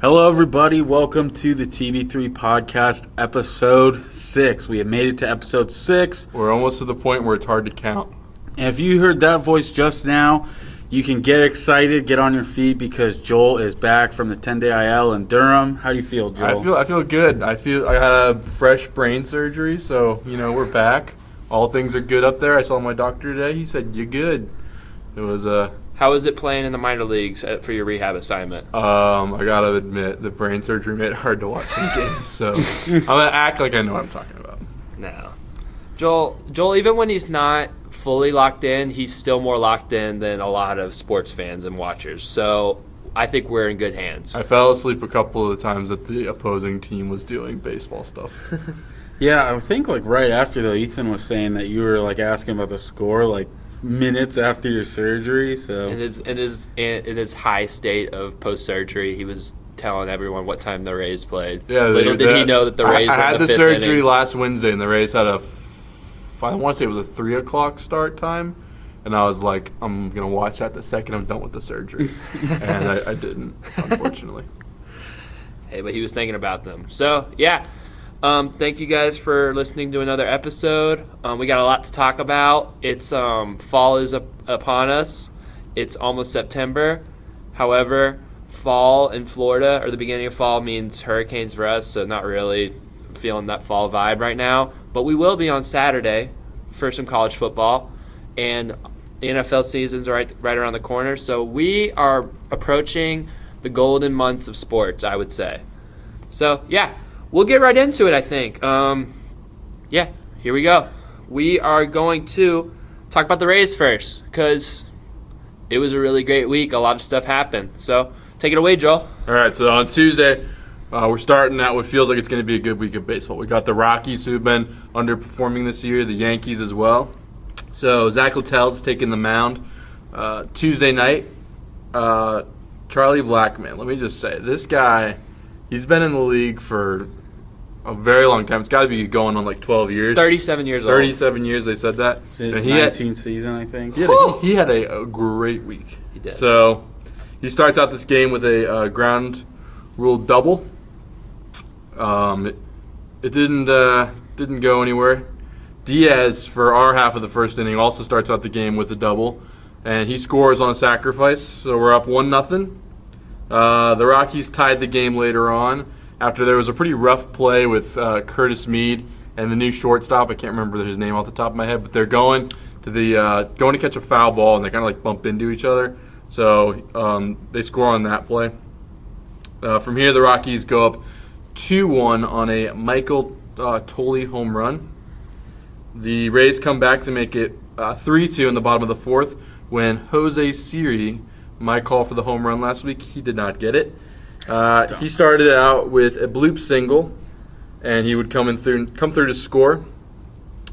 Hello, everybody. Welcome to the TB3 Podcast, Episode 6. We have made it to Episode 6. We're almost to the point where it's hard to count. And if you heard that voice just now, you can get excited, get on your feet, because Joel is back from the 10-day IL in Durham. How do you feel, Joel? I feel good. I had a fresh brain surgery, so, we're back. All things are good up there. I saw my doctor today. He said, "You're good." It was How is it playing in the minor leagues for your rehab assignment? I gotta admit, the brain surgery made it hard to watch some games, so I'm gonna act like I know what I'm talking about. No. Joel, even when he's not fully locked in, he's still more locked in than a lot of sports fans and watchers. So I think we're in good hands. I fell asleep a couple of the times that the opposing team was doing baseball stuff. Yeah, I think right after, though, Ethan was saying that you were asking about the score minutes after your surgery. So in his high state of post-surgery, he was telling everyone what time the Rays played. Yeah, Little did he know that the Rays were in the I had the fifth surgery inning. last Wednesday, and the Rays had I want to say it was a 3 o'clock start time, and I was like, I'm going to watch that the second I'm done with the surgery. And I didn't, unfortunately. Hey, but he was thinking about them. So, yeah. Thank you guys for listening to another episode. We got a lot to talk about. It's fall is upon us. It's almost September. However, fall in Florida, or the beginning of fall, means hurricanes for us, so not really feeling that fall vibe right now. But we will be on Saturday for some college football, and the NFL season's right around the corner. So we are approaching the golden months of sports, I would say. So, yeah. We'll get right into it, I think. Here we go. We are going to talk about the Rays first because it was a really great week. A lot of stuff happened. So take it away, Joel. All right, so on Tuesday, we're starting out what feels like it's going to be a good week of baseball. We got the Rockies, who have been underperforming this year, the Yankees as well. So Zach Littell's taking the mound. Tuesday night, Charlie Blackmon. Let me just say, this guy, he's been in the league for a very long time. It's got to be going on 12 years. 37 years old. 37 years, they said that. 19th season, I think. He had a great week. He did. So he starts out this game with a ground rule double. It didn't go anywhere. Diaz, for our half of the first inning, also starts out the game with a double, and he scores on a sacrifice. So we're up 1-0. The Rockies tied the game later on after there was a pretty rough play with Curtis Mead and the new shortstop. I can't remember his name off the top of my head, but they're going to catch a foul ball, and they kind of bump into each other. So they score on that play. From here, the Rockies go up 2-1 on a Michael Tolley home run. The Rays come back to make it 3-2 in the bottom of the fourth when Jose Siri, my call for the home run last week, he did not get it. He started out with a bloop single, and he would come through to score.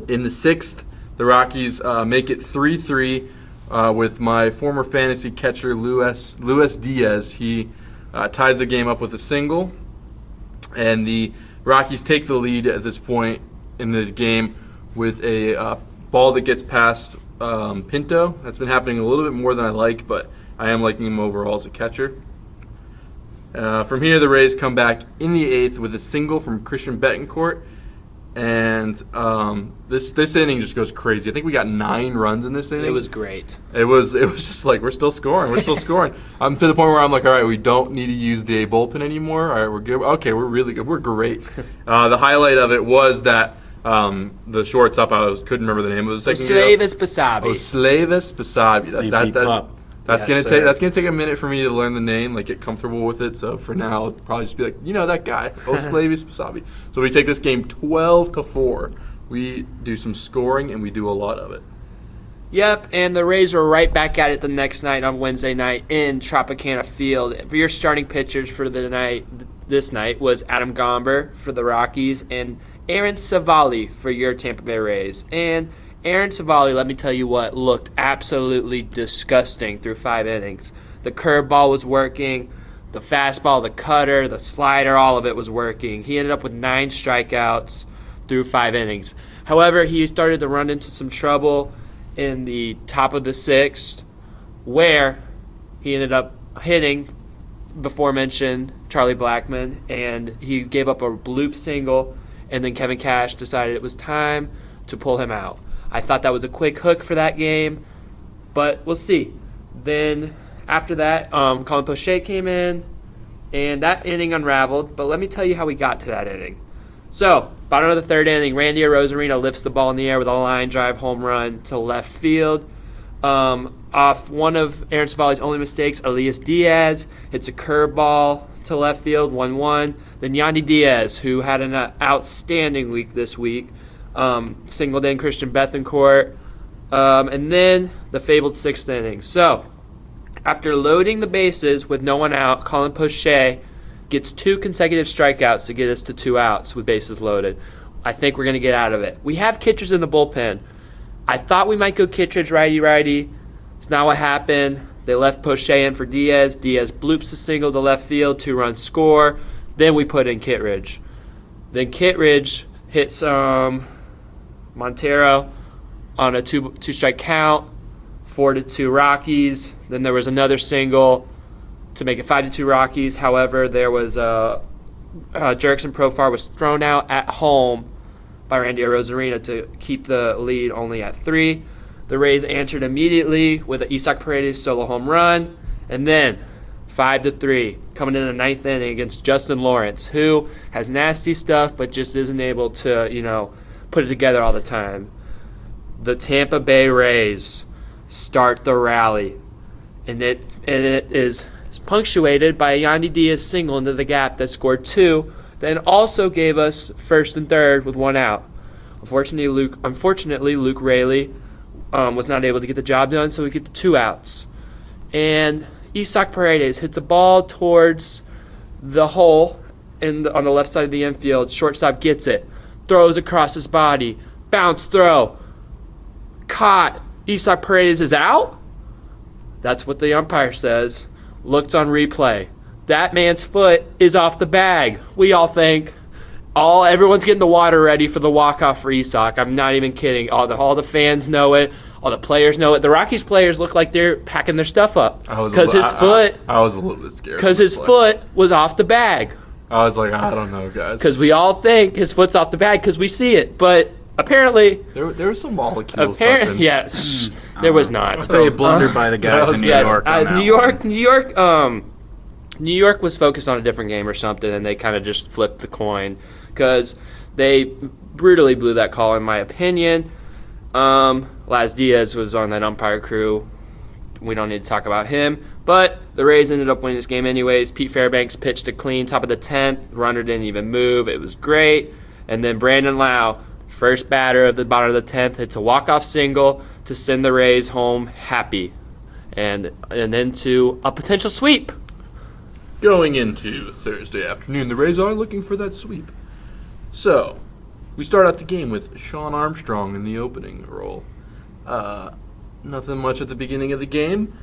In the sixth, the Rockies make it 3-3 with my former fantasy catcher, Luis Diaz. He ties the game up with a single, and the Rockies take the lead at this point in the game with a ball that gets past Pinto. That's been happening a little bit more than I like, but I am liking him overall as a catcher. From here, the Rays come back in the eighth with a single from Christian Betancourt, and this inning just goes crazy. I think we got 9 runs in this inning. It was great. It was just we're still scoring. We're still scoring. I'm to the point where I'm like, all right, we don't need to use the bullpen anymore. All right, we're good. Okay, we're really good. We're great. The highlight of it was that the shortstop, couldn't remember the name of the second. Slavis Basabi. Slavis Basabi. That's gonna take a minute for me to learn the name, get comfortable with it. So for now, I'll probably just be that guy, Slavis Basabi. So we take this game 12-4. We do some scoring and we do a lot of it. Yep, and the Rays were right back at it the next night on Wednesday night in Tropicana Field. For your starting pitchers for this night was Adam Gomber for the Rockies and Aaron Savali for your Tampa Bay Rays. And Aaron Savali, let me tell you what, looked absolutely disgusting through 5 innings. The curveball was working, the fastball, the cutter, the slider, all of it was working. He ended up with 9 strikeouts through 5 innings. However, he started to run into some trouble in the top of the 6th, where he ended up hitting before mentioned Charlie Blackmon, and he gave up a bloop single, and then Kevin Cash decided it was time to pull him out. I thought that was a quick hook for that game, but we'll see. Then after that, Colin Poche came in, and that inning unraveled, but let me tell you how we got to that inning. So, bottom of the third inning, Randy Arozarena lifts the ball in the air with a line drive home run to left field. Off one of Aaron Savali's only mistakes, Elias Diaz hits a curveball to left field, 1-1. Then Yandy Diaz, who had an outstanding week this week, singled in Christian Bethancourt. And then the fabled sixth inning. So, after loading the bases with no one out, Colin Poche gets 2 consecutive strikeouts to get us to 2 outs with bases loaded. I think we're going to get out of it. We have Kittredge in the bullpen. I thought we might go Kittredge righty-righty. It's not what happened. They left Poche in for Diaz. Diaz bloops a single to left field, 2-run score. Then we put in Kittredge. Then Kittredge hits Montero on a two-strike count, 4-2 Rockies. Then there was another single to make it 5-2 Rockies. However, there was Jerickson Profar was thrown out at home by Randy Arozarena to keep the lead only at 3. The Rays answered immediately with an Isaac Paredes solo home run, and then 5-3 coming in the 9th inning against Justin Lawrence, who has nasty stuff but just isn't able to, put it together all the time. The Tampa Bay Rays start the rally, and it is punctuated by a Yandy Diaz single into the gap that scored 2, then also gave us first and third with 1 out. Unfortunately, Luke Raley was not able to get the job done, so we get the 2 outs. And Isaac Paredes hits a ball towards the hole on the left side of the infield. Shortstop gets it, throws across his body, bounce throw, caught. Isaac Paredes is out? That's what the umpire says. Looked on replay. That man's foot is off the bag. We all think. Everyone's getting the water ready for the walk-off for Isaac. I'm not even kidding. All the fans know it. All the players know it. The Rockies players look like they're packing their stuff up. Because his foot... I was a little bit scared. Because his foot was off the bag. I was like, I don't know, guys. Because we all think his foot's off the bag because we see it. But apparently... There were some molecules touching. Yes. There was not. I'd say a blunder by the guys in New York. New York was focused on a different game or something, and they kind of just flipped the coin because they brutally blew that call, in my opinion. Laz Diaz was on that umpire crew. We don't need to talk about him. But the Rays ended up winning this game anyways. Pete Fairbanks pitched a clean top of the 10th. Runner didn't even move. It was great. And then Brandon Lau, first batter of the bottom of the 10th, hits a walk-off single to send the Rays home happy and into a potential sweep. Going into Thursday afternoon, the Rays are looking for that sweep. So, we start out the game with Sean Armstrong in the opening role. Nothing much at the beginning of the game.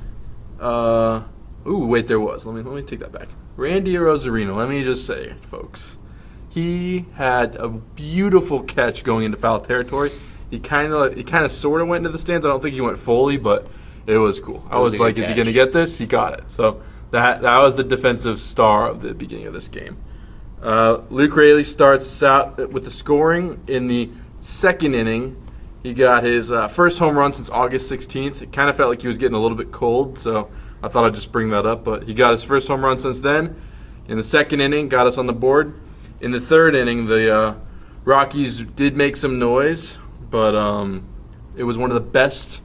There was. Let me take that back. Randy Arozarena, let me just say, folks, he had a beautiful catch going into foul territory. He kind of sort of went into the stands. I don't think he went fully, but it was cool. I was like, is he going to get this? He got it. So that was the defensive star of the beginning of this game. Luke Raley starts out with the scoring in the second inning. He got his first home run since August 16th. It kind of felt like he was getting a little bit cold, so I thought I'd just bring that up. But he got his first home run since then. In the second inning, got us on the board. In the third inning, the Rockies did make some noise, but it was one of the best,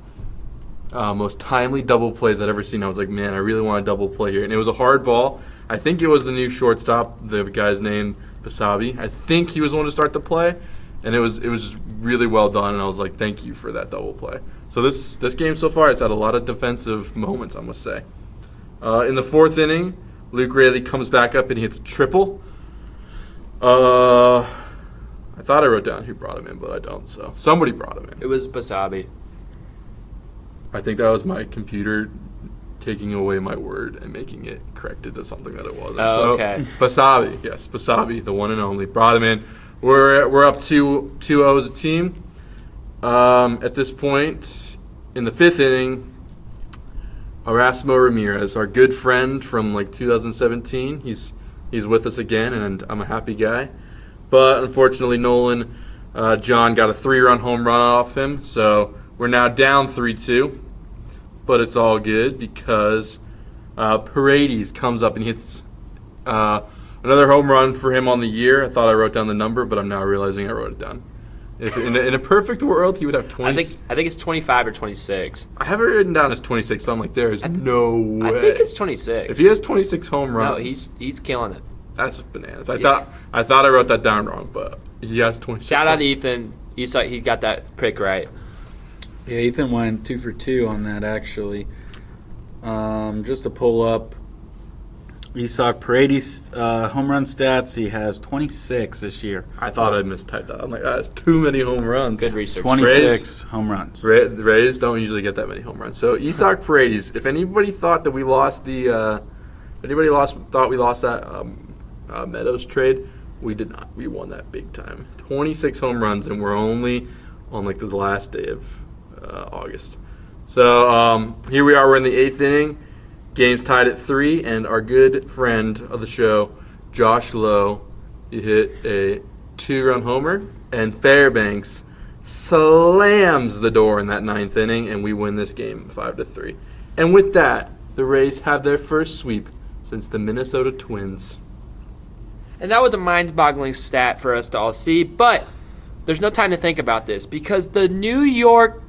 most timely double plays I'd ever seen. I was like, man, I really want a double play here. And it was a hard ball. I think it was the new shortstop, the guy's name, Basabi. I think he was the one to start the play. And it was really well done, and I was like, thank you for that double play. So this game so far, it's had a lot of defensive moments, I must say. In the fourth inning, Luke Raley comes back up and he hits a triple. I thought I wrote down who brought him in, but I don't. So somebody brought him in. It was Basabi. I think that was my computer taking away my word and making it corrected to something that it wasn't. Okay. Basabi, yes, Basabi, the one and only, brought him in. We're up 2-0 as a team. At this point, in the fifth inning, Erasmo Ramirez, our good friend from like 2017. He's with us again, and I'm a happy guy. But unfortunately, Nolan John got a 3-run home run off him, so we're now down 3-2. But it's all good because Paredes comes up and hits another home run for him on the year. I thought I wrote down the number, but I'm now realizing I wrote it down. If in a perfect world, he would have 20. I think it's 25 or 26. I have it written down as 26, but I'm like, there is no way. I think it's 26. If he has 26 home runs, no, he's killing it. That's bananas. I thought I wrote that down wrong, but he has 26. Shout out to Ethan. He got that pick right. Yeah, Ethan went 2 for 2 on that, actually. Just to pull up Isak Paredes' home run stats, he has 26 this year. I thought I mistyped that. I'm like, that's too many home runs. Good research. 26 home runs. Rays don't usually get that many home runs. So Isak Paredes, if anybody thought that we lost thought we lost that Meadows trade, we did not. We won that big time. 26 home runs, and we're only on like the last day of August. So here we are. We're in the 8th inning. Game's tied at 3, and our good friend of the show, Josh Lowe, he hit a 2-run homer, and Fairbanks slams the door in that 9th inning, and we win this game 5-3. And with that, the Rays have their first sweep since the Minnesota Twins. And that was a mind-boggling stat for us to all see, but there's no time to think about this because the New York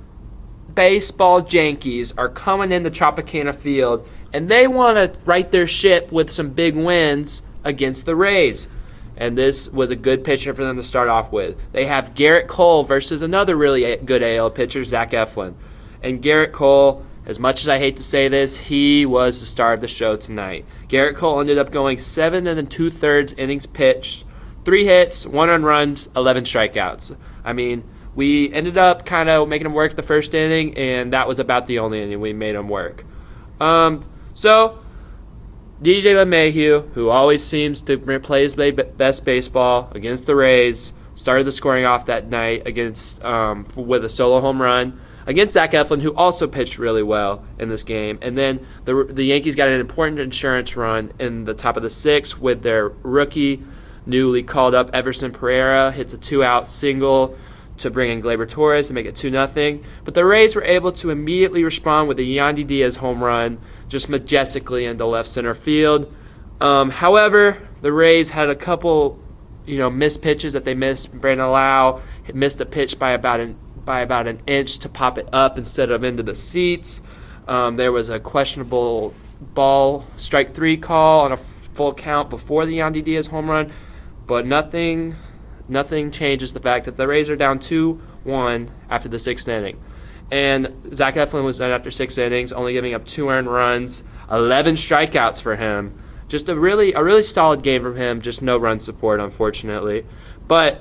baseball Yankees are coming into Tropicana Field, and they want to right their ship with some big wins against the Rays. And this was a good pitcher for them to start off with. They have Garrett Cole versus another really good AL pitcher, Zach Eflin. And Garrett Cole, as much as I hate to say this, he was the star of the show tonight. Garrett Cole ended up going 7 2/3 innings pitched, 3 hits, 1 earned runs, 11 strikeouts. I mean, we ended up kind of making him work the first inning, and that was about the only inning we made him work. So DJ LeMahieu, who always seems to play his best baseball against the Rays, started the scoring off that night against with a solo home run against Zach Eflin, who also pitched really well in this game. And then the Yankees got an important insurance run in the top of the 6th with their rookie, newly called up Everson Pereira, hits a 2-out single to bring in Gleyber Torres to make it 2-0. But the Rays were able to immediately respond with a Yandy Diaz home run just majestically into left center field. However, the Rays had a couple missed pitches that they missed. Brandon Lau missed a pitch by about an inch to pop it up instead of into the seats. There was a questionable ball strike 3 call on a full count before the Yandy Diaz home run, but nothing changes the fact that the Rays are down 2-1 after the 6th inning. And Zach Eflin was done after 6 innings, only giving up 2 earned runs, 11 strikeouts for him. Just a really solid game from him, just no run support, unfortunately. But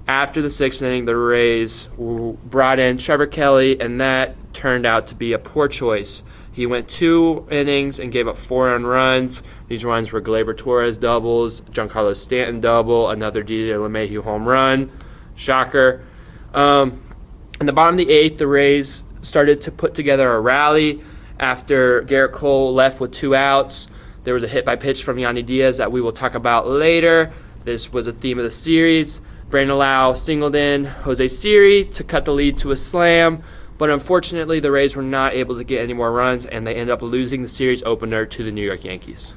after the 6th inning, the Rays brought in Trevor Kelly, and that turned out to be a poor choice. He went 2 innings and gave up 4 earned runs. These runs were Gleyber Torres doubles, Giancarlo Stanton double, another DJ LeMahieu home run. Shocker. In the bottom of the 8th, the Rays started to put together a rally after Garrett Cole left with 2 outs. There was a hit by pitch from Yandy Diaz that we will talk about later. This was a theme of the series. Brandon Lau singled in Jose Siri to cut the lead to a slam, but unfortunately the Rays were not able to get any more runs, and they ended up losing the series opener to the New York Yankees.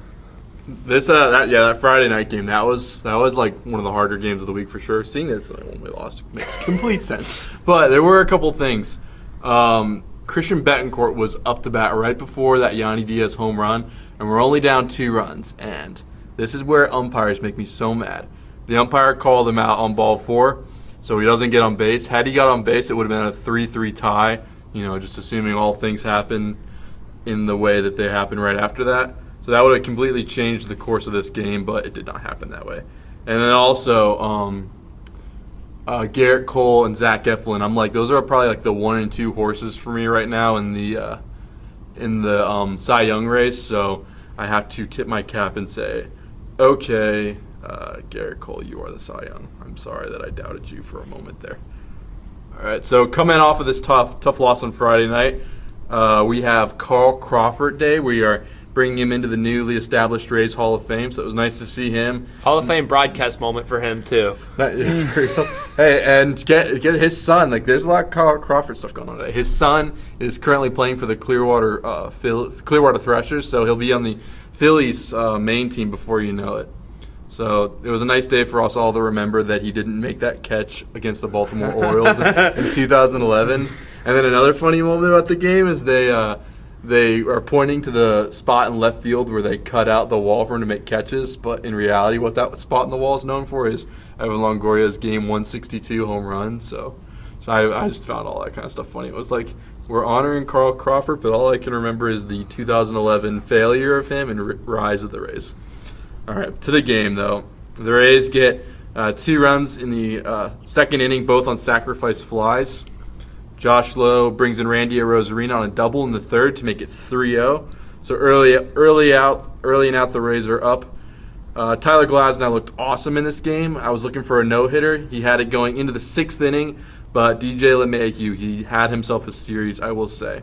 That Friday night game, that was like one of the harder games of the week for sure. Seeing that it's the only one we lost makes complete sense. But there were a couple things. Christian Betancourt was up to bat right before that Yandy Diaz home run, and we're only down 2 runs. And this is where umpires make me so mad. The umpire called him out on ball 4, so he doesn't get on base. Had he got on base, it would have been a 3-3 tie. Just assuming all things happen in the way that they happen right after that. So that would have completely changed the course of this game, but it did not happen that way. And then also, Garrett Cole and Zach Eflin, I'm like, those are probably like the 1 and 2 horses for me right now in the Cy Young race. So I have to tip my cap and say, okay, Garrett Cole, you are the Cy Young. I'm sorry that I doubted you for a moment there. All right, so coming off of this tough loss on Friday night, We have Carl Crawford Day. We are bringing him into the newly established Rays Hall of Fame, so it was nice to see him. Hall of Fame broadcast moment for him, too. Hey, and get his son. Like, there's a lot of Carl Crawford stuff going on today. His son is currently playing for the Clearwater Threshers, so he'll be on the Phillies main team before you know it. So it was a nice day for us all to remember that he didn't make that catch against the Baltimore Orioles in 2011. And then another funny moment about the game is they are pointing to the spot in left field where they cut out the wall for him to make catches, but in reality what that spot in the wall is known for is Evan Longoria's game 162 home run. So I just found all that kind of stuff funny. It was like, we're honoring Carl Crawford, but all I can remember is the 2011 failure of him and rise of the Rays. All right, to the game, though. The Rays get 2 runs in the second inning, both on sacrifice flies. Josh Lowe brings in Randy Arozarena on a double in the third to make it 3-0. So early and out, the Rays are up. Tyler Glasnow looked awesome in this game. I was looking for a no-hitter. He had it going into the 6th inning, but DJ LeMahieu, he had himself a series, I will say.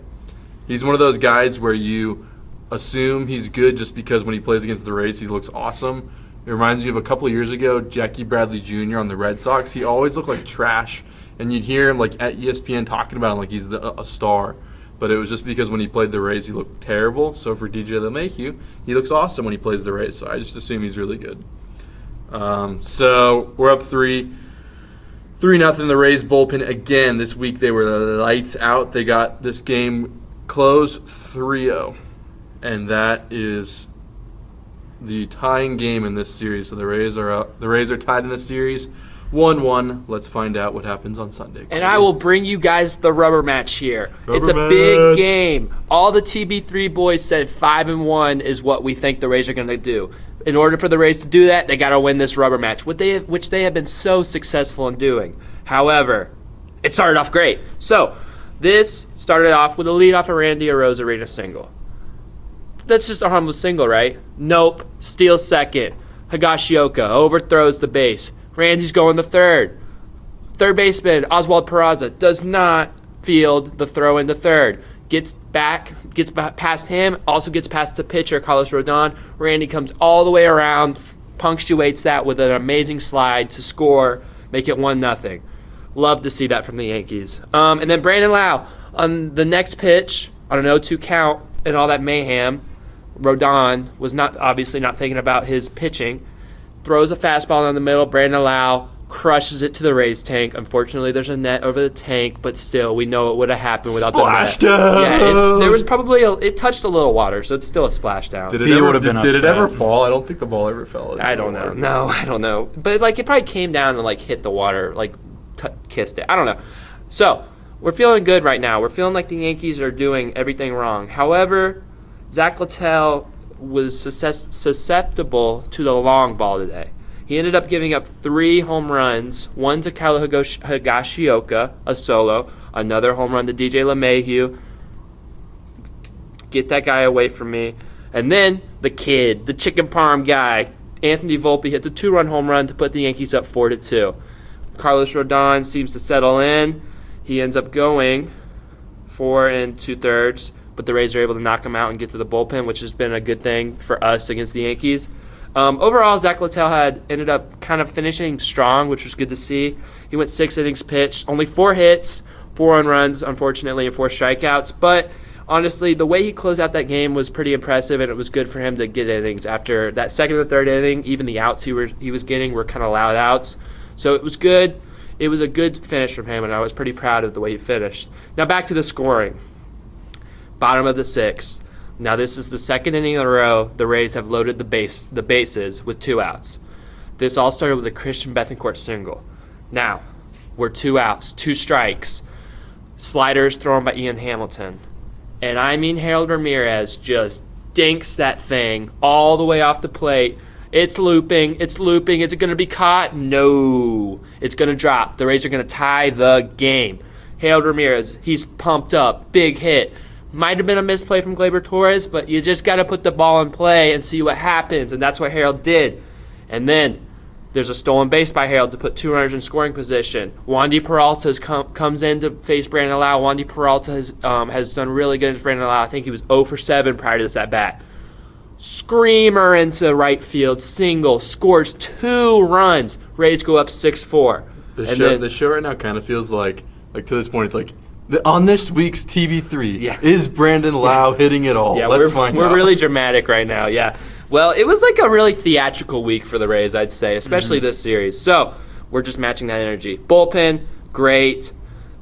He's one of those guys where you assume he's good just because when he plays against the Rays, he looks awesome. It reminds me of a couple of years ago, Jackie Bradley Jr. on the Red Sox. He always looked like trash, and you'd hear him like at ESPN talking about him like he's a star. But it was just because when he played the Rays, he looked terrible. So for DJ LeMahieu, he looks awesome when he plays the Rays. So I just assume he's really good. So we're up 3-0. The Rays bullpen again this week. They were lights out. They got this game closed 3-0, and that is the tying game in this series. So the Rays are up. The Rays are tied in this series, 1-1. Let's find out what happens on Sunday. And I will bring you guys the rubber match here. It's a Rubber big match. game. All the TB3 boys said 5-1 is what we think the Rays are going to do. In order for the Rays to do that, they got to win this rubber match, which they have been so successful in doing. However, it started off great. So this started off with a leadoff of Randy Arozarena single. That's just a harmless single, right? Nope. Steals second. Higashioka overthrows the base. Randy's going to third. Third baseman Oswald Peraza does not field the throw into third. Gets past him, also gets past the pitcher, Carlos Rodon. Randy comes all the way around, punctuates that with an amazing slide to score, make it 1-0. Love to see that from the Yankees. And then Brandon Lau on the next pitch, on an 0-2 count and all that mayhem, Rodon was obviously not thinking about his pitching, throws a fastball down the middle. Brandon Lau crushes it to the Rays tank. Unfortunately, there's a net over the tank, but still, we know it would have happened without the net. Splashdown! Yeah, there was probably it touched a little water, so it's still a splashdown. Did He would have been it upset. ever fall? I don't think the ball ever fell. I don't know. No, I don't know. But it probably came down and hit the water, kissed it. I don't know. So we're feeling good right now. We're feeling like the Yankees are doing everything wrong. However, Zach Littell was susceptible to the long ball today. He ended up giving up 3 home runs, one to Kyle Higashioka, a solo, another home run to DJ LeMahieu. Get that guy away from me. And then the kid, the chicken parm guy, Anthony Volpe hits a 2-run home run to put the Yankees up 4-2. Carlos Rodon seems to settle in. He ends up going 4 2/3, but the Rays are able to knock him out and get to the bullpen, which has been a good thing for us against the Yankees. Overall, Zach Littell ended up kind of finishing strong, which was good to see. He went 6 innings pitched, only 4 hits, 4 earned runs, unfortunately, and 4 strikeouts. But honestly, the way he closed out that game was pretty impressive, and it was good for him to get innings. After that second and third inning, even the outs he was getting were kind of loud outs. So it was good. It was a good finish from him, and I was pretty proud of the way he finished. Now back to the scoring. Bottom of the 6th. Now this is the second inning in a row the Rays have loaded the bases with 2 outs. This all started with a Christian Bethancourt single. Now, we're 2 outs, 2 strikes. Sliders thrown by Ian Hamilton. And I mean Harold Ramirez just dinks that thing all the way off the plate. It's looping. Is it going to be caught? No. It's going to drop. The Rays are going to tie the game. Harold Ramirez, he's pumped up. Big hit. Might have been a misplay from Gleyber Torres, but you just got to put the ball in play and see what happens, and that's what Harold did. And then There's a stolen base by Harold to put 2 runners in scoring position. Wandy Peralta comes in to face Brandon Lau. Wandy Peralta has done really good against Brandon Lau. I think he was 0 for 7 prior to this at-bat. Screamer into right field, single, scores 2 runs. Rays go up 6-4. The show right now kind of feels like to this point, it's like, on this week's TB3, is Brandon Lau hitting it all? Yeah, Let's find out. We're really dramatic right now, yeah. Well, it was like a really theatrical week for the Rays, I'd say, especially this series. So we're just matching that energy. Bullpen, great.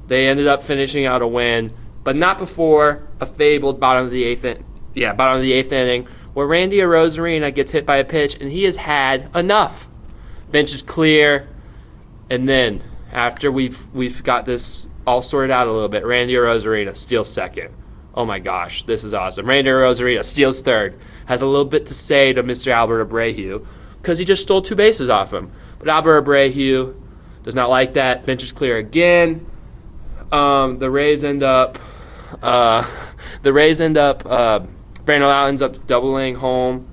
They ended up finishing out a win, but not before a fabled bottom of the eighth inning, where Randy Arozarena gets hit by a pitch, and he has had enough. Bench is clear, and then after we've got this all sorted out a little bit, Randy Arozarena steals second. Oh my gosh, this is awesome. Randy Arozarena steals third. Has a little bit to say to Mr. Albert Abreu because he just stole 2 bases off him. But Albert Abreu does not like that. Bench is clear again. The Rays end up. Brandon Lau ends up doubling home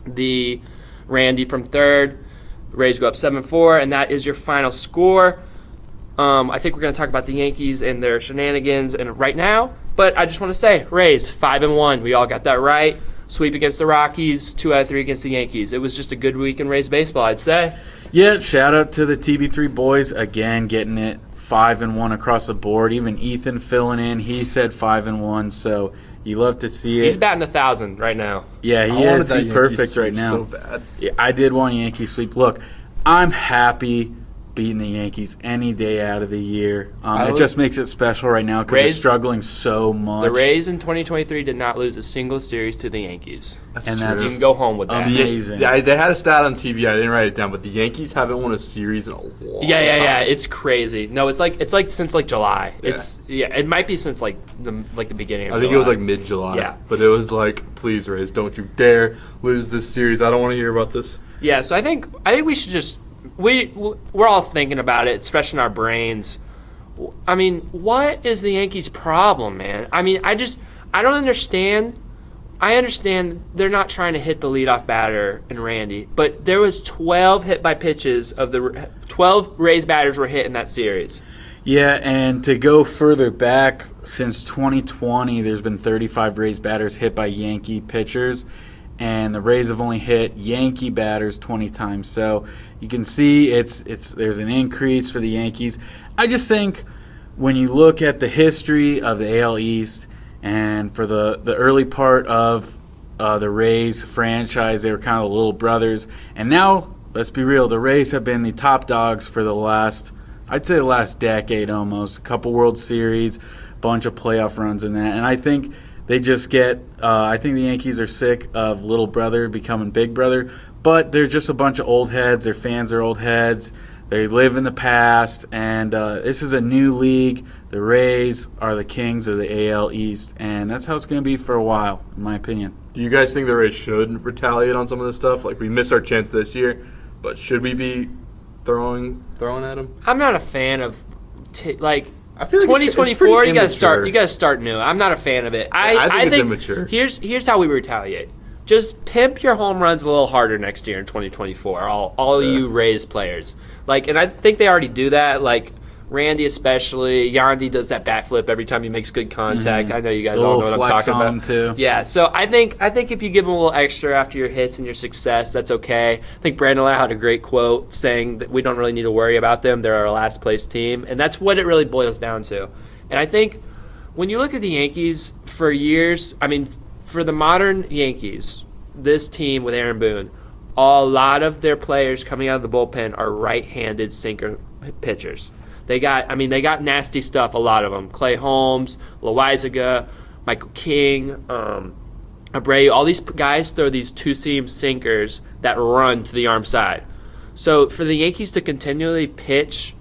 the Randy from third. Rays go up 7-4, and that is your final score. I think we're going to talk about the Yankees and their shenanigans and right now. But I just want to say, Rays 5-1. We all got that right. Sweep against the Rockies, 2 out of 3 against the Yankees. It was just a good week in Rays baseball, I'd say. Yeah, shout out to the TB3 boys again, getting it 5-1 across the board. Even Ethan filling in, he said 5-1. So you love to see it. He's batting 1,000 right now. Yeah, he is. He's perfect right now. So bad. Yeah, I did want a Yankee sweep. Look, I'm happy beating the Yankees any day out of the year. It just makes it special right now because they're struggling so much. The Rays in 2023 did not lose a single series to the Yankees. That's and true. that's you can go home with that. amazing. Yeah, they had a stat on TV. I didn't write it down, but the Yankees haven't won a series in a long time. Yeah. It's crazy. No, it's like since July. Yeah. It might be since the beginning of July. I think it was like mid-July. Yeah. But it was like, please, Rays, don't you dare lose this series. I don't want to hear about this. Yeah, so I think we should just we're all thinking about it. It's fresh in our brains. I mean, what is the Yankees' problem, man? I mean, I don't understand. I understand they're not trying to hit the leadoff batter in Randy, but there was 12 hit by pitches of the 12 Rays batters were hit in that series. Yeah, and to go further back, since 2020, there's been 35 Rays batters hit by Yankee pitchers, and the Rays have only hit Yankee batters 20 times. So you can see there's an increase for the Yankees. I just think when you look at the history of the AL East and for the early part of the Rays franchise, they were kind of the little brothers. And now, let's be real, the Rays have been the top dogs for the last decade almost. A couple World Series, bunch of playoff runs in that. And I think they just I think the Yankees are sick of little brother becoming big brother, but they're just a bunch of old heads. Their fans are old heads. They live in the past, and this is a new league. The Rays are the kings of the AL East, and that's how it's going to be for a while, in my opinion. Do you guys think the Rays should retaliate on some of this stuff? Like, we missed our chance this year, but should we be throwing at them? I'm not a fan of I feel like 2024. You it's got to start new. I'm not a fan of it. I think it's immature. Here's how we retaliate. Just pimp your home runs a little harder next year in 2024. All you Rays players. And I think they already do that. Randy especially. Yandy does that bat flip every time he makes good contact. I know you guys all know what I'm talking about. Him too. Yeah, so I think if you give him a little extra after your hits and your success, that's okay. I think Brandon Lau had a great quote saying that we don't really need to worry about them. They're our last place team, and that's what it really boils down to. And I think when you look at the Yankees for years, I mean, for the modern Yankees, this team with Aaron Boone, a lot of their players coming out of the bullpen are right-handed sinker pitchers. They got nasty stuff, a lot of them. Clay Holmes, Loizaga, Michael King, Abreu. All these guys throw these two-seam sinkers that run to the arm side. So for the Yankees to continually pitch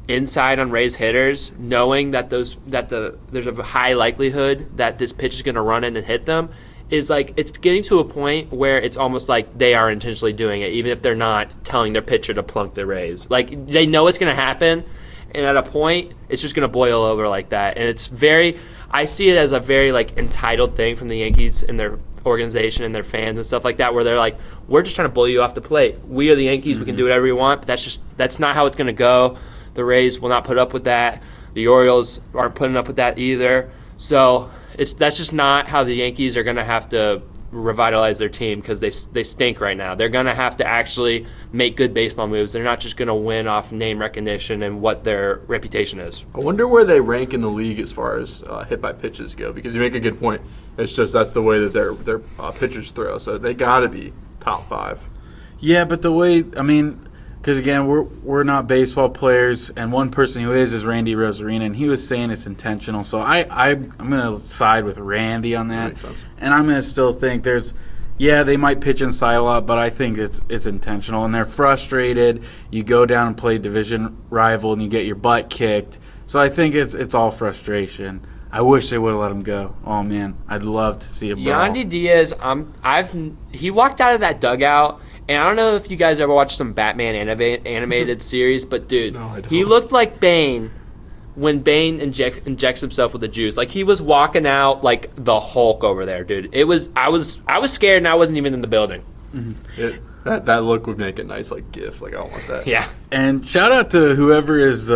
inside on Rays hitters, knowing that there's a high likelihood that this pitch is going to run in and hit them, is it's getting to a point where it's almost like they are intentionally doing it, even if they're not telling their pitcher to plunk the Rays. They know it's going to happen, and at a point, it's just going to boil over like that. And I see it as a very entitled thing from the Yankees and their organization and their fans and stuff like that, where they're like, we're just trying to bully you off the plate. We are the Yankees. We can do whatever we want, but that's not how it's going to go. The Rays will not put up with that. The Orioles aren't putting up with that either. So that's just not how the Yankees are going to have to revitalize their team, because they stink right now. They're going to have to actually make good baseball moves. They're not just going to win off name recognition and what their reputation is. I wonder where they rank in the league as far as hit by pitches go, because you make a good point. It's just that's the way that their pitchers throw, so they got to be top 5. Yeah, but the way, I mean, because again, we're not baseball players, and one person who is Randy Rosarina, and he was saying it's intentional. So I'm going to side with Randy on that. Makes sense. And I'm going to still think they might pitch inside a lot, but I think it's intentional. And they're frustrated. You go down and play division rival, and you get your butt kicked. So I think it's all frustration. I wish they would have let him go. Oh man, I'd love to see a brawl. Yandy Diaz, he walked out of that dugout. And I don't know if you guys ever watched some Batman animated series, but dude, No, I don't. he looked like Bane when Bane injects himself with the juice. Like, he was walking out like the Hulk over there, dude. I was scared, and I wasn't even in the building. That look would make a nice GIF. I don't want that. Yeah. And shout out to whoever is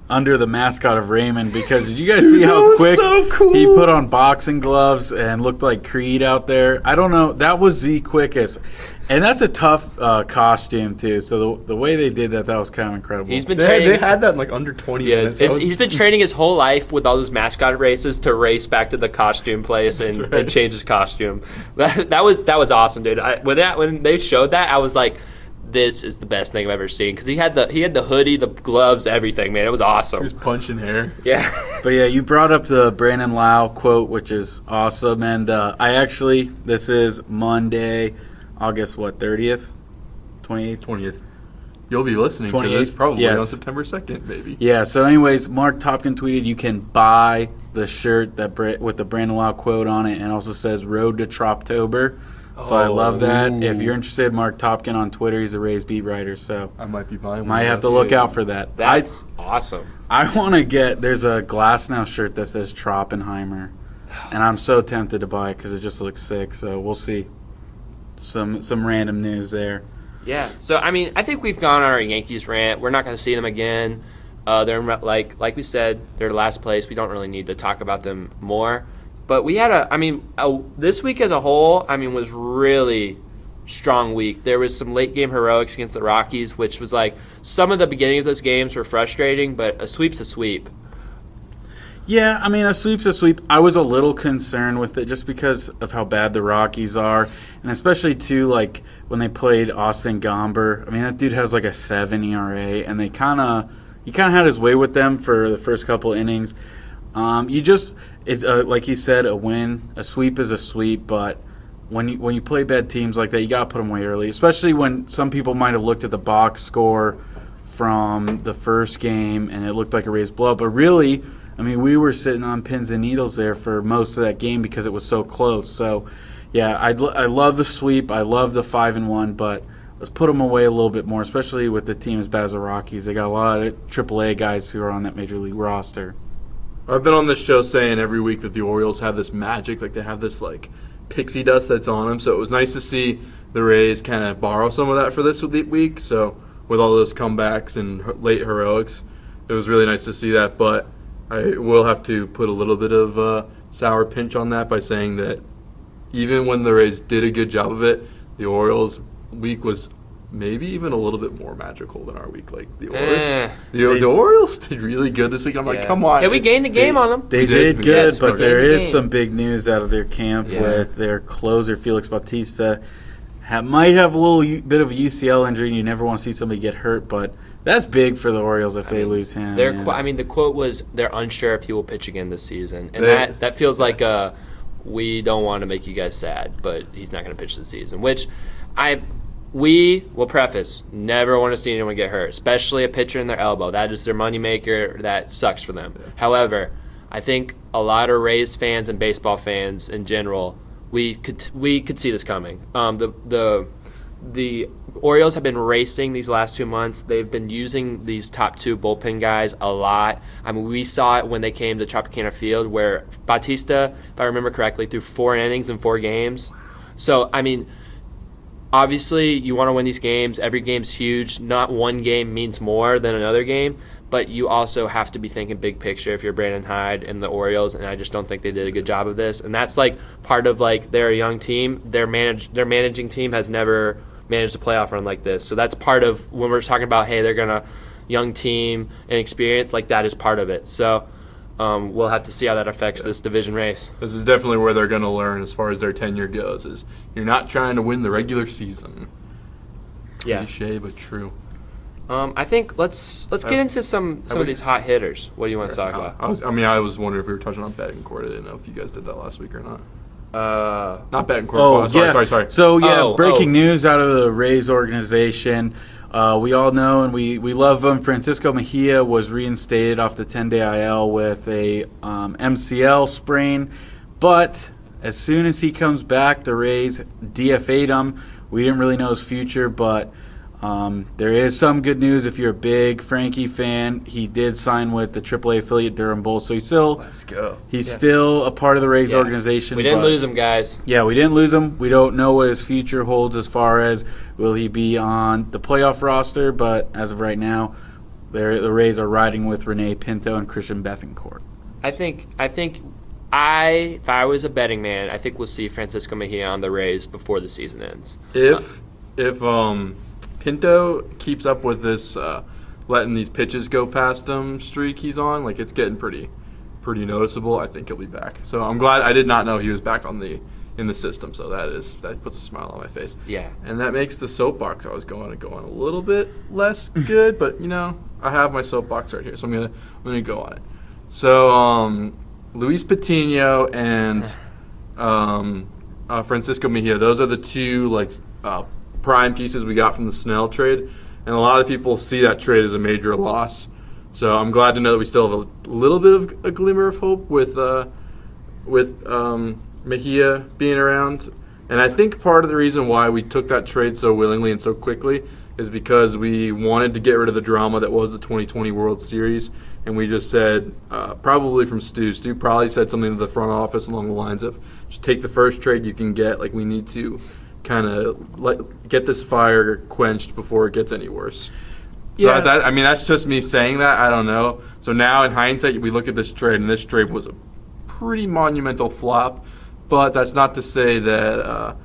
under the mascot of Raymond, because did you guys see how quick so cool. he put on boxing gloves and looked like Creed out there? I don't know. That was the quickest. And that's a tough costume, too. So the way they did that was kind of incredible. He's been They training. had that in under 20 minutes. He's been training his whole life with all those mascot races to race back to the costume place and change his costume. That was awesome, dude. When they showed that, I was like, this is the best thing I've ever seen, because he had the hoodie, the gloves, everything, man. It was awesome. He was punching hair. Yeah. But yeah, you brought up the Brandon Lau quote, which is awesome. And this is Monday, August 30th? 28th? 20th. You'll be listening to 28th? this probably Yes. on September 2nd, maybe. Yeah, so anyways, Mark Topkin tweeted you can buy the shirt with the Brandon Lau quote on it, and also says Road to Troptober. So I love that. Ooh. If you're interested, Mark Topkin on Twitter, he's a Rays beat writer, so I might be buying one. might have to look out for that. That's awesome. I want to there's a Glasnow shirt that says Troppenheimer, and I'm so tempted to buy it because it just looks sick, so we'll see. Some random news there. Yeah. So, I mean, I think we've gone on our Yankees rant. We're not going to see them again. They're like we said, they're last place. We don't really need to talk about them more. But we had this week as a whole, was really strong week. There was some late game heroics against the Rockies, which was like some of the beginning of those games were frustrating, but a sweep's a sweep. Yeah, a sweep's a sweep. I was a little concerned with it just because of how bad the Rockies are, and especially, too, like, when they played Austin Gomber. That dude has, like, a 7 ERA, and he kind of had his way with them for the first couple innings. It's like you said, a sweep is a sweep, but when you play bad teams like that, you got to put them away early, especially when some people might have looked at the box score from the first game, and it looked like a Rays blowout, but really – we were sitting on pins and needles there for most of that game because it was so close. So, yeah, I love the sweep. I love the 5-1, but let's put them away a little bit more, especially with the team as bad as the Rockies. They got a lot of AAA guys who are on that Major League roster. I've been on this show saying every week that the Orioles have this magic, like they have this pixie dust that's on them. So it was nice to see the Rays kind of borrow some of that for this week. So with all those comebacks and late heroics, it was really nice to see that. But I will have to put a little bit of sour pinch on that by saying that even when the Rays did a good job of it, the Orioles' week was maybe even a little bit more magical than our week. The Orioles did really good this week. I'm like, come on. Yeah, we gained the game on them. They did good, Yes, but there gained the is game. some big news out of their camp with their closer, Felix Bautista. Might have a little bit of a UCL injury, and you never want to see somebody get hurt, but that's big for the Orioles if they lose him. The quote was, they're unsure if he will pitch again this season. And that feels like we don't want to make you guys sad, but he's not going to pitch this season, which we will preface, never want to see anyone get hurt, especially a pitcher in their elbow. That is their moneymaker. That sucks for them. Yeah. However, I think a lot of Rays fans and baseball fans in general, we could see this coming. The Orioles have been racing these last 2 months. They've been using these top 2 bullpen guys a lot. I mean, we saw it when they came to Tropicana Field where Bautista, if I remember correctly, threw 4 innings in 4 games. So, I mean, obviously you want to win these games. Every game's huge. Not one game means more than another game, but you also have to be thinking big picture if you're Brandon Hyde and the Orioles, and I just don't think they did a good job of this. And that's like part of like they're a young team. Their managing team has never managed a playoff run like this. So that's part of when we're talking about, hey, they're gonna young team and experience, like that is part of it. So we'll have to see how that affects this division race. This is definitely where they're going to learn as far as their tenure goes, is you're not trying to win the regular season. Yeah. Cliche, but true. I think let's get into some of these hot hitters. What do you want to talk about? I was wondering if we were touching on betting court. I didn't know if you guys did that last week or not. Not betting court. Oh, Sorry. So, breaking news out of the Rays organization. We all know and we love him. Francisco Mejia was reinstated off the 10-day IL with a MCL sprain. But as soon as he comes back, the Rays DFA'd him. We didn't really know his future, but there is some good news if you're a big Frankie fan. He did sign with the AAA affiliate Durham Bulls, so Let's go. he's still a part of the Rays organization. We didn't lose him, guys. Yeah, we didn't lose him. We don't know what his future holds as far as will he be on the playoff roster, but as of right now, the Rays are riding with Renee Pinto and Christian Bethancourt. I think if I was a betting man, I think we'll see Francisco Mejia on the Rays before the season ends. If Pinto keeps up with this letting these pitches go past him streak he's on, like it's getting pretty noticeable, I think he'll be back. So I'm glad. I did not know he was back in the system, so that puts a smile on my face. Yeah. And that makes the soapbox I was going a little bit less good, but I have my soapbox right here, so I'm gonna go on it. So Luis Patino and Francisco Mejia, those are the two prime pieces we got from the Snell trade, and a lot of people see that trade as a major loss. So I'm glad to know that we still have a little bit of a glimmer of hope with Mejia being around. And I think part of the reason why we took that trade so willingly and so quickly is because we wanted to get rid of the drama that was the 2020 World Series, and we just said, probably from Stu. Stu probably said something to the front office along the lines of, just take the first trade you can get. Like, we need to kind of get this fire quenched before it gets any worse. So that's just me saying that. I don't know. So now in hindsight, we look at this trade, and this trade was a pretty monumental flop. But that's not to say that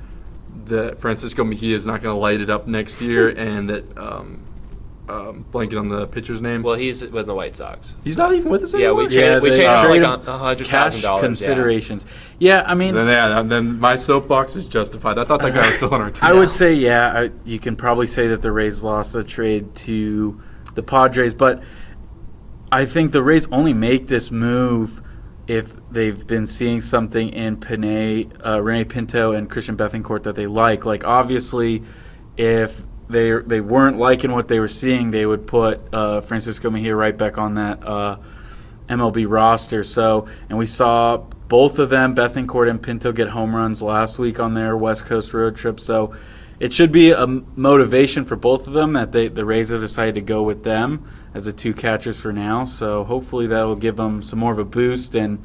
that Francisco Mejia is not going to light it up next year, and that blanking on the pitcher's name. Well, he's with the White Sox. He's not even with us anymore? We changed for like $100,000. Cash considerations. Yeah, I mean... Then my soapbox is justified. I thought that guy was still on our team. I would say, you can probably say that the Rays lost the trade to the Padres, but I think the Rays only make this move if they've been seeing something in Renee Pinto and Christian Bethancourt that they like. Like, obviously, if they weren't liking what they were seeing, they would put Francisco Mejia right back on that MLB roster. So, and we saw both of them, Bethancourt and Pinto, get home runs last week on their West Coast road trip. So it should be a motivation for both of them that the Rays have decided to go with them as the two catchers for now. So hopefully that will give them some more of a boost and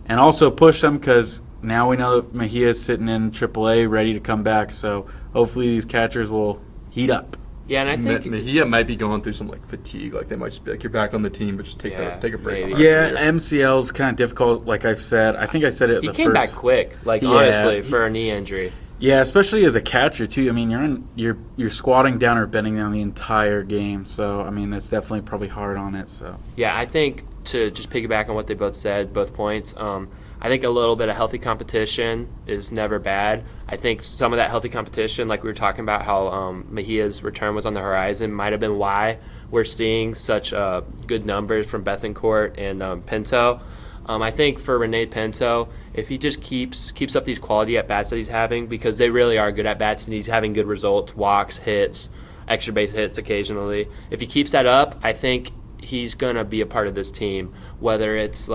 also push them, because now we know that Mejia is sitting in AAA ready to come back. So hopefully these catchers will heat up. Yeah, and I think Mejia might be going through some fatigue. Like, they might just be like, you're back on the team, but just take a break. MCL's kind of difficult. Like I've said, I think I said it. He came back quick. Honestly, for a knee injury. Yeah, especially as a catcher too. I mean, you're squatting down or bending down the entire game. So I mean, that's definitely probably hard on it. So yeah, I think to just piggyback on what they both said, both points. I think a little bit of healthy competition is never bad. I think some of that healthy competition, like we were talking about how Mejia's return was on the horizon, might have been why we're seeing such good numbers from Bethancourt and Pinto. I think for Renee Pinto, if he just keeps up these quality at-bats that he's having, because they really are good at-bats and he's having good results, walks, hits, extra base hits occasionally. If he keeps that up, I think he's going to be a part of this team, whether it's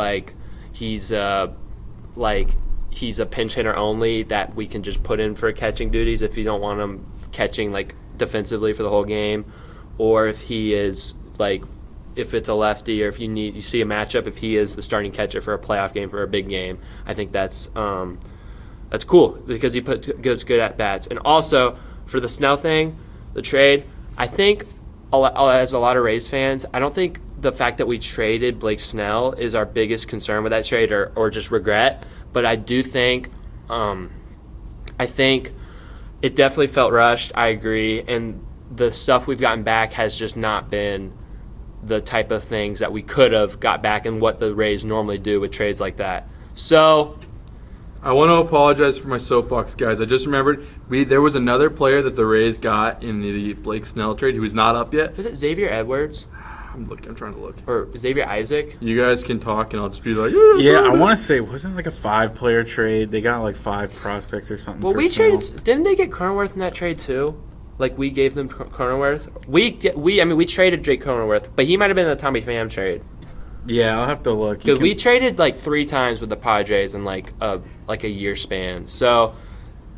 he's a pinch hitter only that we can just put in for catching duties if you don't want him catching defensively for the whole game, or if he is like, if it's a lefty, or if you see a matchup, if he is the starting catcher for a playoff game, for a big game. I think that's cool because he goes good at bats. And also for the Snell thing, the trade, I think as a lot of Rays fans, I don't think the fact that we traded Blake Snell is our biggest concern with that trade, or just regret. But I do think, I think it definitely felt rushed. I agree, and the stuff we've gotten back has just not been the type of things that we could have got back and what the Rays normally do with trades like that. So I want to apologize for my soapbox, guys. I just remembered there was another player that the Rays got in the Blake Snell trade who is not up yet. is it Xavier Edwards I'm trying to look. or Xavier Isaac? You guys can talk, and I'll just be like, Yeah, I want to say, wasn't it like a 5-player trade? They got like 5 prospects or something. Well, for we Snell. traded. Didn't they get Cronenworth in that trade too? Like we gave them Cronenworth. We traded Jake Cronenworth, but he might have been in the Tommy Pham trade. Yeah, I'll have to look. Because we traded like 3 times with the Padres in like a year span. So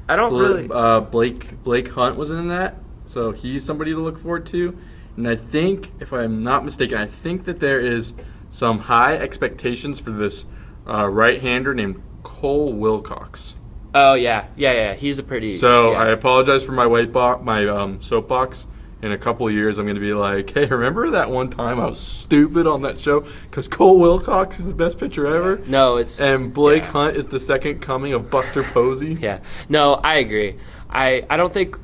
I don't really. Blake Hunt was in that, so he's somebody to look forward to. And I think, if I'm not mistaken, I think that there is some high expectations for this right-hander named Cole Wilcox. Oh yeah. He's a pretty. So yeah. I apologize for my soapbox. In a couple of years, I'm going to be like, hey, remember that one time I was stupid on that show? Because Cole Wilcox is the best pitcher ever. No, it's. And Blake Hunt is the second coming of Buster Posey. Yeah. No, I agree. I don't think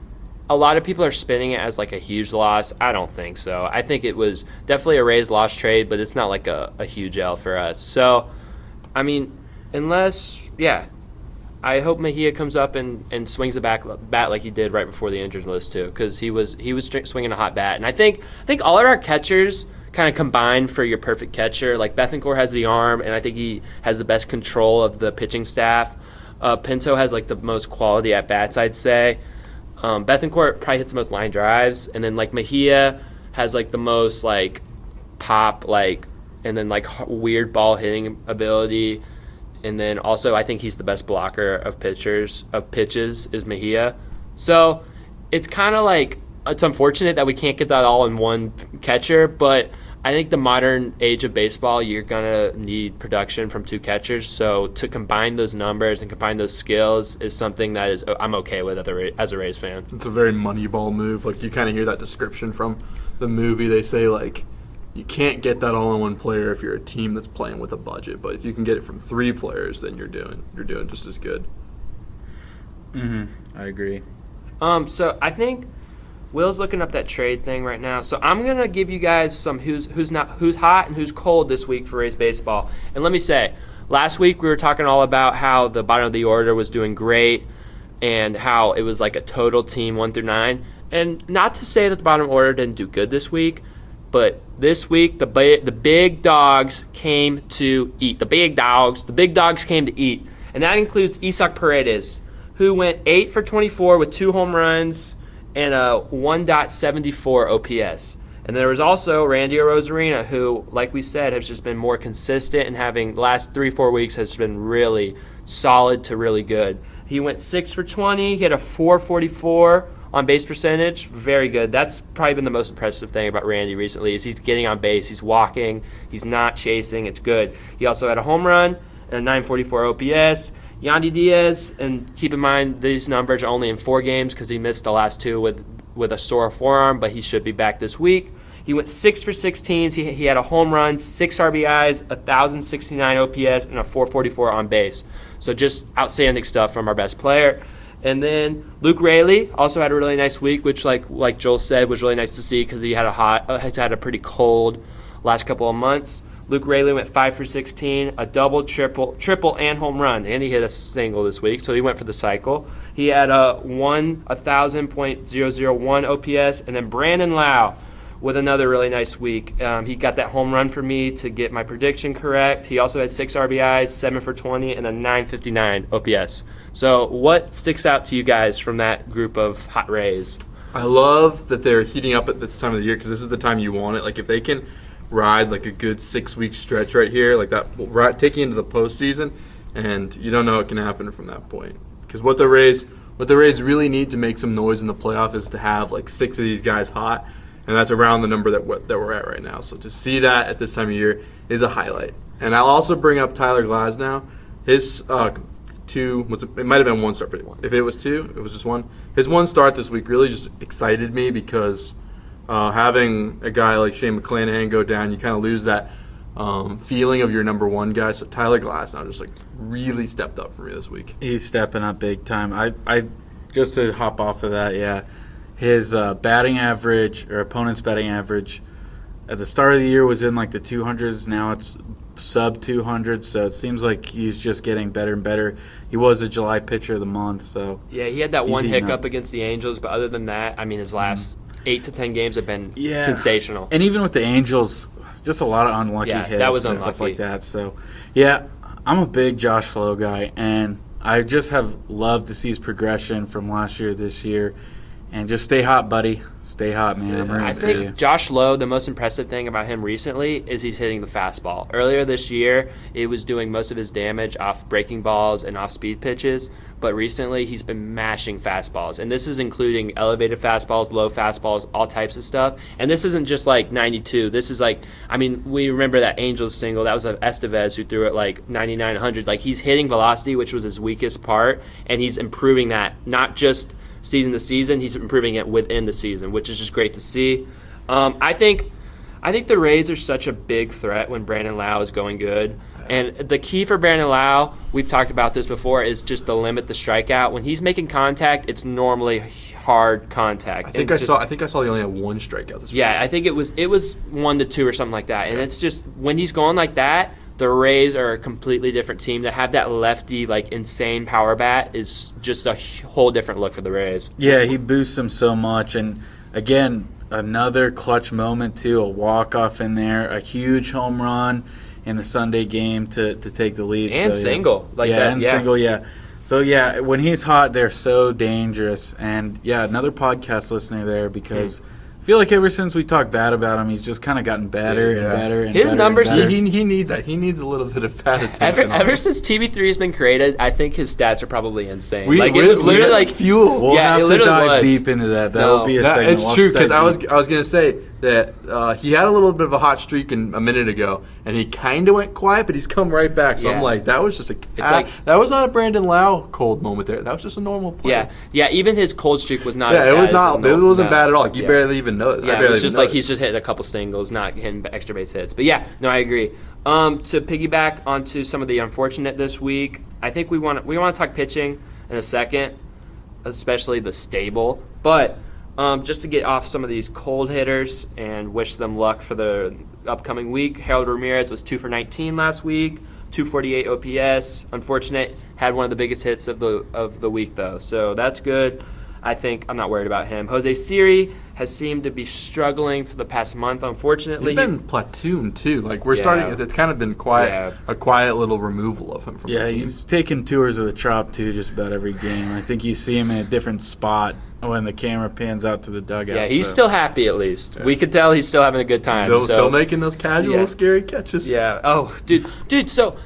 a lot of people are spinning it as like a huge loss. I don't think so. I think it was definitely a Rays loss trade, but it's not like a huge L for us. So, I mean, unless, I hope Mejia comes up and swings a bat like he did right before the injured list too, because he was swinging a hot bat. And I think all of our catchers kind of combined for your perfect catcher. Like Bethancourt has the arm, and I think he has the best control of the pitching staff. Pinto has like the most quality at bats, I'd say. Bethancourt probably hits the most line drives, and then like Mejia has like the most like pop, like, and then like weird ball hitting ability. And then also I think he's the best blocker of pitches is Mejia. So it's kind of like, it's unfortunate that we can't get that all in one catcher, but I think the modern age of baseball, you're going to need production from 2 catchers. So to combine those numbers and combine those skills is something that I'm okay with as a Rays fan. It's a very Moneyball move. Like, you kind of hear that description from the movie. They say, like, you can't get that all in one player if you're a team that's playing with a budget. But if you can get it from 3 players, then you're doing just as good. I agree. So I think Will's looking up that trade thing right now. So I'm gonna give you guys some who's hot and who's cold this week for Rays baseball. And let me say, last week we were talking all about how the bottom of the order was doing great and how it was like a total team 1 through 9. And not to say that the bottom order didn't do good this week, but this week the big dogs came to eat. The big dogs came to eat, and that includes Isaac Paredes, who went 8 for 24 with 2 home runs and a 1.74 OPS. And there was also Randy Arozarena, who, like we said, has just been more consistent and having the last 3-4 weeks has been really solid to really good. He went 6 for 20. He had a 444 on base percentage. Very good. That's probably been the most impressive thing about Randy recently is he's getting on base. He's walking. He's not chasing. It's good. He also had a home run and a 944 OPS. Yandy Diaz, and keep in mind these numbers are only in 4 games because he missed the last 2 with a sore forearm, but he should be back this week. He went 6 for 16. He had a home run, 6 RBIs, 1,069 OPS, and a 444 on base. So just outstanding stuff from our best player. And then Luke Raley also had a really nice week, which like Joel said was really nice to see because he had a pretty cold last couple of months. Luke Raley went 5 for 16, a double, triple, and home run, and he hit a single this week, so he went for the cycle. He had a 1,000.001 OPS, and then Brandon Lau with another really nice week. He got that home run for me to get my prediction correct. He also had 6 RBIs, 7 for 20, and a 959 OPS. So what sticks out to you guys from that group of hot Rays? I love that they're heating up at this time of the year because this is the time you want it. Like, if they can ride like a good 6-week stretch right here, like that, taking into the postseason, and you don't know what can happen from that point. Because what the Rays what the Rays really need to make some noise in the playoff is to have like 6 of these guys hot, and that's around the number that we're at right now. So to see that at this time of year is a highlight. And I'll also bring up Tyler Glasnow. His it might have been 1 start, but if it was 2, it was just 1. His 1 start this week really just excited me because having a guy like Shane McClanahan go down, you kind of lose that feeling of your number 1 guy. So Tyler Glasnow just like really stepped up for me this week. He's stepping up big time. I just to hop off of that, yeah. His batting average, or opponent's batting average, at the start of the year was in like the 200s. Now it's sub 200, so it seems like he's just getting better and better. He was a July pitcher of the month, so Yeah, he had that one hiccup up against the Angels, but other than that, I mean, his last 8 to 10 games have been sensational. And even with the Angels, just a lot of unlucky hits that was and unlucky. stuff like that. So, yeah, I'm a big Josh Slow guy, and I just have loved to see his progression from last year to this year. And just stay hot, buddy. Stay hot, man. I'm rooting I for you. think Josh Lowe, the most impressive thing about him recently is he's hitting the fastball. Earlier this year, it was doing most of his damage off breaking balls and off speed pitches, but recently he's been mashing fastballs. And this is including elevated fastballs, low fastballs, all types of stuff. And this isn't just like 92. This is like, I mean, we remember that Angels single. That was Estevez who threw it like 99, 100. Like, he's hitting velocity, which was his weakest part, and he's improving that, not just season to season, he's improving it within the season, which is just great to see. I think the Rays are such a big threat when Brandon Lau is going good. And the key for Brandon Lau, we've talked about this before, is just to limit the strikeout. When he's making contact, it's normally hard contact. I think I saw he only had 1 strikeout this week. Yeah, I think it was 1 to 2 or something like that. And it's just when he's going like that, the Rays are a completely different team. To have that lefty, like, insane power bat is just a whole different look for the Rays. Yeah, he boosts them so much. And, again, another clutch moment, too, a walk-off in there, a huge home run in the Sunday game to take the lead. And so, single. Yeah. Single, yeah. So, yeah, when he's hot, they're so dangerous. And, yeah, another podcast listener there because I feel like ever since we talked bad about him, he's just kind of gotten better and better. And his better numbers and better. He needs that. He needs a little bit of bad attention. Ever since TB3 has been created, I think his stats are probably insane. It was literally like fuel. We'll have it to literally dive was. deep into that. That will be a segment. It's true because I was gonna say that he had a little bit of a hot streak a minute ago, and he kind of went quiet, but he's come right back. So I'm like, that was just that was not a Brandon Lau cold moment there. That was just a normal play. Yeah. Even his cold streak was not. as it bad was as not. It wasn't bad at all. Like, you barely even noticed. Yeah, it was just like he's just hitting a couple singles, not hitting extra base hits. But yeah, no, I agree. To piggyback onto some of the unfortunate this week, I think we want to talk pitching in a second, especially the stable. But just to get off some of these cold hitters and wish them luck for the upcoming week. Harold Ramirez was 2 for 19 last week, 248 OPS. Unfortunate, had one of the biggest hits of the week though, so that's good. I think I'm not worried about him. Jose Siri has seemed to be struggling for the past month, unfortunately. He's been platooned too. Like, we're starting. It's kind of been a quiet little removal of him from the team. He's taking tours of the Trop too, just about every game. I think you see him in a different spot when the camera pans out to the dugout. Yeah, he's still happy at least. Yeah. We could tell he's still having a good time. Still making those casual, scary catches. Yeah. Oh, dude. So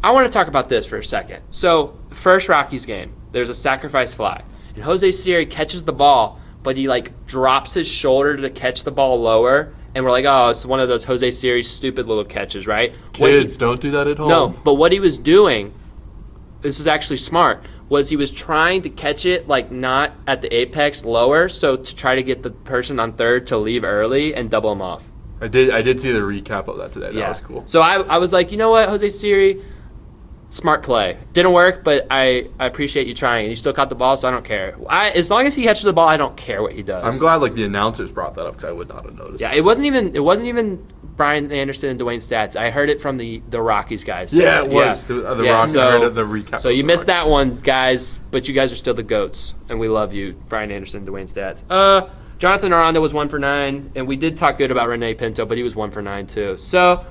I want to talk about this for a second. So first Rockies game, there's a sacrifice fly. And Jose Siri catches the ball, but he like drops his shoulder to catch the ball lower, and we're like, oh, it's one of those Jose Siri stupid little catches, right? Kids, don't do that at home. No, but what he was doing, this is actually smart, was he was trying to catch it like not at the apex, lower, so to try to get the person on third to leave early and double him off. I did see the recap of that today. That was cool. So I was like, you know what, Jose Siri, smart play. Didn't work, but I appreciate you trying. And you still caught the ball, so I don't care. As long as he catches the ball, I don't care what he does. I'm glad like the announcers brought that up because I would not have noticed. Yeah, it wasn't even Brian Anderson and Dwayne Stats. I heard it from the Rockies guys. So, yeah, it was the Rockies. I heard the recap. So you missed that one, guys, but you guys are still the GOATs, and we love you, Brian Anderson, Dwayne Stats. Jonathan Aranda was 1 for 9, and we did talk good about Rene Pinto, but he was 1 for 9 too. So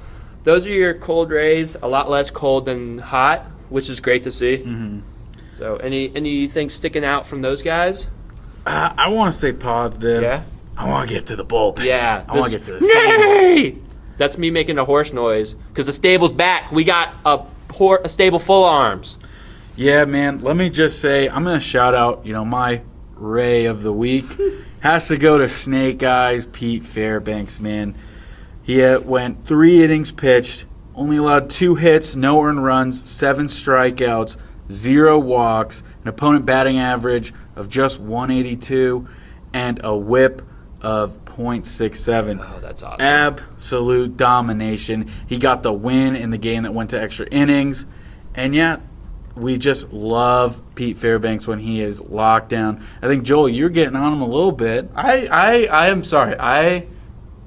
those are your cold Rays, a lot less cold than hot, which is great to see. Mm-hmm. So anything sticking out from those guys? I want to stay positive. Yeah? I want to get to the bullpen. Yeah. I want to get to the stable. That's me making a horse noise because the stable's back. We got a stable full of arms. Yeah, man. Let me just say, I'm going to shout out, my Ray of the week. Has to go to Snake Eyes Pete Fairbanks, man. He went 3 innings pitched, only allowed 2 hits, no earned runs, 7 strikeouts, 0 walks, an opponent batting average of just 182, and a whip of .67. Oh, that's awesome. Absolute domination. He got the win in the game that went to extra innings. And yeah, we just love Pete Fairbanks when he is locked down. I think, Joel, you're getting on him a little bit. I am sorry.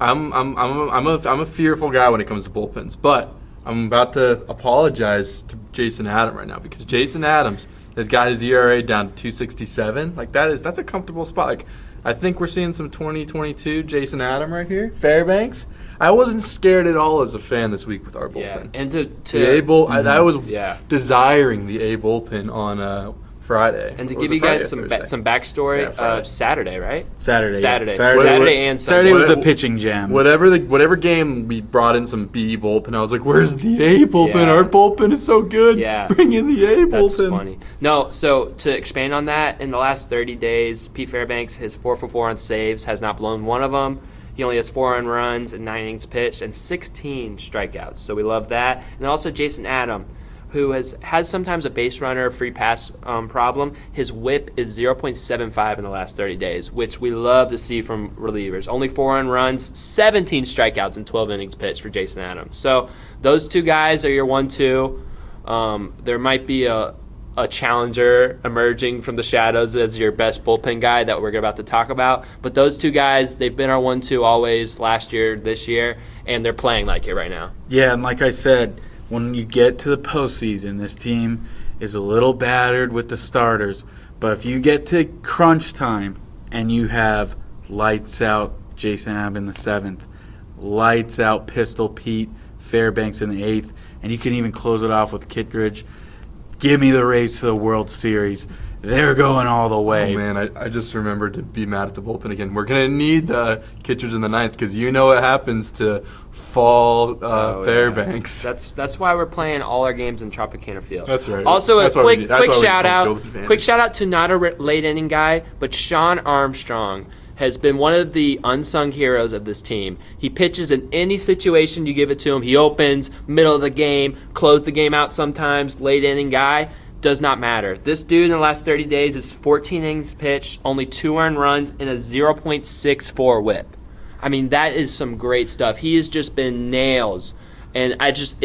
I'm a fearful guy when it comes to bullpens, but I'm about to apologize to Jason Adams right now because Jason Adams has got his ERA down to 2.67. Like that's a comfortable spot. Like I think we're seeing some 2022 Jason Adams right here. Fairbanks. I wasn't scared at all as a fan this week with our bullpen. Yeah, and to the A bull, I was yeah. desiring the A bullpen on Friday. And to Or was give it you guys Friday or some Thursday? backstory, Yeah, Friday. Saturday, right? Saturday. Saturday. Yeah. Saturday and Sunday. Saturday was a pitching jam. Whatever game we brought in some B bullpen, I was like, "Where's the A bullpen? Yeah. Our bullpen is so good. Yeah. Bring in the A That's bullpen." funny. No, so to expand on that, in the last 30 days, Pete Fairbanks, his 4 for 4 on saves, has not blown one of them. He only has 4 earned runs and 9 innings pitched and 16 strikeouts. So we love that. And also Jason Adams, who has sometimes a base runner free pass problem. His whip is 0.75 in the last 30 days, which we love to see from relievers. Only 4 earned runs, 17 strikeouts, and 12 innings pitched for Jason Adams. So those 2 guys are your 1-2. There might be a challenger emerging from the shadows as your best bullpen guy that we're about to talk about. But those 2 guys, they've been our 1-2 always last year, this year, and they're playing like it right now. Yeah, and like I said, when you get to the postseason, this team is a little battered with the starters. But if you get to crunch time and you have lights out Jason Adams in the 7th, lights out Pistol Pete Fairbanks in the 8th, and you can even close it off with Kittredge, give me the Rays to the World Series. They're going all the way. Oh, man, I just remembered to be mad at the bullpen again. We're going to need the Kittredge in the 9th because you know what happens to fall Fairbanks. Yeah. That's why we're playing all our games in Tropicana Field. That's right. Also, That's a why we quick need shout out. home field advantage. Quick shout out to not a late inning guy, but Sean Armstrong has been one of the unsung heroes of this team. He pitches in any situation you give it to him. He opens, middle of the game, close the game out sometimes, late inning guy. Does not matter. This dude in the last 30 days is 14 innings pitched, only 2 earned runs, and a 0.64 whip. I mean, that is some great stuff. He has just been nails. And he's a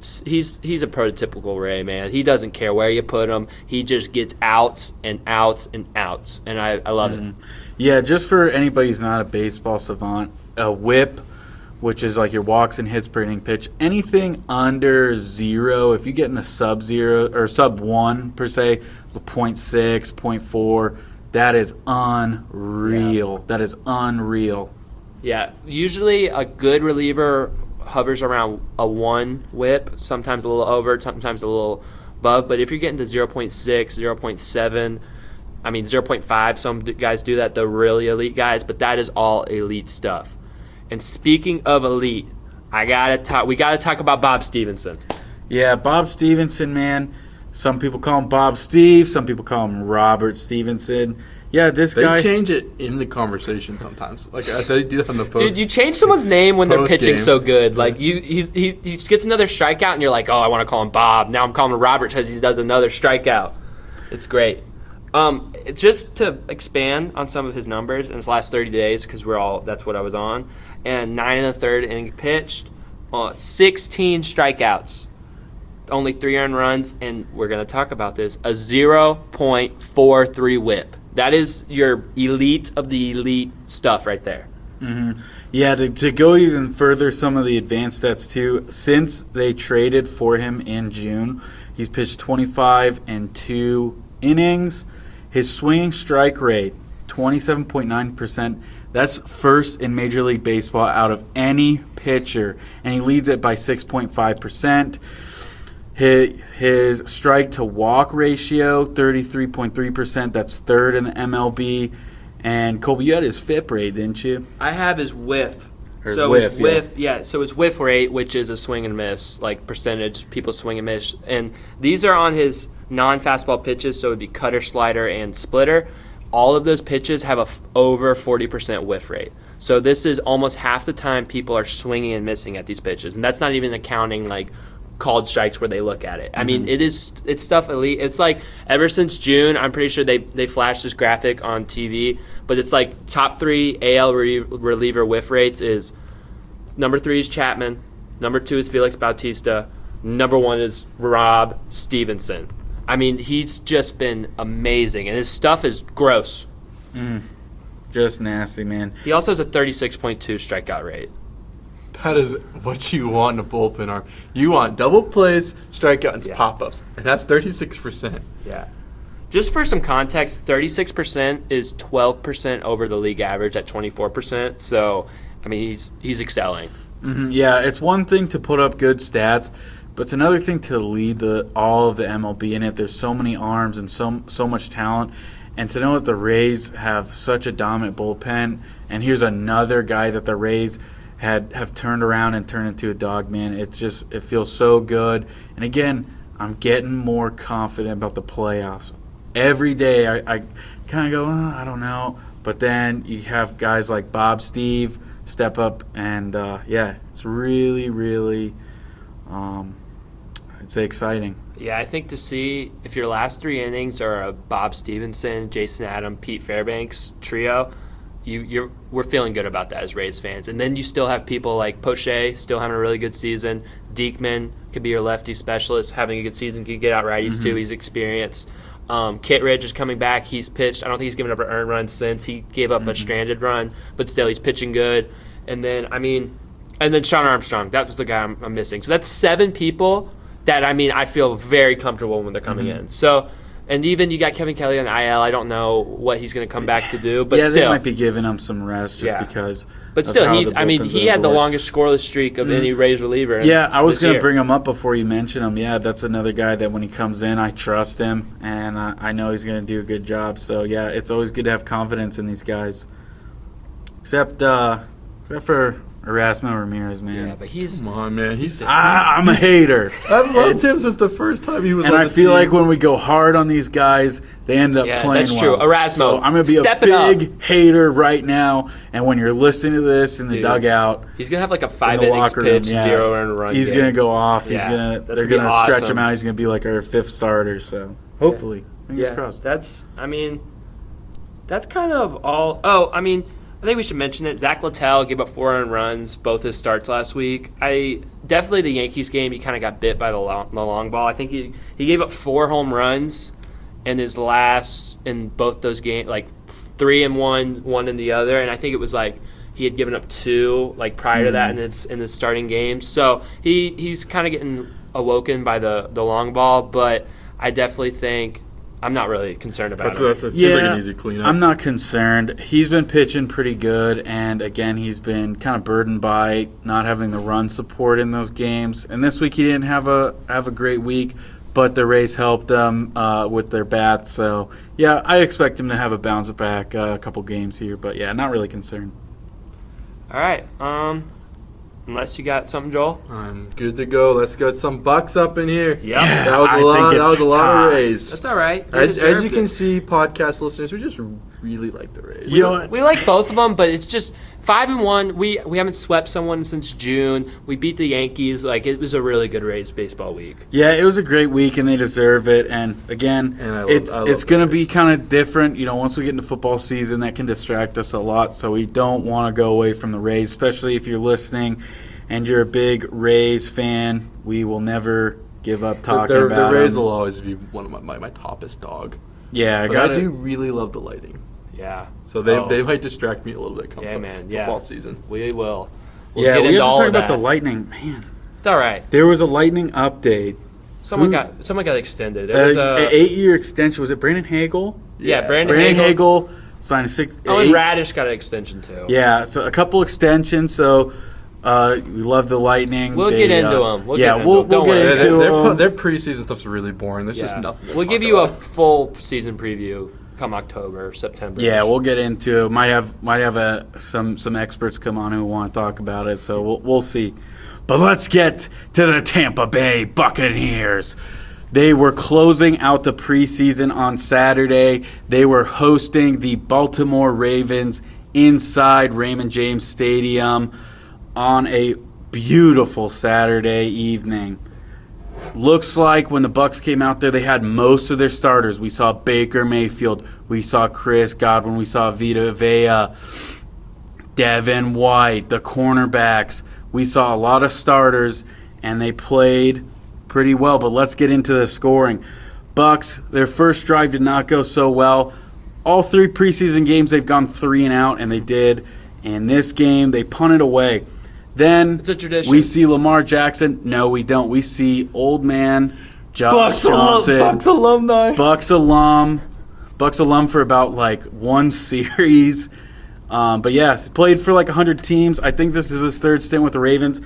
prototypical Ray, man. He doesn't care where you put him. He just gets outs and outs and outs. And I love it. Yeah, just for anybody who's not a baseball savant, a whip, which is like your walks and hits per inning pitch, anything under 0, if you get in a sub-0 or sub-1 per se, 0.6, 0.4, that is unreal. Yeah. That is unreal. Yeah, usually a good reliever hovers around a 1 whip, sometimes a little over, sometimes a little above. But if you're getting to 0.6, 0.7, 0.5, some guys do that, the really elite guys, but that is all elite stuff. And speaking of elite, we gotta talk about Bob Stevenson. Yeah, Bob Stevenson, man. Some people call him Bob Steve. Some people call him Robert Stevenson. Yeah, They guy. change it in the conversation sometimes. Like they do that on the post. Dude, you change someone's name when they're pitching game. so good. Like he gets another strikeout, and you're like, oh, I want to call him Bob. Now I'm calling him Robert because he does another strikeout. It's great. Just to expand on some of his numbers in his last 30 days, because that's what I was on, and 9 1/3 inning pitched, 16 strikeouts, only 3 earned runs, and we're going to talk about this, a 0.43 whip. That is your elite of the elite stuff right there. Mm-hmm. Yeah, to go even further, some of the advanced stats too, since they traded for him in June, he's pitched 25 and 2 innings. His swinging strike rate, 27.9%. That's first in Major League Baseball out of any pitcher, and he leads it by 6.5%. His strike-to-walk ratio, 33.3%. That's third in the MLB. And, Colby, you had his FIP rate, didn't you? I have his whiff. Or So whiff, his whiff, yeah. So his whiff rate, which is a swing and miss, like percentage, people swing and miss. And these are on his non-fastball pitches, so it would be cutter, slider, and splitter. All of those pitches have over 40% whiff rate. So this is almost half the time people are swinging and missing at these pitches, and that's not even accounting like called strikes where they look at it. I mean, it's stuff elite. It's like ever since June, I'm pretty sure they flashed this graphic on TV, but it's like top 3 AL reliever whiff rates is number 3 is Chapman, number 2 is Felix Bautista, number 1 is Rob Stevenson. I mean, he's just been amazing, and his stuff is gross. Just nasty, man. He also has a 36.2 strikeout rate. That is what you want in a bullpen arm. You want double plays, strikeouts, Yeah. pop-ups, and that's 36%. Yeah. Just for some context, 36% is 12% over the league average at 24%. So, I mean, he's excelling. Yeah, it's one thing to put up good stats, but it's another thing to lead all of the MLB in it. There's so many arms and so much talent. And to know that the Rays have such a dominant bullpen, and here's another guy that the Rays have turned around and turned into a dog, man. It feels so good. And again, I'm getting more confident about the playoffs. Every day I kind of go, I don't know. But then you have guys like Bob Steve step up, and it's really, really, I'd say exciting. Yeah, I think to see if your last 3 innings are a Bob Stevenson, Jason Adam, Pete Fairbanks trio, we're feeling good about that as Rays fans. And then you still have people like Poche still having a really good season. Diekman could be your lefty specialist, having a good season. Could get out righties too. He's experienced. Kittredge is coming back. He's pitched. I don't think he's given up an earned run since. He gave up a stranded run, but still he's pitching good. And then Sean Armstrong. That was the guy I'm missing. So that's 7 people that, I feel very comfortable when they're coming in. So, and even you got Kevin Kelly on IL. I don't know what he's going to come back to do, but still. They might be giving him some rest just because. But still, he had the longest scoreless streak of any Rays reliever. Yeah, I was going to bring him up before you mentioned him. Yeah, that's another guy that when he comes in, I trust him, and I know he's going to do a good job. So, yeah, it's always good to have confidence in these guys. Except for Erasmo Ramirez, man. Yeah, but he's... Come on, man. I'm a hater. I've loved him since the first time he was on the team. And I feel like when we go hard on these guys, they end up playing that's true. well. Erasmo, so I'm going to be a big hater right now, and when you're listening to this in the dugout... He's going to have like a 5 innings pitch, 0 earned run. He's going to go off. Yeah, they're going to stretch him out. He's going to be like our 5th starter, so hopefully. Fingers crossed. That's kind of all... I think we should mention it. Zach Littell gave up 4 earned runs, both his starts last week. Definitely the Yankees game, he kind of got bit by the long ball. I think he gave up 4 home runs in his last, in both those games, like 3 in one in the other. And I think it was like he had given up 2 like prior to that in the starting games. So he's kind of getting awoken by the long ball, but I definitely think I'm not really concerned about it. That seems like an easy cleanup. I'm not concerned. He's been pitching pretty good, and again, he's been kind of burdened by not having the run support in those games. And this week, he didn't have a great week, but the Rays helped him with their bats. So yeah, I expect him to have a bounce back a couple games here, but yeah, not really concerned. All right. Unless you got something, Joel. I'm good to go. Let's get some Bucks up in here. Yep. That was a lot. That was a lot of Rays. That's all right. As you can see, podcast listeners, we just really like the Rays. You know what? We like both of them, but it's just 5-1. We haven't swept someone since June. We beat the Yankees. Like, it was a really good Rays baseball week. Yeah, it was a great week, and they deserve it. And again, it's going to be kind of different. You know, once we get into football season, that can distract us a lot. So we don't want to go away from the Rays, especially if you're listening and you're a big Rays fan. We will never give up talking about the Rays them. will always be one of my toppest dog. Yeah, I do really love the lighting. Yeah. So they might distract me a little bit come football season. We will. We have to talk about the Lightning. Man. It's all right. There was a Lightning update. Someone got extended. It was an 8-year extension. Was it Brandon Hagel? Yeah, Brandon Hagel signed and Radish got an extension too. Yeah, so a couple extensions. So we love the Lightning. We'll get into them. We'll get into them. Their preseason stuff's really boring. There's just nothing. We'll give you a full season preview come October, September. Yeah, we'll get into it. Might have some experts come on who want to talk about it. So we'll see. But let's get to the Tampa Bay Buccaneers. They were closing out the preseason on Saturday. They were hosting the Baltimore Ravens inside Raymond James Stadium on a beautiful Saturday evening. Looks like when the Bucs came out there, they had most of their starters. We saw Baker Mayfield. We saw Chris Godwin. We saw Vita Vea, Devin White, the cornerbacks. We saw a lot of starters, and they played pretty well. But let's get into the scoring. Bucs, their first drive did not go so well. All 3 preseason games, they've gone 3 and out, and they did. In this game, they punted away. Then It's a tradition. we see Lamar Jackson. No, we don't. We see old man Josh Johnson. Bucs alumni. Bucs alum for about like 1 series. But yeah, played for like 100 teams. I think this is his 3rd stint with the Ravens.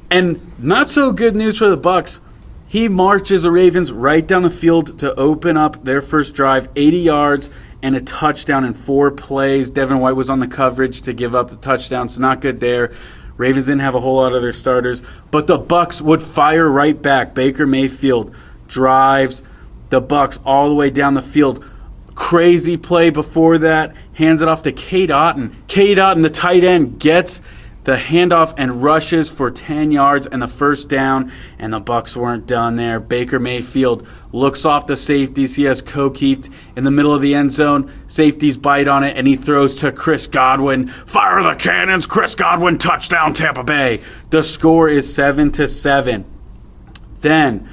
And not so good news for the Bucs. He marches the Ravens right down the field to open up their first drive, 80 yards and a touchdown in 4 plays. Devin White was on the coverage to give up the touchdown, so not good there. Ravens didn't have a whole lot of their starters, but the Bucs would fire right back. Baker Mayfield drives the Bucs all the way down the field. Crazy play before that. Hands it off to Cade Otton. Cade Otton, the tight end, gets the handoff and rushes for 10 yards and the first down, and the Bucs weren't done there. Baker Mayfield looks off the safeties. He has Kokeeft in the middle of the end zone. Safeties bite on it, and he throws to Chris Godwin. Fire the cannons! Chris Godwin, touchdown, Tampa Bay. The score is 7-7. Then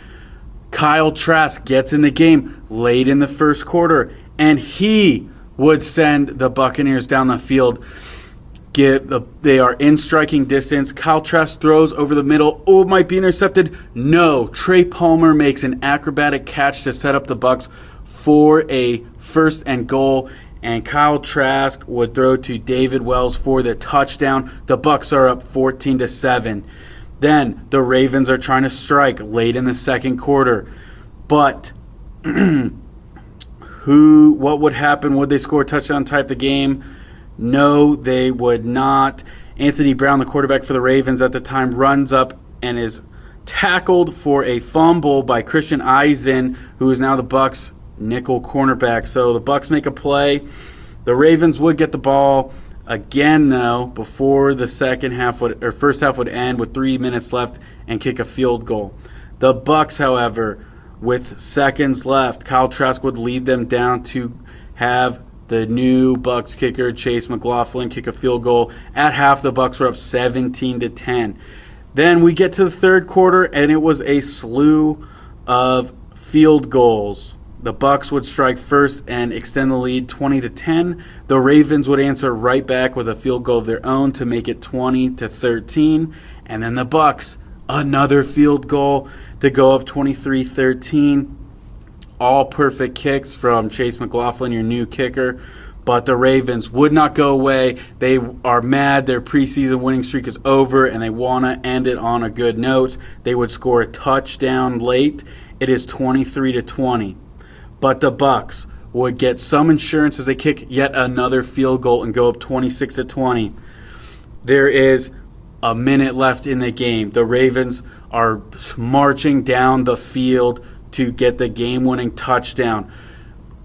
Kyle Trask gets in the game late in the first quarter, and he would send the Buccaneers down the field. They are in striking distance. Kyle Trask throws over the middle. Oh, it might be intercepted. No. Trey Palmer makes an acrobatic catch to set up the Bucs for a 1st and goal. And Kyle Trask would throw to David Wells for the touchdown. The Bucs are up 14-7. Then the Ravens are trying to strike late in the second quarter. But what would happen? Would they score a touchdown, type the game? No, they would not. Anthony Brown, the quarterback for the Ravens at the time, runs up and is tackled for a fumble by Christian Eisen, who is now the Bucs' nickel cornerback. So the Bucs make a play. The Ravens would get the ball again, though, before the first half would end with 3 minutes left and kick a field goal. The Bucs, however, with seconds left, Kyle Trask would lead them down to have the new Bucs kicker, Chase McLaughlin, kick a field goal. At half, the Bucs were up 17-10. Then we get to the third quarter, and it was a slew of field goals. The Bucs would strike first and extend the lead 20-10. The Ravens would answer right back with a field goal of their own to make it 20-13. And then the Bucs, another field goal to go up 23-13. All perfect kicks from Chase McLaughlin, your new kicker. But the Ravens would not go away. They are mad. Their preseason winning streak is over, and they want to end it on a good note. They would score a touchdown late. It is 23-20. But the Bucs would get some insurance as they kick yet another field goal and go up 26-20. There is a minute left in the game. The Ravens are marching down the field to get the game-winning touchdown.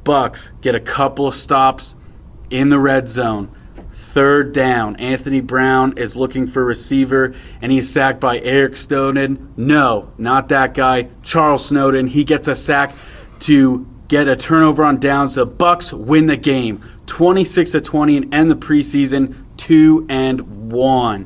Bucs get a couple of stops in the red zone. Third down. Anthony Brown is looking for a receiver, and he's sacked by Eric Snowden. No, not that guy. Charles Snowden. He gets a sack to get a turnover on downs. The Bucs win the game 26-20 and end the preseason 2-1.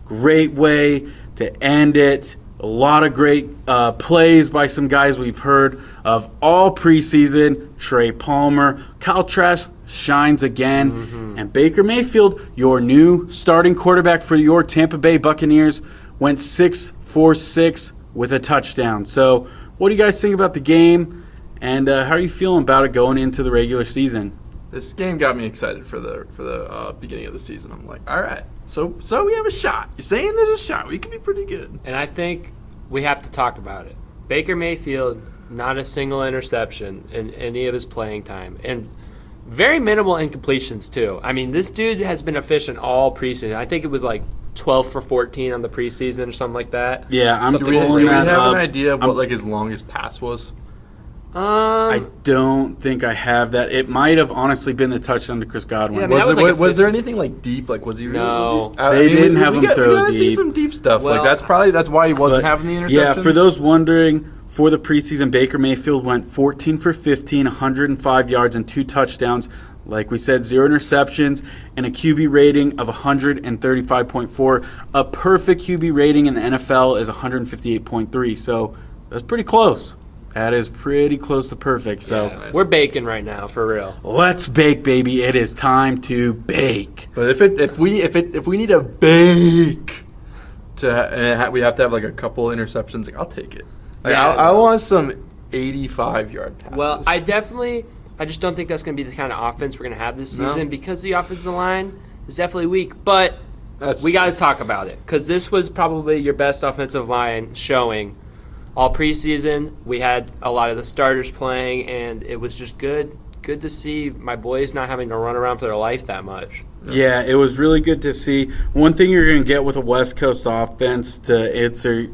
Great way to end it. A lot of great plays by some guys we've heard of all preseason. Trey Palmer, Kyle Trask shines again. And Baker Mayfield, your new starting quarterback for your Tampa Bay Buccaneers, went 6 for 6 with a touchdown. So what do you guys think about the game? And how are you feeling about it going into the regular season? This game got me excited for the beginning of the season. I'm like, all right, so we have a shot. You're saying there's a shot. We could be pretty good. And I think we have to talk about it. Baker Mayfield, not a single interception in any of his playing time. And very minimal incompletions, too. I mean, this dude has been efficient all preseason. I think it was like 12 for 14 on the preseason or something like that. Yeah, I'm Something Do pulling we that have up. an idea of what like his longest pass was? I don't think I have that. It might have honestly been the touchdown to Chris Godwin. Yeah, I mean, that was like a was there 50. anything like deep? Like was he? No. Was he, They didn't have him we throw gotta see deep. some deep stuff. Well, like that's why he wasn't having the interceptions. Yeah, for those wondering, for the preseason, Baker Mayfield went 14 for 15, 105 yards and 2 touchdowns. Like we said, 0 interceptions and a QB rating of 135.4. A perfect QB rating in the NFL is 158.3. So that's pretty close. That is pretty close to perfect. So Yeah, we're baking right now, for real. let's bake, baby. It is time to bake. But if we need a bake we have to have like a couple interceptions. Like I'll take it. Like, Yeah. I want some 85-yard passes. Well, I just don't think that's going to be the kind of offense we're going to have this No. season because the offensive line is definitely weak. But That's we got to true. talk about it because this was probably your best offensive line showing all preseason. We had a lot of the starters playing, and it was just good to see my boys not having to run around for their life that much. Yeah, it was really good to see. One thing you're going to get with a West Coast offense to answer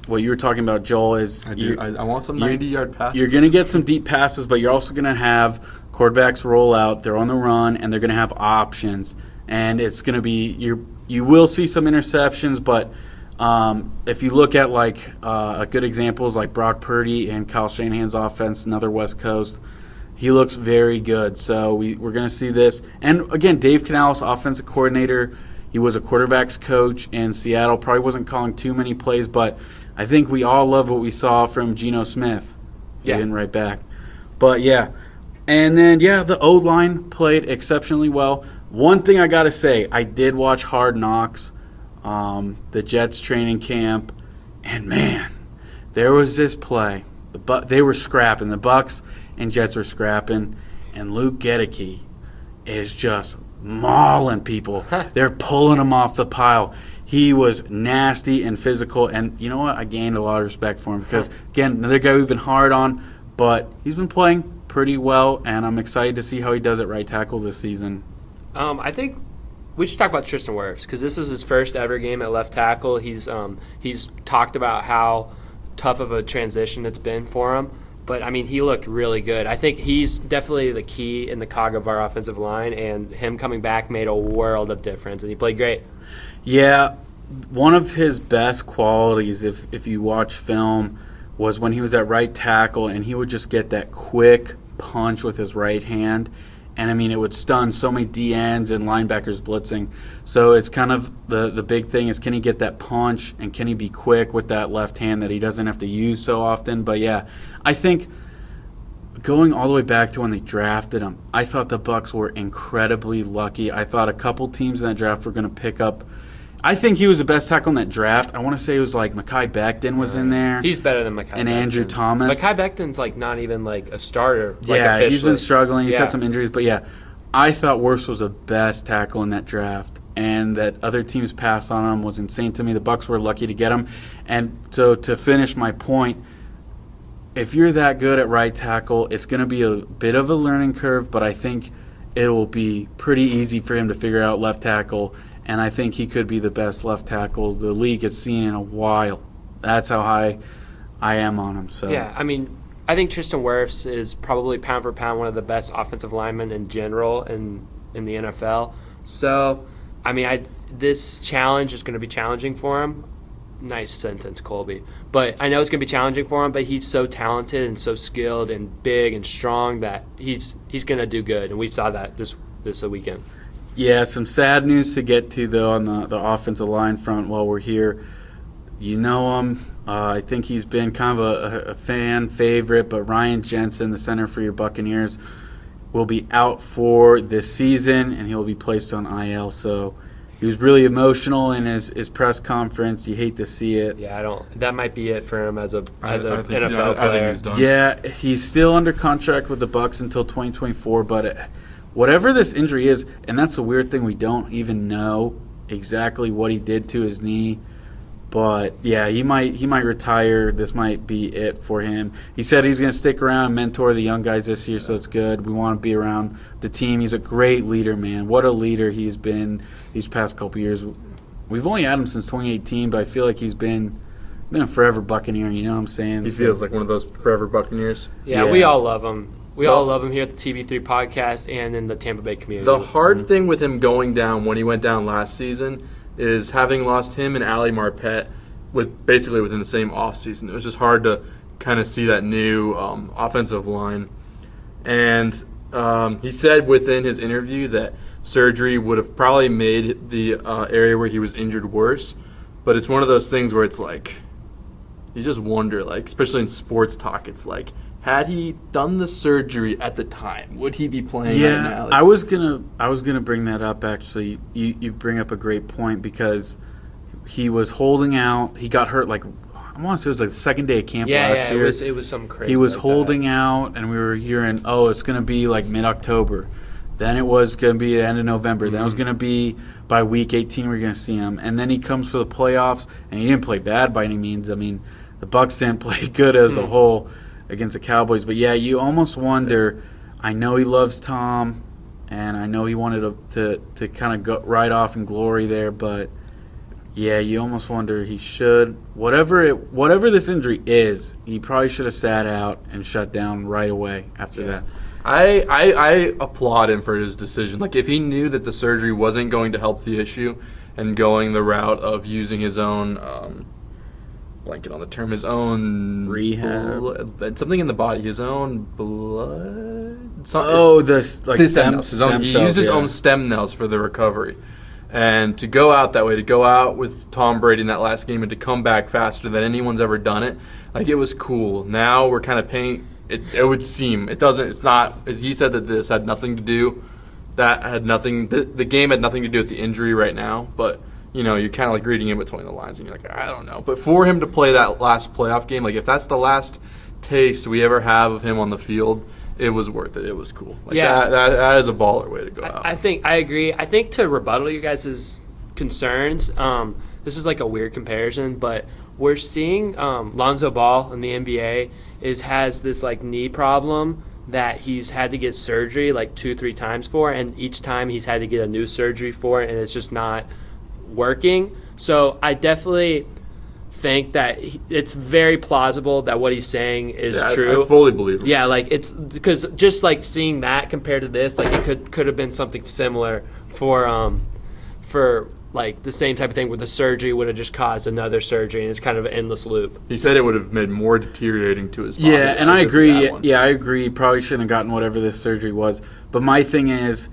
what you were talking about, Joel, is I want some you- 90-yard passes. you're going to get some deep passes, but you're also going to have quarterbacks roll out. They're on the run, and they're going to have options. And it's going to be you will see some interceptions, but if you look at like a good examples like Brock Purdy and Kyle Shanahan's offense, another West Coast, he looks very good. So we're going to see this. And again, Dave Canales, offensive coordinator, he was a quarterback's coach in Seattle. Probably wasn't calling too many plays, but I think we all love what we saw from Geno Smith. Yeah. Getting right back. But yeah. And then, the O-line played exceptionally well. One thing I got to say, I did watch Hard Knocks, the Jets training camp, and man, there was this play. They were scrapping. The Bucs and Jets were scrapping, and Luke Gedeke is just mauling people. They're pulling him off the pile. He was nasty and physical, and you know what? I gained a lot of respect for him because, again, another guy we've been hard on, but he's been playing pretty well, and I'm excited to see how he does at right tackle this season. I think we should talk about Tristan Wirfs because this was his first ever game at left tackle. He's talked about how tough of a transition it's been for him. But, I mean, he looked really good. I think he's definitely the key in the cog of our offensive line, and him coming back made a world of difference, and he played great. Yeah, one of his best qualities, if you watch film, was when he was at right tackle, and he would just get that quick punch with his right hand. And, I mean, it would stun so many DNs and linebackers blitzing. So it's kind of the big thing is can he get that punch and can he be quick with that left hand that he doesn't have to use so often. But, yeah, I think going all the way back to when they drafted him, I thought the Bucs were incredibly lucky. I thought a couple teams in that draft were going to pick up. I think he was the best tackle in that draft. I want to say it was like Mekhi Becton was in there. He's better than Mekhi And Becton. Andrew Thomas. Mekhi Becton's like not even like a starter. Like Yeah, he's officially. been struggling. He's Yeah. had some injuries. But, yeah, I thought Wirfs was the best tackle in that draft. And that other teams passed on him was insane to me. The Bucs were lucky to get him. And so to finish my point, if you're that good at right tackle, it's going to be a bit of a learning curve, but I think it will be pretty easy for him to figure out left tackle, and I think he could be the best left tackle the league has seen in a while. That's how high I am on him. So Yeah, I mean, I think Tristan Wirfs is probably pound for pound one of the best offensive linemen in general in the NFL. So, I mean, this challenge is going to be challenging for him. Nice sentence, Colby. But I know it's going to be challenging for him, but he's so talented and so skilled and big and strong that he's going to do good, and we saw that this weekend. Yeah, some sad news to get to, though, on the offensive line front while we're here. You know him. I think he's been kind of a fan favorite, but Ryan Jensen, the center for your Buccaneers, will be out for this season, and he'll be placed on IL. So he was really emotional in his press conference. You hate to see it. Yeah, that might be it for him as an I think NFL player. he's done. Yeah, he's still under contract with the Bucs until 2024, but whatever this injury is, and that's the weird thing, we don't even know exactly what he did to his knee, But yeah, he might retire. This might be it for him. He said he's going to stick around and mentor the young guys this year, so it's good. We want to be around the team. He's a great leader, man. What a leader he's been these past couple years. We've only had him since 2018, but I feel like he's been a forever Buccaneer. You know what I'm saying? He feels like one of those forever Buccaneers. Yeah, we all love him. We all love him here at the TB3 podcast and in the Tampa Bay community. The hard thing with him going down when he went down last season is having lost him and Ali Marpet basically within the same offseason. It was just hard to kind of see that new offensive line. And he said within his interview that surgery would have probably made the area where he was injured worse. But it's one of those things where it's like, you just wonder, like, especially in sports talk, it's like, had he done the surgery at the time, would he be playing right now? Like, I was gonna bring that up actually. You bring up a great point because he was holding out. He got hurt like I want to say it was like the second day of camp last year. It was something crazy. He was like holding out, and we were hearing, it's going to be like mid-October. Then it was going to be the end of November. Then it was going to be by week 18 we're going to see him. And then he comes for the playoffs, and he didn't play bad by any means. I mean, the Bucs didn't play good as a whole against the Cowboys. But, yeah, you almost wonder, I know he loves Tom, and I know he wanted to kind of go right off in glory there, but – yeah, you almost wonder he should. Whatever this injury is, he probably should have sat out and shut down right away after that. I applaud him for his decision. Like, if he knew that the surgery wasn't going to help the issue and going the route of using his own, blanket on the term, his own rehab, something in the body, his own blood. Stem cells. He used his own stem cells for the recovery. And to go out that way, to go out with Tom Brady in that last game and to come back faster than anyone's ever done it, like, it was cool. Now we're kind of paying – it would seem. It doesn't – it's not – he said that this had nothing to do – that had nothing – the game had nothing to do with the injury right now. But, you know, you're kind of like reading in between the lines and you're like, I don't know. But for him to play that last playoff game, like, if that's the last taste we ever have of him on the field – it was worth it. It was cool. Like, that is a baller way to go out. I agree. I think to rebuttal you guys' concerns, this is like a weird comparison, but we're seeing Lonzo Ball in the NBA has this like knee problem that he's had to get surgery like 2-3 times for, and each time he's had to get a new surgery for it, and it's just not working. So I definitely think that it's very plausible that what he's saying is true. I fully believe him. Yeah, like it's because just like seeing that compared to this, like it could have been something similar for like the same type of thing where the surgery would have just caused another surgery, and it's kind of an endless loop. He said it would have made more deteriorating to his body. Yeah, and I agree. Yeah, I agree. Probably shouldn't have gotten whatever this surgery was. But my thing is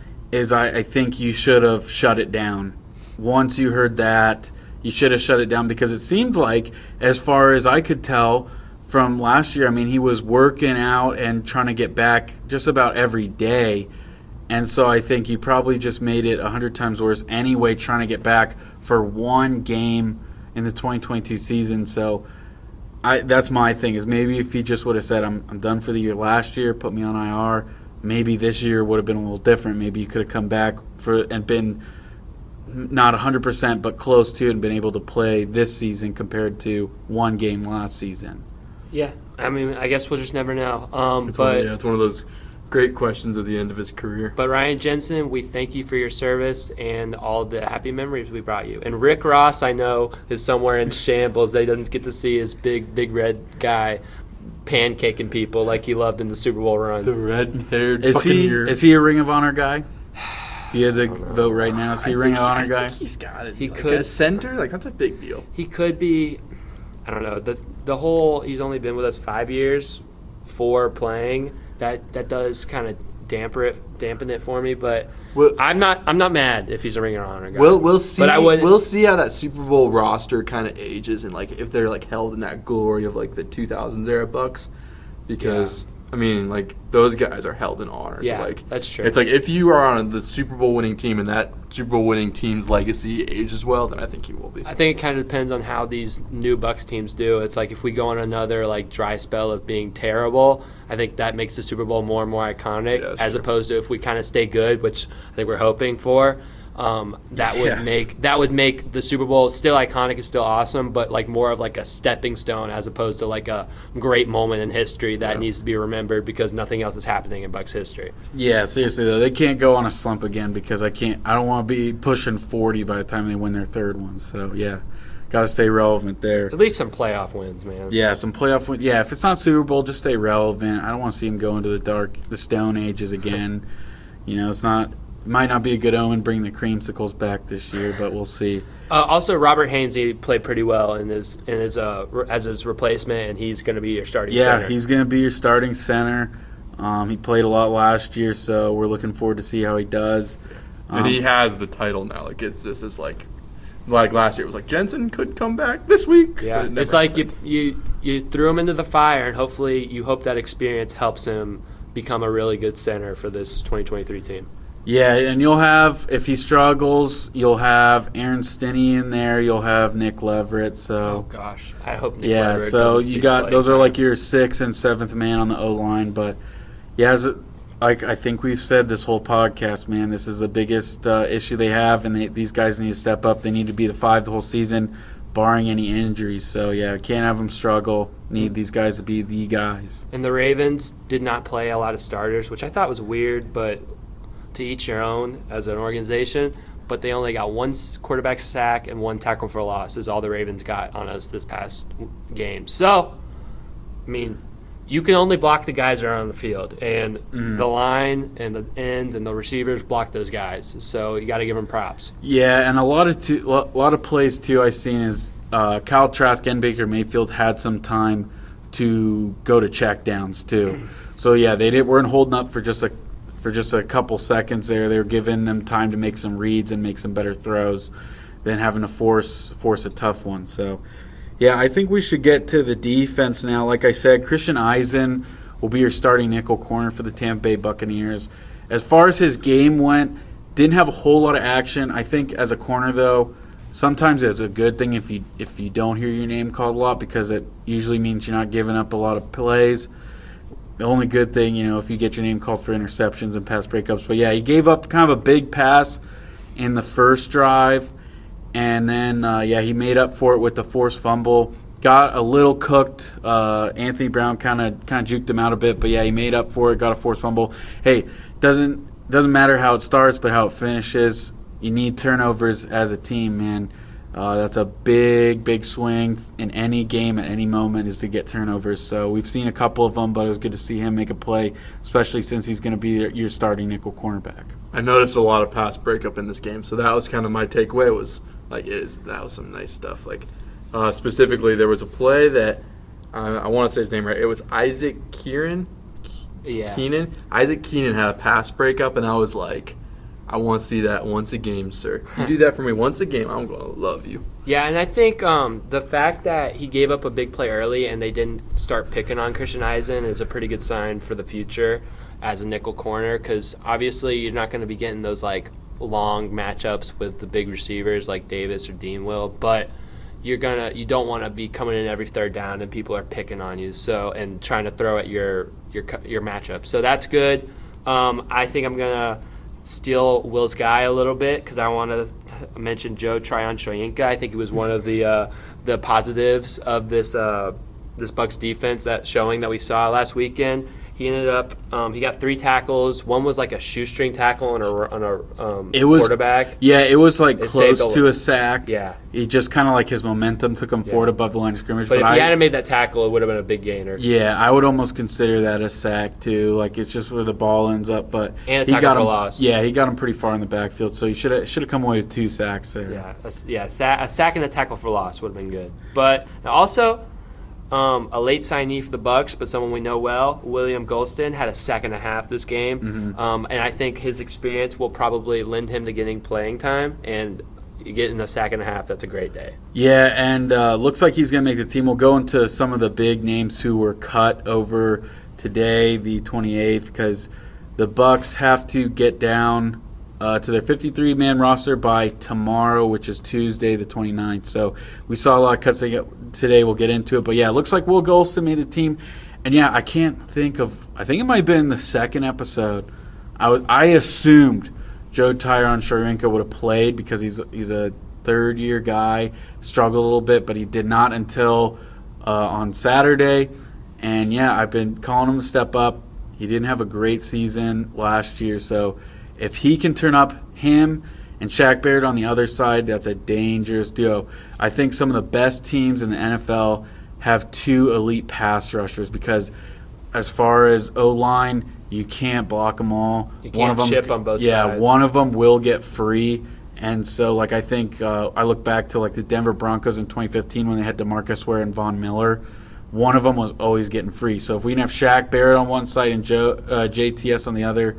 I think you should have shut it down once you heard that. You should have shut it down because it seemed like, as far as I could tell from last year, I mean, he was working out and trying to get back just about every day. And so I think you probably just made it 100 times worse anyway, trying to get back for one game in the 2022 season. So that's my thing, is maybe if he just would have said, I'm done for the year last year, put me on IR, maybe this year would have been a little different. Maybe you could have come back and been not 100%, but close to it, and been able to play this season compared to one game last season. Yeah, I mean, I guess we'll just never know. It's one of those great questions at the end of his career. But Ryan Jensen, we thank you for your service and all the happy memories we brought you. And Rick Ross, I know, is somewhere in shambles that he doesn't get to see his big red guy pancaking people like he loved in the Super Bowl run. The red-haired Buccaneer. Is he a Ring of Honor guy? If you had to vote right now, is he a Ring of Honor guy? I think he's got it. He like could. A center? Like, that's a big deal. He could be, I don't know, the whole, he's only been with us 5 years for playing. That does kind of dampen it for me, but I'm not mad if he's a Ring of Honor guy. We'll see. But we'll see how that Super Bowl roster kind of ages, and like if they're like held in that glory of like the 2000s era Bucs, because I mean, like, those guys are held in honor. Yeah, so, like, that's true. It's like if you are on the Super Bowl winning team and that Super Bowl winning team's legacy ages well, then I think he will be. I think it kind of depends on how these new Bucs teams do. It's like if we go on another like dry spell of being terrible, I think that makes the Super Bowl more and more iconic, as opposed to if we kind of stay good, which I think we're hoping for. that would make the Super Bowl still iconic and still awesome, but like more of like a stepping stone as opposed to like a great moment in history that needs to be remembered because nothing else is happening in Bucs history. Yeah, seriously though, they can't go on a slump again because I don't want to be pushing 40 by the time they win their third one. So yeah, got to stay relevant there. At least some playoff wins, man. Yeah, some playoff wins. Yeah, if it's not Super Bowl, just stay relevant. I don't want to see them go into the Stone Ages again. It might not be a good omen bringing the creamsicles back this year, but we'll see. Also, Robert Hainsey played pretty well in his as his replacement, and he's going to be your starting center. Yeah, he's going to be your starting center. He played a lot last year, so we're looking forward to see how he does. And he has the title now. Like this is like last year, it was like Jensen could come back this week. Yeah, it's like you threw him into the fire, and hopefully you hope that experience helps him become a really good center for this 2023 team. Yeah, and you'll have, if he struggles, you'll have Aaron Stinney in there. You'll have Nick Leverett. So oh gosh, I hope Nick yeah. Leverett So doesn't you see got play those time. are like your 6th and 7th man on the O line. But yeah, like I think we've said this whole podcast, man, this is the biggest issue they have, and these guys need to step up. They need to be the 5 the whole season, barring any injuries. So yeah, can't have them struggle. Need these guys to be the guys. And the Ravens did not play a lot of starters, which I thought was weird, but to each your own as an organization. But they only got 1 quarterback sack and 1 tackle for loss is all the Ravens got on us this past game. So, I mean, you can only block the guys that are on the field, and the line and the ends and the receivers block those guys. So you got to give them props. Yeah, and a lot of plays too I've seen is Kyle Trask and Baker Mayfield had some time to go to checkdowns too. So yeah, they weren't holding up for just a couple seconds there. They were giving them time to make some reads and make some better throws than having to force a tough one. So yeah, I think we should get to the defense now. Like I said, Christian Eisen will be your starting nickel corner for the Tampa Bay Buccaneers. As far as his game went, didn't have a whole lot of action. I think as a corner, though, sometimes it's a good thing if you don't hear your name called a lot because it usually means you're not giving up a lot of plays. The only good thing, if you get your name called for interceptions and pass breakups. But, yeah, he gave up kind of a big pass in the first drive. And then, he made up for it with the forced fumble. Got a little cooked. Anthony Brown kind of juked him out a bit. But, yeah, he made up for it, got a forced fumble. Hey, doesn't matter how it starts but how it finishes. You need turnovers as a team, man. That's a big swing in any game at any moment is to get turnovers. So we've seen a couple of them, but it was good to see him make a play, especially since he's going to be your starting nickel cornerback. I noticed a lot of pass breakup in this game, so that was kind of my takeaway. Was like, that was some nice stuff. Like specifically, there was a play that I want to say his name right. It was Isaac Keenan. Yeah. Isaac Keenan had a pass breakup, and I was like, I want to see that once a game, sir. You do that for me once a game, I'm going to love you. Yeah, and I think the fact that he gave up a big play early and they didn't start picking on Christian Eisen is a pretty good sign for the future as a nickel corner because obviously you're not going to be getting those like long matchups with the big receivers like Davis or Dean will, but you don't want to be coming in every third down and people are picking on you and trying to throw at your matchup. So that's good. I think I'm going to steal Will's guy a little bit because I want to mention Joe Tryon-Shoyinka. I think he was one of the positives of this Bucs defense, that showing that we saw last weekend. He ended up he got 3 tackles. One was like a shoestring tackle on a quarterback. Yeah, it was like close to a sack. Yeah. He just kind of like his momentum took him forward above the line of scrimmage. But if he hadn't made that tackle, it would have been a big gainer. Yeah, I would almost consider that a sack too. Like it's just where the ball ends up. But and a tackle for loss. Yeah, he got him pretty far in the backfield, so he should have come away with 2 sacks there. Yeah, a sack and a tackle for loss would have been good. But also, a late signee for the Bucs, but someone we know well, William Golston, had a sack and a half this game. And I think his experience will probably lend him to getting playing time. And getting a sack and a half, that's a great day. Yeah, and looks like he's going to make the team. We'll go into some of the big names who were cut over today, the 28th, because the Bucs have to get down to their 53-man roster by tomorrow, which is Tuesday the 29th. So we saw a lot of cuts today. We'll get into it. But, yeah, it looks like Will Golston made the team. And, yeah, I can't think of – I think it might have been the second episode. I assumed Joe Tyron Shoyinka would have played because he's a third-year guy, struggled a little bit, but he did not until on Saturday. And, yeah, I've been calling him to step up. He didn't have a great season last year, so if he can turn up him and Shaq Barrett on the other side, that's a dangerous duo. I think some of the best teams in the NFL have two elite pass rushers because as far as O-line, you can't block them all. You can't chip on both sides. Yeah, one of them will get free. And so, I think I look back to, the Denver Broncos in 2015 when they had DeMarcus Ware and Von Miller. One of them was always getting free. So if we can have Shaq Barrett on one side and JTS on the other,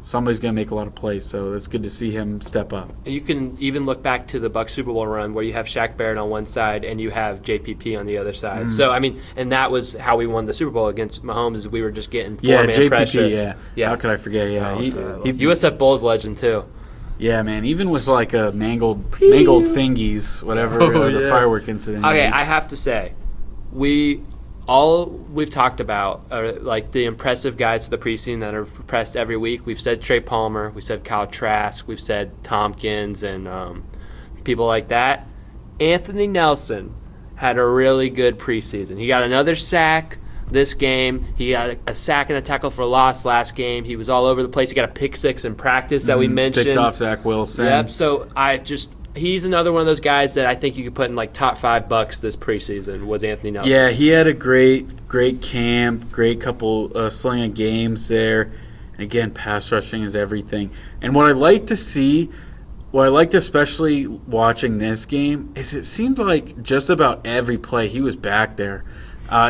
somebody's going to make a lot of plays. So it's good to see him step up. You can even look back to the Bucs Super Bowl run where you have Shaq Barrett on one side and you have JPP on the other side. So, and that was how we won the Super Bowl against Mahomes is we were just getting four-man JPP, pressure. Yeah. How could I forget? Yeah. He USF Bulls legend, too. Yeah, man. Even with a mangled fingies, whatever the firework incident. Okay, I have to say, we've talked about are the impressive guys to the preseason that are impressed every week. We've said Trey Palmer, we've said Kyle Trask, we've said Tompkins, and people like that. Anthony Nelson had a really good preseason. He got another sack this game. He got a sack and a tackle for loss last game. He was all over the place. He got a pick six in practice that we mentioned. Picked off Zach Wilson. Yep. So he's another one of those guys that I think you could put in top $5 this preseason was Anthony Nelson. Yeah, he had a great camp, great couple sling of games there. And again, pass rushing is everything. And what I liked especially watching this game is it seemed like just about every play he was back there.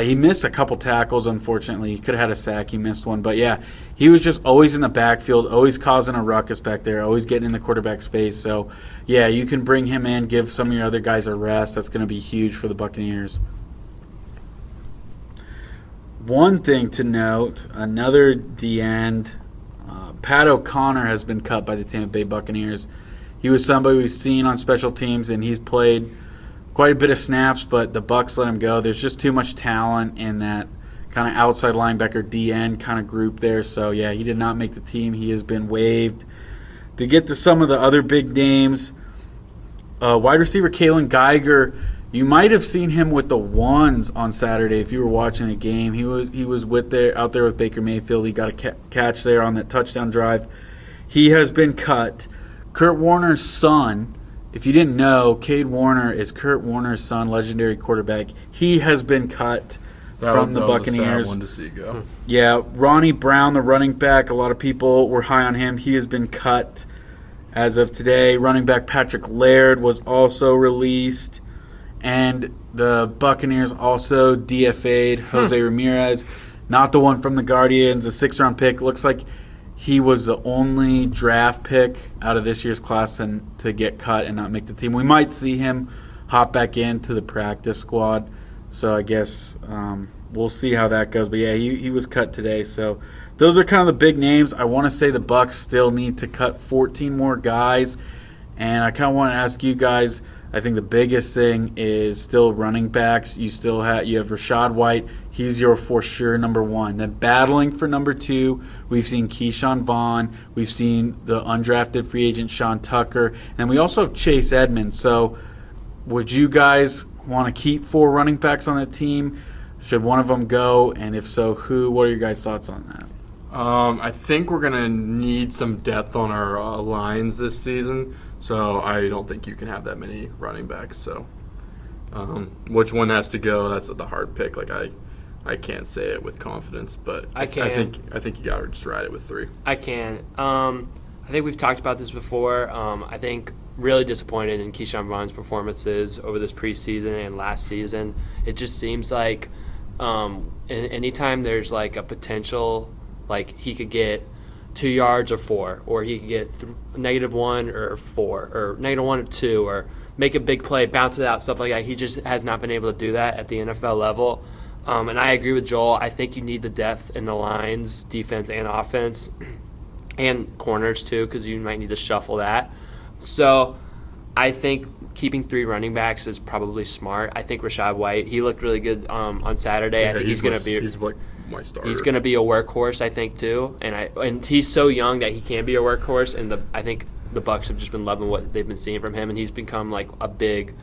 He missed a couple tackles, unfortunately. He could have had a sack. He missed one. But, yeah, he was just always in the backfield, always causing a ruckus back there, always getting in the quarterback's face. So, yeah, you can bring him in, give some of your other guys a rest. That's going to be huge for the Buccaneers. One thing to note, another D-end, Pat O'Connor has been cut by the Tampa Bay Buccaneers. He was somebody we've seen on special teams, and he's played quite a bit of snaps, but the Bucs let him go. There's just too much talent in that kind of outside linebacker D-end kind of group there. So, yeah, he did not make the team. He has been waived. To get to some of the other big names, wide receiver Kalen Geiger, you might have seen him with the ones on Saturday if you were watching the game. He was out there with Baker Mayfield. He got a catch there on that touchdown drive. He has been cut. Kurt Warner's son, if you didn't know, Cade Warner is Kurt Warner's son, legendary quarterback. He has been cut from the Buccaneers. That was a sad one to see go. Yeah, Ronnie Brown, the running back, a lot of people were high on him. He has been cut as of today. Running back Patrick Laird was also released. And the Buccaneers also DFA'd Jose Ramirez, not the one from the Guardians, a 6th-round pick. Looks like he was the only draft pick out of this year's class to get cut and not make the team. We might see him hop back into the practice squad. So I guess we'll see how that goes. But, yeah, he was cut today. So those are kind of the big names. I want to say the Bucs still need to cut 14 more guys. And I kind of want to ask you guys, I think the biggest thing is still running backs. You have Rachaad White. He's your for sure number one. Then battling for number two, we've seen Keyshawn Vaughn. We've seen the undrafted free agent Sean Tucker. And we also have Chase Edmonds. So would you guys want to keep 4 running backs on the team? Should one of them go? And if so, who? What are your guys' thoughts on that? I think we're going to need some depth on our lines this season. So I don't think you can have that many running backs. So which one has to go? That's the hard pick. I can't say it with confidence, but I can. I think you got to just ride it with 3. I can. I think we've talked about this before. I think really disappointed in Keyshawn Vaughn's performances over this preseason and last season. It just seems like anytime there's a potential, he could get 2 yards or 4, or he could get -1 or 4, or -1 or 2, or make a big play, bounce it out, stuff like that. He just has not been able to do that at the NFL level. And I agree with Joel. I think you need the depth in the lines, defense and offense, and corners too, because you might need to shuffle that. So I think keeping 3 running backs is probably smart. I think Rachaad White, he looked really good on Saturday. Yeah, I think he's going to be. He's my starter. He's going to be a workhorse, I think, too. And he's so young that he can be a workhorse. And I think the Bucs have just been loving what they've been seeing from him, and he's become like a big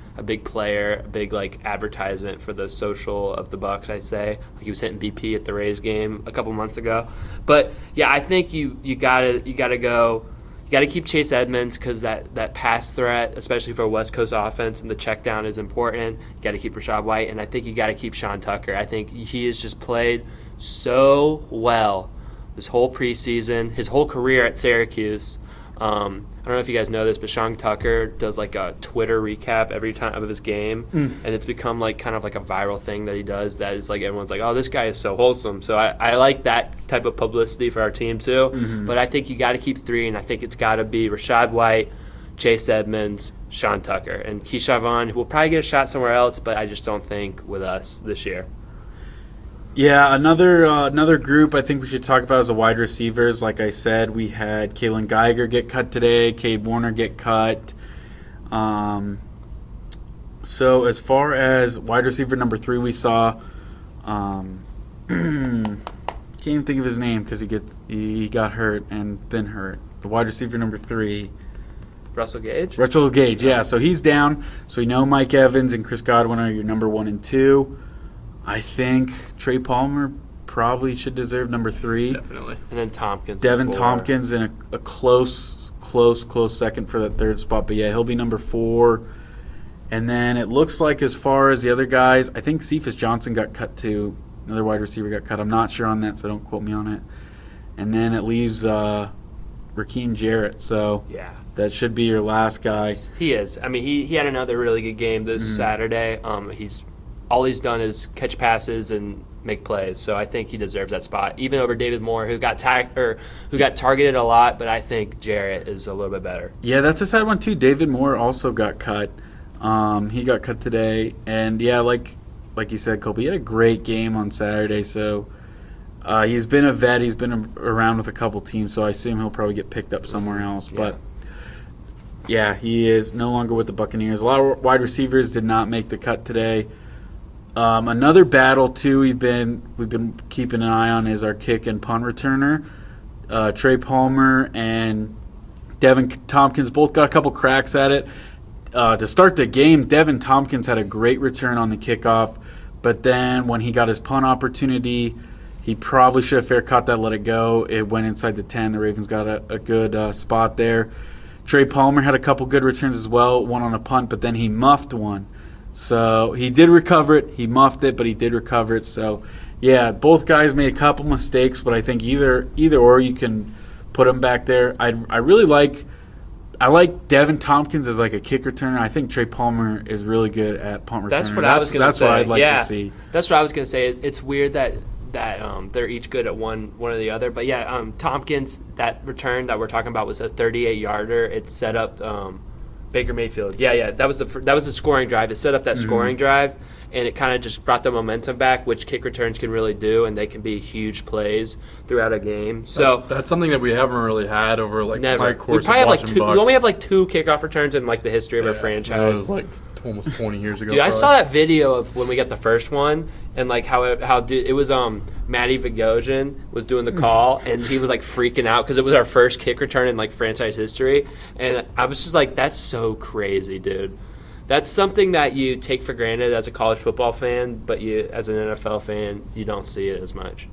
player, a big like advertisement for the social of the Bucs. I'd say like he was hitting BP at the Rays game a couple months ago. But yeah, I think you gotta go. You got to keep Chase Edmonds because that pass threat, especially for a West Coast offense, and the check down is important. You got to keep Rachaad White, and I think you got to keep Sean Tucker. I think he has just played so well this whole preseason, his whole career at Syracuse. I don't know if you guys know this, but Sean Tucker does like a Twitter recap every time of his game, and it's become like kind of like a viral thing that he does. That is like everyone's like, "Oh, this guy is so wholesome." So I like that type of publicity for our team too. But I think you got to keep 3, and I think it's got to be Rachaad White, Chase Edmonds, Sean Tucker, and Keyshawn Vaughn, who will probably get a shot somewhere else, but I just don't think with us this year. Yeah, another group I think we should talk about is the wide receivers. Like I said, we had Kalen Geiger get cut today, Cade Warner get cut. So as far as wide receiver number 3, we saw can't even think of his name because he got hurt and been hurt. The wide receiver number 3. Russell Gage? Russell Gage, yeah. So he's down. So we know Mike Evans and Chris Godwin are your number 1 and 2. I think Trey Palmer probably should deserve number 3. Definitely. And then Tompkins. Devin Tompkins in a close second for that 3rd spot. But, yeah, he'll be number 4. And then it looks like as far as the other guys, I think Cephas Johnson got cut too. Another wide receiver got cut. I'm not sure on that, so don't quote me on it. And then it leaves Rakeem Jarrett. So yeah, that should be your last guy. He is. I mean, he had another really good game this Saturday. All he's done is catch passes and make plays, so I think he deserves that spot, even over David Moore, who got targeted a lot. But I think Jarrett is a little bit better. Yeah, that's a sad one too. David Moore also got cut. He got cut today, and yeah, like you said, Colby, he had a great game on Saturday. So he's been a vet. He's been around with a couple teams, so I assume he'll probably get picked up somewhere else. Yeah. But yeah, he is no longer with the Buccaneers. A lot of wide receivers did not make the cut today. Another battle too we've been keeping an eye on is our kick and punt returner. Trey Palmer and Devin Tompkins both got a couple cracks at it. To start the game, Devin Tompkins had a great return on the kickoff, but then when he got his punt opportunity, he probably should have fair caught that, let it go. It went inside the 10. The Ravens got a good spot there. Trey Palmer had a couple good returns as well, one on a punt, but then he muffed one. So he did recover it. He muffed it, but he did recover it. So, yeah, both guys made a couple mistakes, but I think either or you can put them back there. I like Devin Tompkins as like a kick returner. I think Trey Palmer is really good at punt returner. That's what I was going to say. That's what I'd like to see. That's what I was going to say. It's weird that they're each good at one or the other. But, yeah, Tompkins, that return that we're talking about was a 38-yarder. It set up Baker Mayfield. Yeah, that was the scoring drive. It set up that scoring drive, and it kind of just brought the momentum back, which kick returns can really do, and they can be huge plays throughout a game. So that's something that we haven't really had over my course we probably of have watching We Bucs. only have like 2 kickoff returns in like the history of our franchise. That was like almost 20 years ago. Dude, I saw that video of when we got the first one, and like how it was Matty Vigosian was doing the call, and he was like freaking out because it was our first kick return in like franchise history, and I was just like, that's so crazy, dude. That's something that you take for granted as a college football fan, but you, as an NFL fan, you don't see it as much.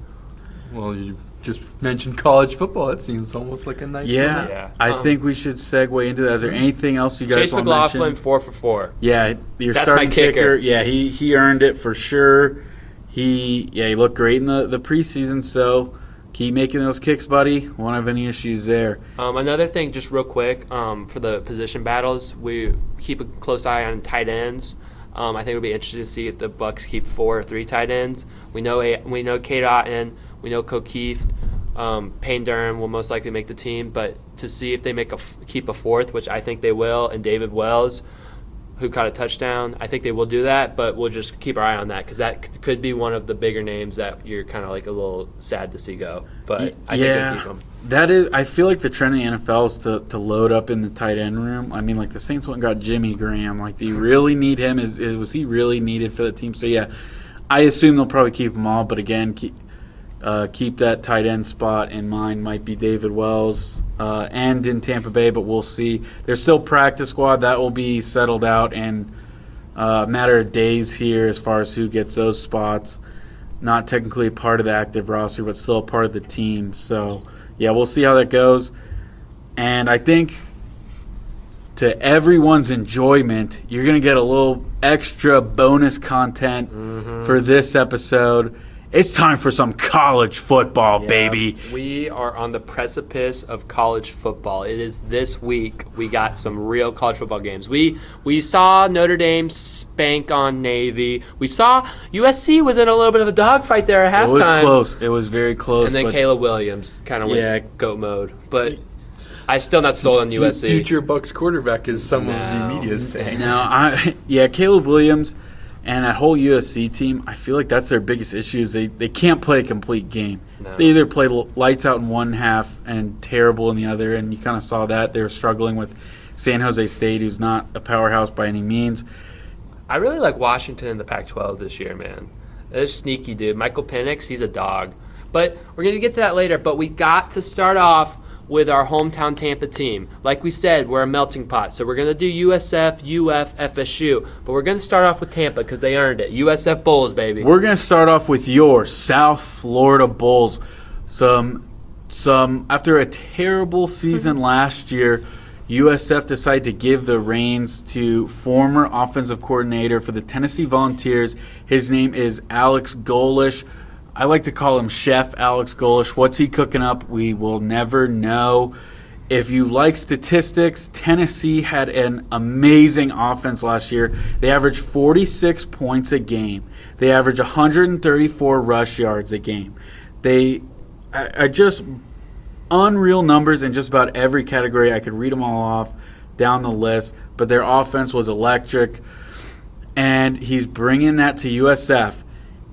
Well, you just mentioned college football. It seems almost like a nice Yeah. I think we should segue into that. Is there anything else you guys Chase want to mention? McLaughlin, 4 for 4. Yeah, your That's starting my kicker. Yeah, he earned it for sure. He looked great in the preseason, so keep making those kicks, buddy. Won't have any issues there. Another thing, just real quick, for the position battles, we keep a close eye on tight ends. I think it'll be interesting to see if the Bucs keep 4 or 3 tight ends. We know Cade Otton, we know O'Keefe, Payne Durham will most likely make the team, but to see if they keep a 4th, which I think they will, and David Wells, who caught a touchdown, I think they will do that, but we'll just keep our eye on that because that could be one of the bigger names that you're kind of like a little sad to see go. But I think they'll keep them. That is, I feel like the trend in the NFL is to load up in the tight end room. I mean, like the Saints went and got Jimmy Graham. Like, do you really need him? Was he really needed for the team? So, yeah, I assume they'll probably keep them all. But, again, keep that tight end spot in mind. Might be David Wells and in Tampa Bay, but we'll see. There's still practice squad. That will be settled out in a matter of days here as far as who gets those spots. Not technically part of the active roster, but still a part of the team. So, yeah, we'll see how that goes. And I think to everyone's enjoyment, you're going to get a little extra bonus content for this episode. It's time for some college football, baby. We are on the precipice of college football. It is this week. We got some real college football games. We saw Notre Dame spank on Navy. We saw USC was in a little bit of a dogfight there at halftime. It was close. It was very close. And then Caleb Williams kind of went goat mode. But I still not sold on USC. Future Bucks quarterback, is some of the media is saying. Caleb Williams and that whole USC team, I feel like that's their biggest issue is they can't play a complete game. No. They either play lights out in one half and terrible in the other, and you kind of saw that. They were struggling with San Jose State, who's not a powerhouse by any means. I really like Washington in the Pac-12 this year, man. They're sneaky, dude. Michael Penix, he's a dog. But we're going to get to that later. But we got to start off with our hometown Tampa team. Like we said, we're a melting pot. So we're going to do USF, UF, FSU. But we're going to start off with Tampa because they earned it. USF Bulls, baby. We're going to start off with your South Florida Bulls. Some after a terrible season last year, USF decided to give the reins to former offensive coordinator for the Tennessee Volunteers. His name is Alex Golish. I like to call him Chef Alex Golish. What's he cooking up? We will never know. If you like statistics, Tennessee had an amazing offense last year. They averaged 46 points a game. They averaged 134 rush yards a game. I just unreal numbers in just about every category. I could read them all off down the list, but their offense was electric, and he's bringing that to USF.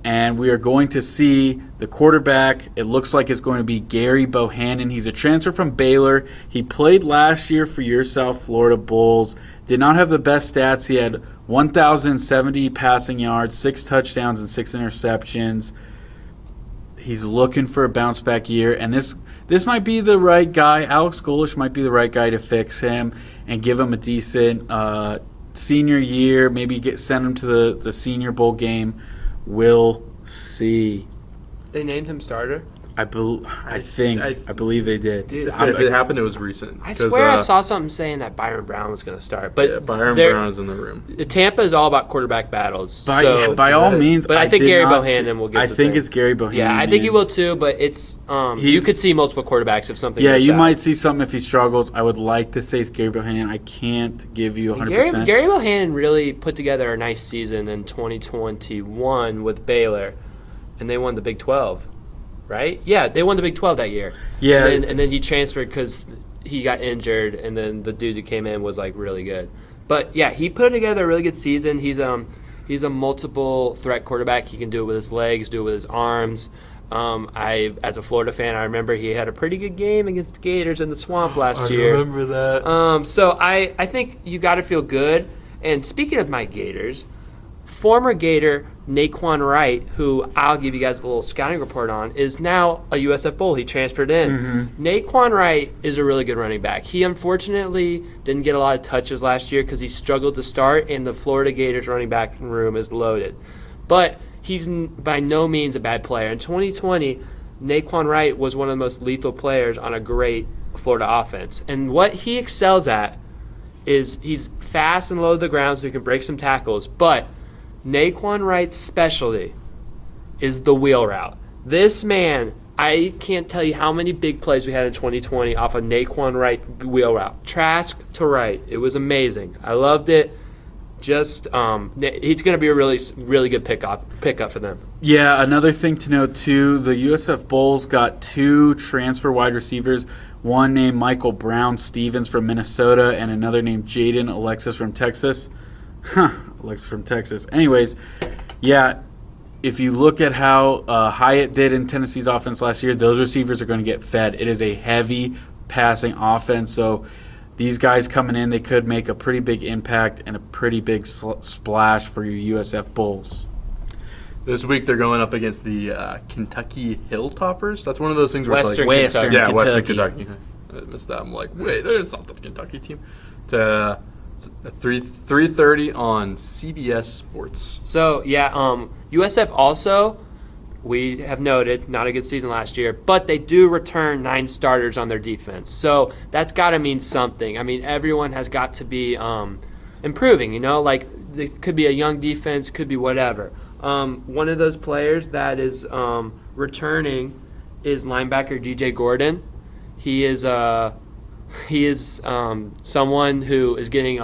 And we are going to see the quarterback. It looks like it's going to be Gary Bohannon. He's a transfer from Baylor. He played last year for your South Florida Bulls. Did not have the best stats. He had 1,070 passing yards, 6 touchdowns, and 6 interceptions. He's looking for a bounce-back year. And this might be the right guy. Alex Golish might be the right guy to fix him and give him a decent senior year. Maybe send him to the Senior Bowl game. We'll see. They named him starter? I believe they did. Dude, if it happened, it was recent. I swear I saw something saying that Byron Brown was going to start. But Byron Brown is in the room. Tampa is all about quarterback battles. By all means. But I think Gary Bohannon will get I think it's Gary Bohannon. Yeah, I think he will too, but it's you could see multiple quarterbacks if something goes you south. might see something if he struggles. I would like to say it's Gary Bohannon. I can't give you 100%. Gary Bohannon really put together a nice season in 2021 with Baylor, and they won the Big 12. Right? Yeah, they won the Big 12 that year. Yeah. And then he transferred because he got injured, and then the dude who came in was, like, really good. But, yeah, he put together a really good season. He's a multiple threat quarterback. He can do it with his legs, do it with his arms. As a Florida fan, I remember he had a pretty good game against the Gators in the Swamp last year. I remember that. So I think you got to feel good. And speaking of my Gators, former Gator Naquan Wright, who I'll give you guys a little scouting report on, is now a USF Bull. He transferred in. Mm-hmm. Naquan Wright is a really good running back. He unfortunately didn't get a lot of touches last year because he struggled to start, and the Florida Gators running back room is loaded. But he's by no means a bad player. In 2020, Naquan Wright was one of the most lethal players on a great Florida offense. And what he excels at is he's fast and low to the ground so he can break some tackles, but Naquan Wright's specialty is the wheel route. This man, I can't tell you how many big plays we had in 2020 off of Naquan Wright wheel route. Trask to right. It was amazing. I loved it. Just he's going to be a really, really good pickup for them. Yeah, another thing to note, too, the USF Bulls got 2 transfer wide receivers, one named Michael Brown Stevens from Minnesota and another named Jaden Alexis from Texas. Alexis from Texas. Anyways, yeah, if you look at how Hyatt did in Tennessee's offense last year, those receivers are going to get fed. It is a heavy passing offense, so these guys coming in, they could make a pretty big impact and a pretty big splash for your USF Bulls. This week they're going up against the Kentucky Hilltoppers. That's one of those things where Western it's like, Kentucky. yeah, Western Kentucky. Kentucky. I missed that. I'm like, wait, there's not the Kentucky team. To 3:30 on CBS Sports. So, yeah, USF also, we have noted, not a good season last year, but they do return 9 starters on their defense. So that's got to mean something. I mean, everyone has got to be improving, you know? Like, it could be a young defense, could be whatever. One of those players that is returning is linebacker DJ Gordon. He is someone who is getting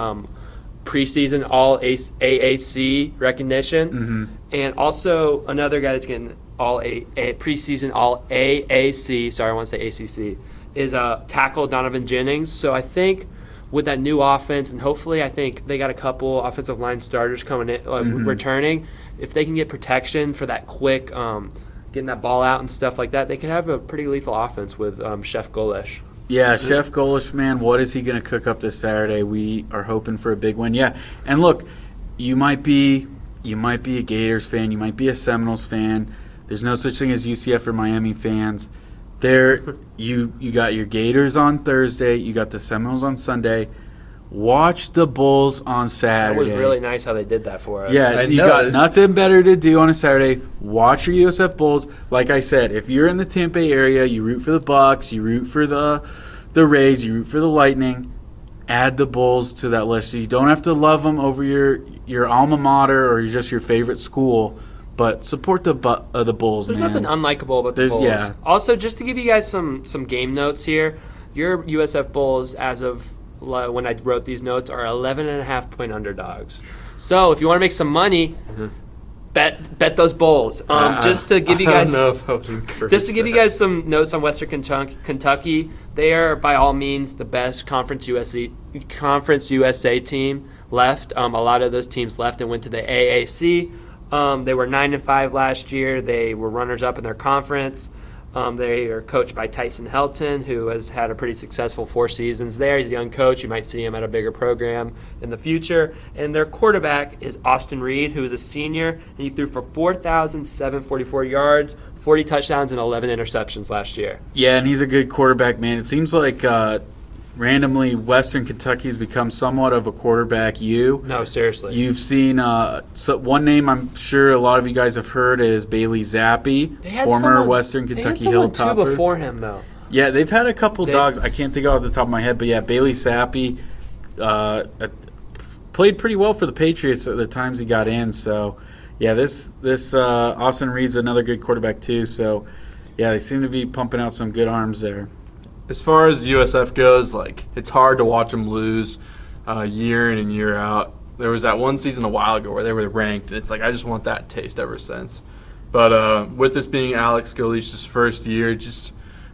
preseason all AAC recognition, and also another guy that's getting all preseason all AAC. Sorry, I want to say ACC. Is tackle Donovan Jennings. So I think with that new offense, and hopefully I think they got a couple offensive line starters coming in, returning. If they can get protection for that quick, getting that ball out and stuff like that, they could have a pretty lethal offense with Chef Golish. Yeah, Chef Golish, man, what is he going to cook up this Saturday? We are hoping for a big win. Yeah, and look, you might be a Gators fan, you might be a Seminoles fan. There's no such thing as UCF or Miami fans. There, you got your Gators on Thursday, you got the Seminoles on Sunday. Watch the Bulls on Saturday. That was really nice how they did that for us. Yeah, you got nothing better to do on a Saturday. Watch your USF Bulls. Like I said, if you're in the Tampa Bay area, you root for the Bucks, you root for the Rays, you root for the Lightning. Add the Bulls to that list. So you don't have to love them over your alma mater or just your favorite school, but support the Bulls. There's man. nothing unlikable about the Bulls. Yeah. Also, just to give you guys some game notes here, your USF Bulls, as of when I wrote these notes, are 11.5-point underdogs. So if you want to make some money, bet those Bulls. Just to give you guys, some notes on Western Kentucky, they are by all means the best Conference USA team left. A lot of those teams left and went to the AAC. They were 9-5 last year. They were runners-up in their conference. They are coached by Tyson Helton, who has had a pretty successful 4 seasons there. He's a young coach. You might see him at a bigger program in the future. And their quarterback is Austin Reed, who is a senior, and he threw for 4,744 yards, 40 touchdowns, and 11 interceptions last year. Yeah, and he's a good quarterback, man. It seems like randomly Western Kentucky's become somewhat of a quarterback No, seriously. You've seen one name I'm sure a lot of you guys have heard is Bailey Zappi, former Western Kentucky Hilltopper. They had someone too before him, though. Yeah, they've had a couple dogs. I can't think off the top of my head, but yeah, Bailey Zappi played pretty well for the Patriots at the times he got in. So, yeah, this Austin Reed's another good quarterback too. So, yeah, they seem to be pumping out some good arms there. As far as USF goes, like, it's hard to watch them lose year in and year out. There was that one season a while ago where they were ranked, and it's like I just want that taste ever since. But with this being Alex Golish's first year,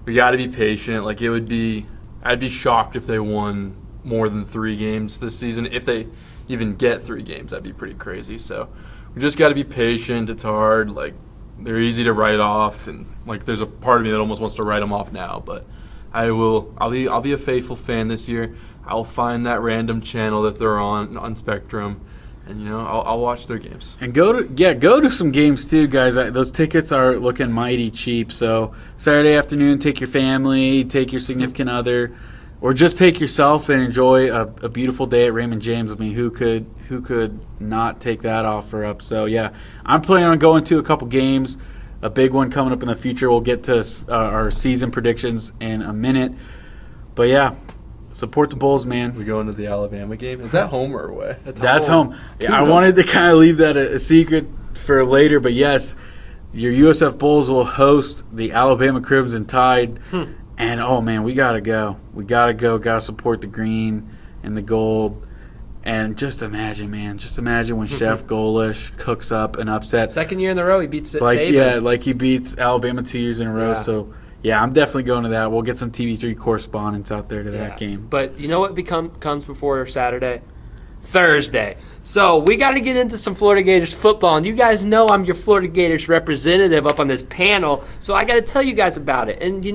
we got to be patient. Like, I'd be shocked if they won more than 3 games this season. If they even get 3 games, that'd be pretty crazy. So we just got to be patient. It's hard. Like, they're easy to write off, and like there's a part of me that almost wants to write them off now, but I'll be a faithful fan this year. I'll find that random channel that they're on Spectrum, and I'll watch their games. And go to some games too, guys. Those tickets are looking mighty cheap. So Saturday afternoon, take your family, take your significant other, or just take yourself and enjoy a beautiful day at Raymond James. I mean, who could not take that offer up? So yeah, I'm planning on going to a couple games. A big one coming up in the future. We'll get to our season predictions in a minute. But, yeah, support the Bulls, man. We going to the Alabama game? Is that home or away? That's home. Yeah, I wanted to kind of leave that a secret for later. But, yes, your USF Bulls will host the Alabama Crimson Tide. And, oh, man, we got to go. We got to go. Got to support the green and the gold. And just imagine when Chef Golish cooks up an upset. Second year in a row, he beats Saban. Yeah, like he beats Alabama 2 years in a row. Yeah. So, yeah, I'm definitely going to that. We'll get some TB3 correspondents out there to that game. But you know what comes before Saturday? Thursday. So we got to get into some Florida Gators football. And you guys know I'm your Florida Gators representative up on this panel. So I got to tell you guys about it. And,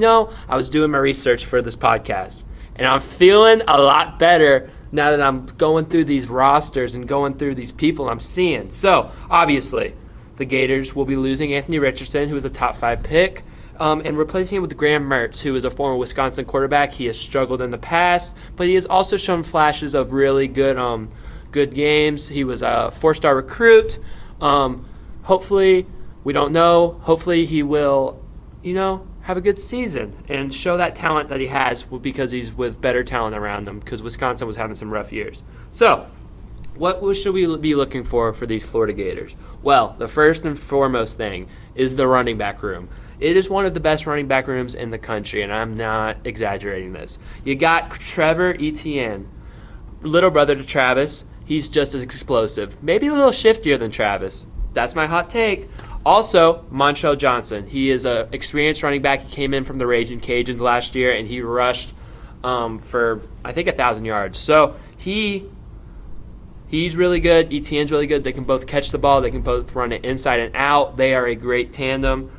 I was doing my research for this podcast. And I'm feeling a lot better now that I'm going through these rosters and going through these people I'm seeing. So, obviously, the Gators will be losing Anthony Richardson, who was a top 5 pick, and replacing him with Graham Mertz, who is a former Wisconsin quarterback. He has struggled in the past, but he has also shown flashes of really good games. He was a 4-star recruit. Hopefully, we don't know. Hopefully he will, have a good season and show that talent that he has because he's with better talent around him because Wisconsin was having some rough years. So, what should we be looking for these Florida Gators? Well, the first and foremost thing is the running back room. It is one of the best running back rooms in the country, and I'm not exaggerating this. You got Trevor Etienne, little brother to Travis. He's just as explosive, maybe a little shiftier than Travis. That's my hot take. Also, Montrell Johnson. He is an experienced running back. He came in from the Raging Cajuns last year, and he rushed for, I think, 1,000 yards. So he's really good. Etienne's really good. They can both catch the ball. They can both run it inside and out. They are a great tandem.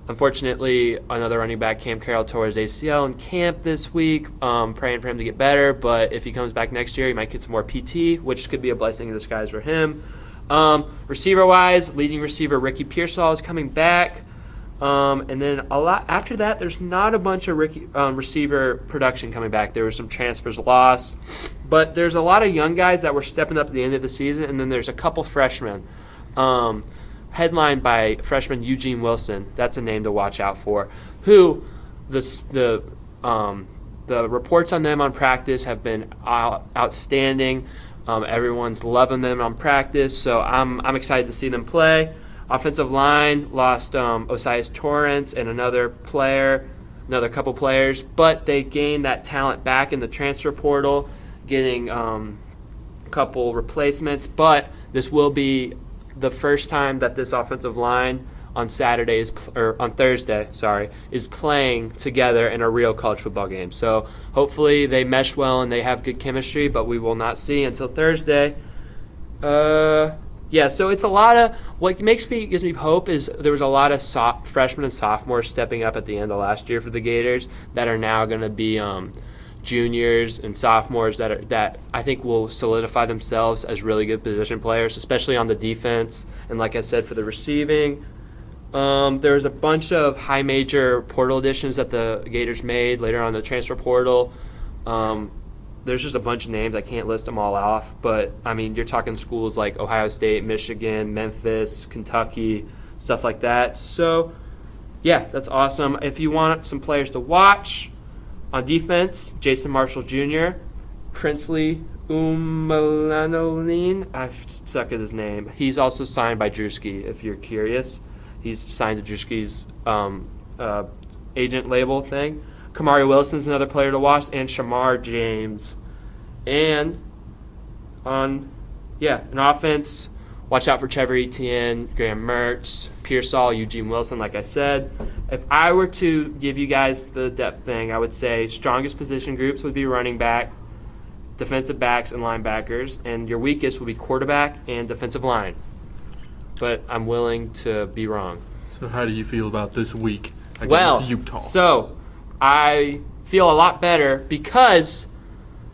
Unfortunately, another running back, Cam Carroll, tore his ACL in camp this week. Praying for him to get better, but if he comes back next year, he might get some more PT, which could be a blessing in disguise for him. Receiver-wise, leading receiver Ricky Pearsall is coming back. And then a lot after that, there's not a bunch of receiver production coming back. There were some transfers lost. But there's a lot of young guys that were stepping up at the end of the season, and then there's a couple freshmen. Headlined by freshman Eugene Wilson. That's a name to watch out for. Who the reports on them on practice have been outstanding. Everyone's loving them on practice, so I'm excited to see them play. Offensive line lost Osias Torrance and another couple players, but they gained that talent back in the transfer portal, getting a couple replacements. But this will be the first time that this offensive line on Thursday is playing together in a real college football game. So hopefully they mesh well and they have good chemistry, but we will not see until Thursday. So it's a lot of what gives me hope is there was a lot of freshmen and sophomores stepping up at the end of last year for the Gators that are now going to be juniors and sophomores that I think will solidify themselves as really good position players, especially on the defense. And like I said, for the receiving, there's a bunch of high major portal additions that the Gators made later on in the transfer portal. There's just a bunch of names. I can't list them all off, but I mean, you're talking schools like Ohio State, Michigan, Memphis, Kentucky, stuff like that. So yeah, that's awesome. If you want some players to watch on defense, Jason Marshall Jr., Princely Umalanoline, I've stuck at his name. He's also signed by Drewski, if you're curious. He's signed to Drewski's agent label thing. Kamari Wilson's another player to watch, and Shamar James. And on offense, watch out for Trevor Etienne, Graham Mertz, Pearsall, Eugene Wilson, like I said. If I were to give you guys the depth thing, I would say strongest position groups would be running back, defensive backs, and linebackers, and your weakest would be quarterback and defensive line. But I'm willing to be wrong. So how do you feel about this week against Utah? So I feel a lot better because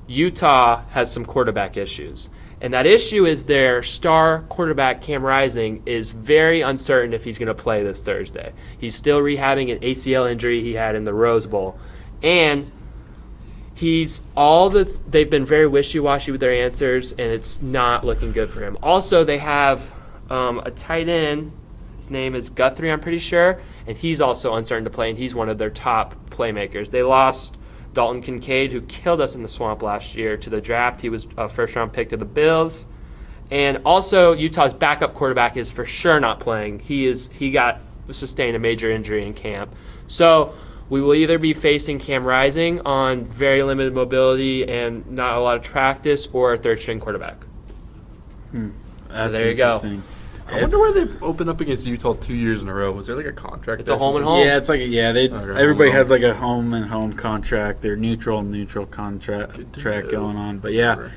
Utah has some quarterback issues. And that issue is their star quarterback, Cam Rising, is very uncertain if he's going to play this Thursday. He's still rehabbing an ACL injury he had in the Rose Bowl. And they've been very wishy-washy with their answers, and it's not looking good for him. Also, they have a tight end. His name is Guthrie, I'm pretty sure, and he's also uncertain to play, and he's one of their top playmakers. They lost Dalton Kincaid, who killed us in the swamp last year, to the draft. He was a first-round pick to the Bills. And also, Utah's backup quarterback is for sure not playing. He sustained a major injury in camp. So we will either be facing Cam Rising on very limited mobility and not a lot of practice, or a third-string quarterback. That's there you go. I wonder why they opened up against Utah 2 years in a row. Was there like a contract? It's a home and home. Yeah, it's like everybody has like a home and home contract. They're neutral contract going on. But yeah,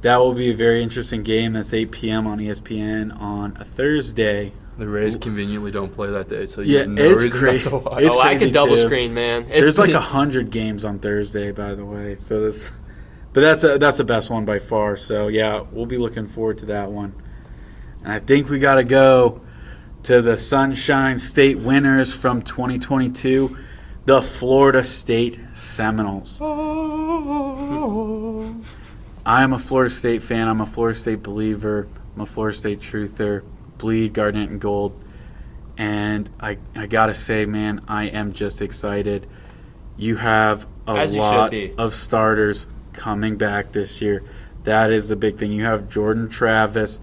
that will be a very interesting game. That's 8 p.m. on ESPN on a Thursday. The Rays conveniently don't play that day, so it's crazy. I can double screen, man. There's like 100 games on Thursday, by the way. So that's the best one by far. So yeah, we'll be looking forward to that one. And I think we got to go to the Sunshine State winners from 2022, the Florida State Seminoles. I am a Florida State fan. I'm a Florida State believer. I'm a Florida State truther. Bleed garnet and gold. And I got to say, man, I am just excited. You have a lot of starters coming back this year. That is the big thing. You have Jordan Travis,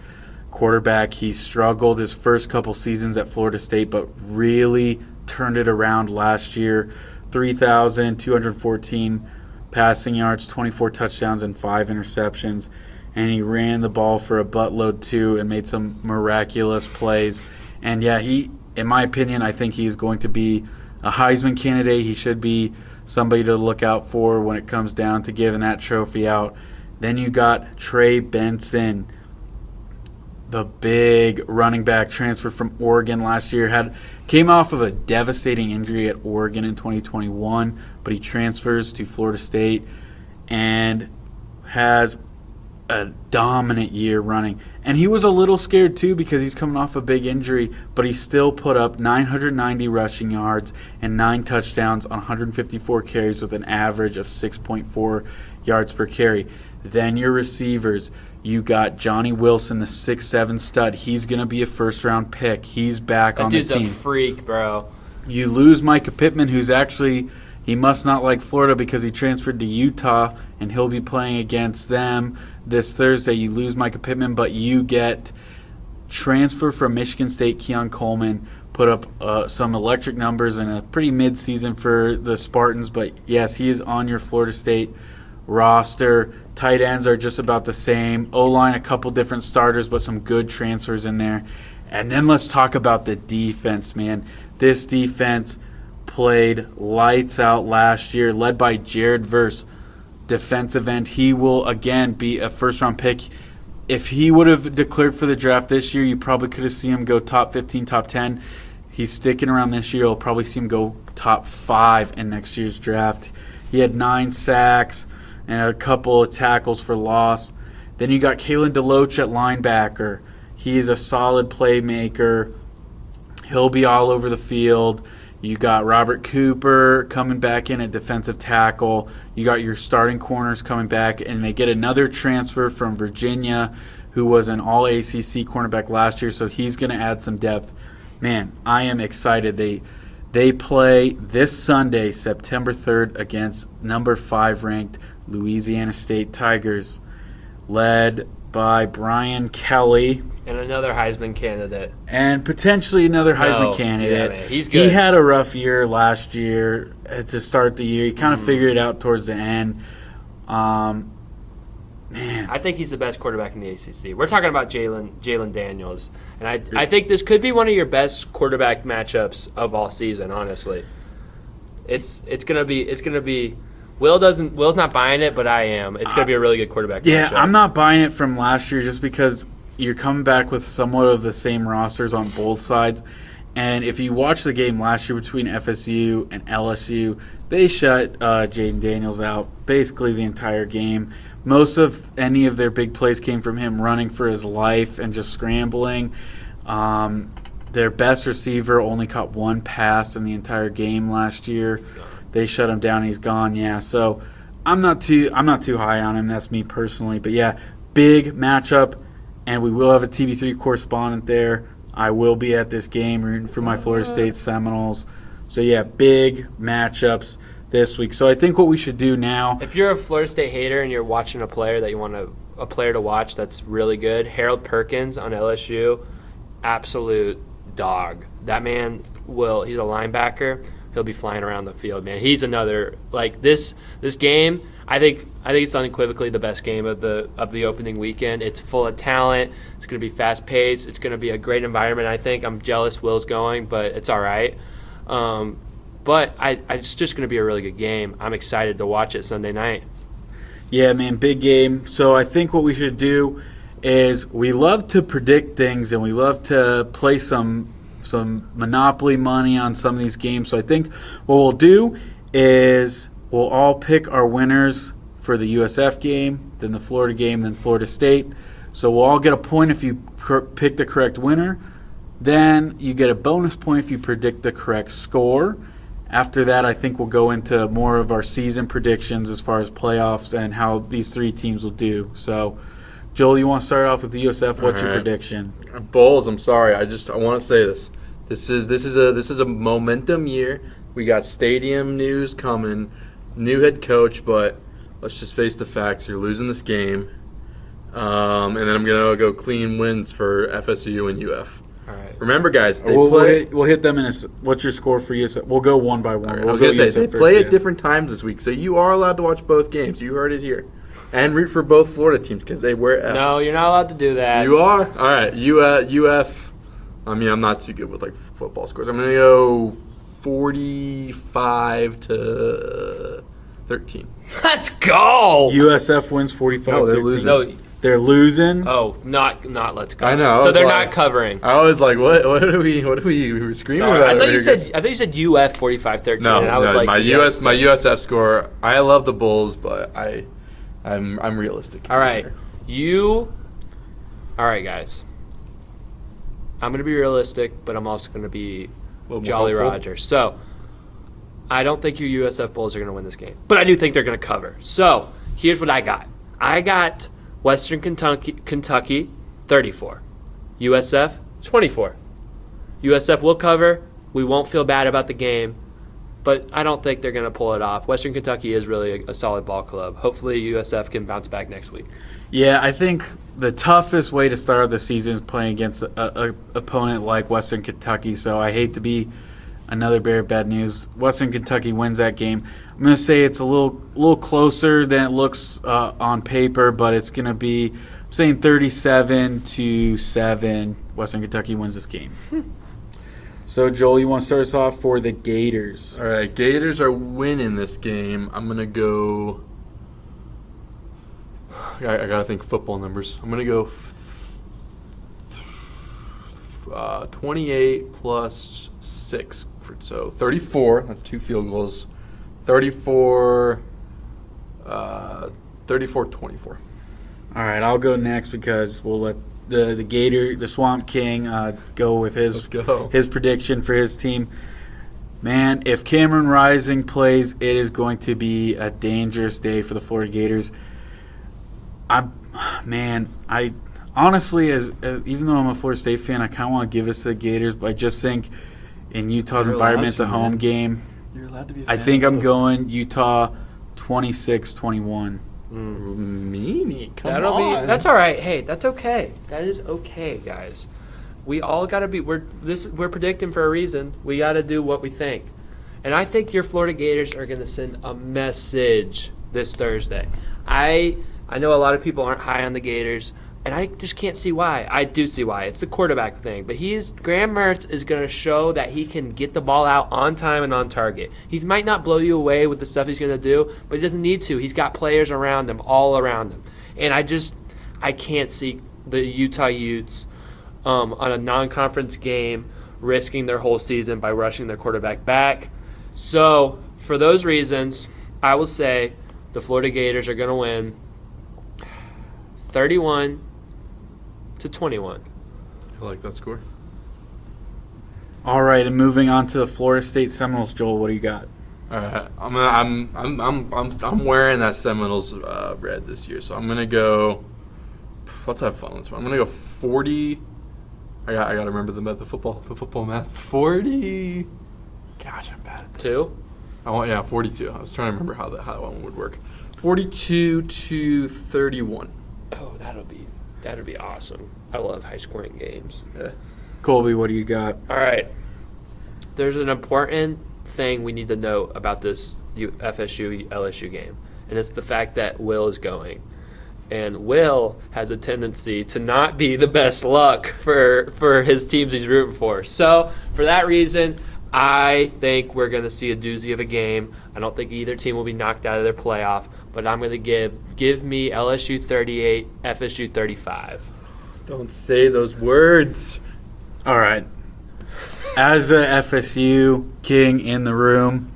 quarterback. He struggled his first couple seasons at Florida State, but really turned it around last year. 3,214 passing yards, 24 touchdowns, and 5 interceptions. And he ran the ball for a buttload, too, and made some miraculous plays. And, yeah, in my opinion, I think he's going to be a Heisman candidate. He should be somebody to look out for when it comes down to giving that trophy out. Then you got Trey Benson, the big running back transfer from Oregon last year. Came off of a devastating injury at Oregon in 2021, but he transfers to Florida State and has a dominant year running. And he was a little scared too because he's coming off a big injury, but he still put up 990 rushing yards and 9 touchdowns on 154 carries with an average of 6.4 yards per carry. Then your receivers, you got Johnny Wilson, the 6'7" stud. He's going to be a first-round pick. He's back on the team. That dude's a freak, bro. You lose Micah Pittman, who's actually – he must not like Florida because he transferred to Utah, and he'll be playing against them this Thursday. You lose Micah Pittman, but you get transfer from Michigan State, Keon Coleman, put up some electric numbers in a pretty mid-season for the Spartans. But, yes, he is on your Florida State roster. Tight ends are just about the same. O-line, a couple different starters, but some good transfers in there. And then let's talk about the defense, man. This defense played lights out last year, led by Jared Verse, defensive end. He will, again, be a first-round pick. If he would have declared for the draft this year, you probably could have seen him go top 15, top 10. He's sticking around this year. You'll probably see him go top 5 in next year's draft. He had 9 sacks and a couple of tackles for loss. Then you got Kalen DeLoach at linebacker. He is a solid playmaker. He'll be all over the field. You got Robert Cooper coming back in at defensive tackle. You got your starting corners coming back, and they get another transfer from Virginia who was an all-ACC cornerback last year, so he's going to add some depth. Man, I am excited. They play this Sunday, September 3rd, against number 5 ranked Louisiana State Tigers, led by Brian Kelly. And another Heisman candidate. And potentially another Heisman candidate. Yeah, man, he's good. He had a rough year last year to start the year. He kind of figured it out towards the end. Man. I think he's the best quarterback in the ACC. We're talking about Jalen Daniels. And I think this could be one of your best quarterback matchups of all season, honestly. It's gonna be Will's not buying it, but I am. It's gonna be a really good quarterback matchup. I'm not buying it from last year just because you're coming back with somewhat of the same rosters on both sides. And if you watch the game last year between FSU and LSU, they shut Jaden Daniels out basically the entire game. Most of any of their big plays came from him running for his life and just scrambling. Their best receiver only caught 1 pass in the entire game last year. They shut him down. He's gone. Yeah, so I'm not too high on him. That's me personally. But yeah, big matchup. And we will have a TB3 correspondent there. I will be at this game rooting for my Florida State Seminoles. So, yeah, big matchups this week. So I think what we should do now. If you're a Florida State hater and you're watching a player that you want a player to watch that's really good, Harold Perkins on LSU, absolute dog. That man he's a linebacker. He'll be flying around the field, man. He's another, like, this game, I think it's unequivocally the best game of the opening weekend. It's full of talent. It's going to be fast-paced. It's going to be a great environment, I think. I'm jealous Will's going, but it's all right. But it's just going to be a really good game. I'm excited to watch it Sunday night. Yeah, man, big game. So I think what we should do is we love to predict things and we love to play some Monopoly money on some of these games. So I think what we'll do is we'll all pick our winners for the USF game, then the Florida game, then Florida State. So we'll all get a point if you pick the correct winner. Then you get a bonus point if you predict the correct score. After that, I think we'll go into more of our season predictions as far as playoffs and how these three teams will do. So, Joel, you want to start off with the USF? What's your prediction? Bulls, I'm sorry. I want to say this. This is a momentum year. We got stadium news coming, new head coach, but let's just face the facts. You're losing this game. And then I'm going to go clean wins for FSU and UF. All right. Remember, guys, We'll hit them in a. What's your score for USF? We'll go one by one. Right, We'll I was going to say, they USF play first, at different times this week, so you are allowed to watch both games. You heard it here. And root for both Florida teams because they wear Fs. No, you're not allowed to do that. You are? All right. UF, I mean, I'm not too good with, football scores. I'm going to go 45 to 13. Let's go. USF wins 45-13. No, they're losing. No, They're losing. oh, not let's go. I know, I So was they're like- not covering. I was like, what are we screaming Sorry. about? I thought over you here, said guys? UF 45-13. No, and I was like, my yes. my USF score. I love the Bulls, but I'm realistic. All right, all right, guys. I'm gonna be realistic, but I'm also gonna be more Jolly hopeful. Roger. So I don't think your USF Bulls are gonna win this game, but I do think they're gonna cover. So here's what I got. I got Western Kentucky 34, USF 24. USF will cover. We won't feel bad about the game, but I don't think they're going to pull it off. Western Kentucky is really a solid ball club. Hopefully USF can bounce back next week. Yeah, I think the toughest way to start the season is playing against a opponent like Western Kentucky. So I hate to be another bearer of bad news. Western Kentucky wins that game. I'm going to say it's a little closer than it looks on paper, but it's going to be, I'm saying 37-7. Western Kentucky wins this game. So, Joel, you want to start us off for the Gators? All right, Gators are winning this game. I'm gonna go. I gotta think football numbers. I'm gonna go 28 plus 6, so 34. That's 2 field goals. 34, 24. All right, I'll go next because we'll let the Gator, the Swamp King, go with Let's go. his prediction for his team. Man, if Cameron Rising plays, it is going to be a dangerous day for the Florida Gators. I honestly, as even though I'm a Florida State fan, I kind of want to give this to the Gators, but I just think in Utah's You're environment, allowed it's a to, home man. game. You're allowed to be. I think I'm going Utah 26-21. Meanie, come That'll on. be. That's all right. Hey, that's okay. That is okay, guys. We all got to be. We're predicting for a reason. We got to do what we think, and I think your Florida Gators are going to send a message this Thursday. I know a lot of people aren't high on the Gators, and I just can't see why. I do see why. It's the quarterback thing, but Graham Mertz is going to show that he can get the ball out on time and on target. He might not blow you away with the stuff he's going to do, but he doesn't need to. He's got players around him, all around him, and I can't see the Utah Utes on a non-conference game risking their whole season by rushing their quarterback back. So for those reasons, I will say the Florida Gators are going to win 31-21. I like that score. All right, and moving on to the Florida State Seminoles, Joel, what do you got? All right, I'm wearing that Seminoles red this year, so I'm gonna go. Let's have fun. I'm gonna go 40. I got to remember the football math. 40. Gosh, I'm bad at this. 2? 42. I was trying to remember how that one would work. 42-31. Oh, that'd be awesome. I love high-scoring games. Yeah. Colby, what do you got? All right. There's an important thing we need to note about this FSU-LSU game, and it's the fact that Will is going. And Will has a tendency to not be the best luck for his teams he's rooting for. So, for that reason, I think we're going to see a doozy of a game. I don't think either team will be knocked out of their playoff, but I'm going to give me LSU 38, FSU 35. Don't say those words. All right. As a FSU king in the room,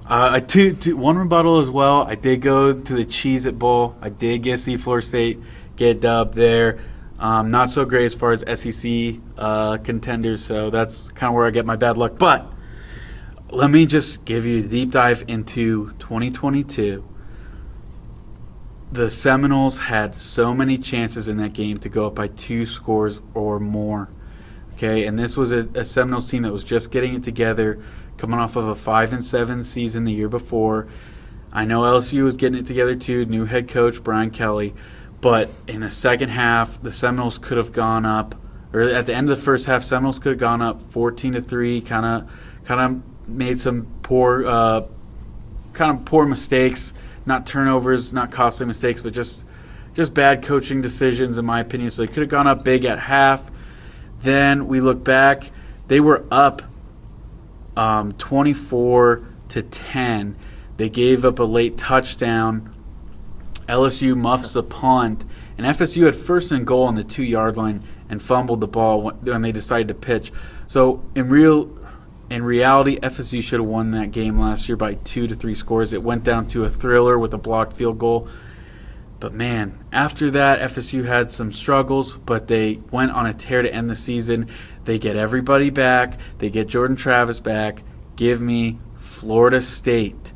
one rebuttal as well. I did go to the Cheez-It Bowl. I did get to see Florida State get a dub there. Not so great as far as SEC contenders, so that's kind of where I get my bad luck. But let me just give you a deep dive into 2022. The Seminoles had so many chances in that game to go up by 2 scores or more. Okay, and this was a Seminoles team that was just getting it together, coming off of a 5-7 season the year before. I know LSU was getting it together too, new head coach Brian Kelly. But in the second half, the Seminoles could have gone up, or at the end of the first half, Seminoles could have gone up 14-3. Kind of made some poor mistakes, not turnovers, not costly mistakes, but just bad coaching decisions in my opinion. So they could have gone up big at half. Then we look back, they were up 24-10. They gave up a late touchdown. LSU muffs the punt, and FSU had first and goal on the 2-yard line and fumbled the ball when they decided to pitch. So in reality, FSU should have won that game last year by 2 to 3 scores. It went down to a thriller with a blocked field goal. But man, after that, FSU had some struggles, but they went on a tear to end the season. They get everybody back. They get Jordan Travis back. Give me Florida State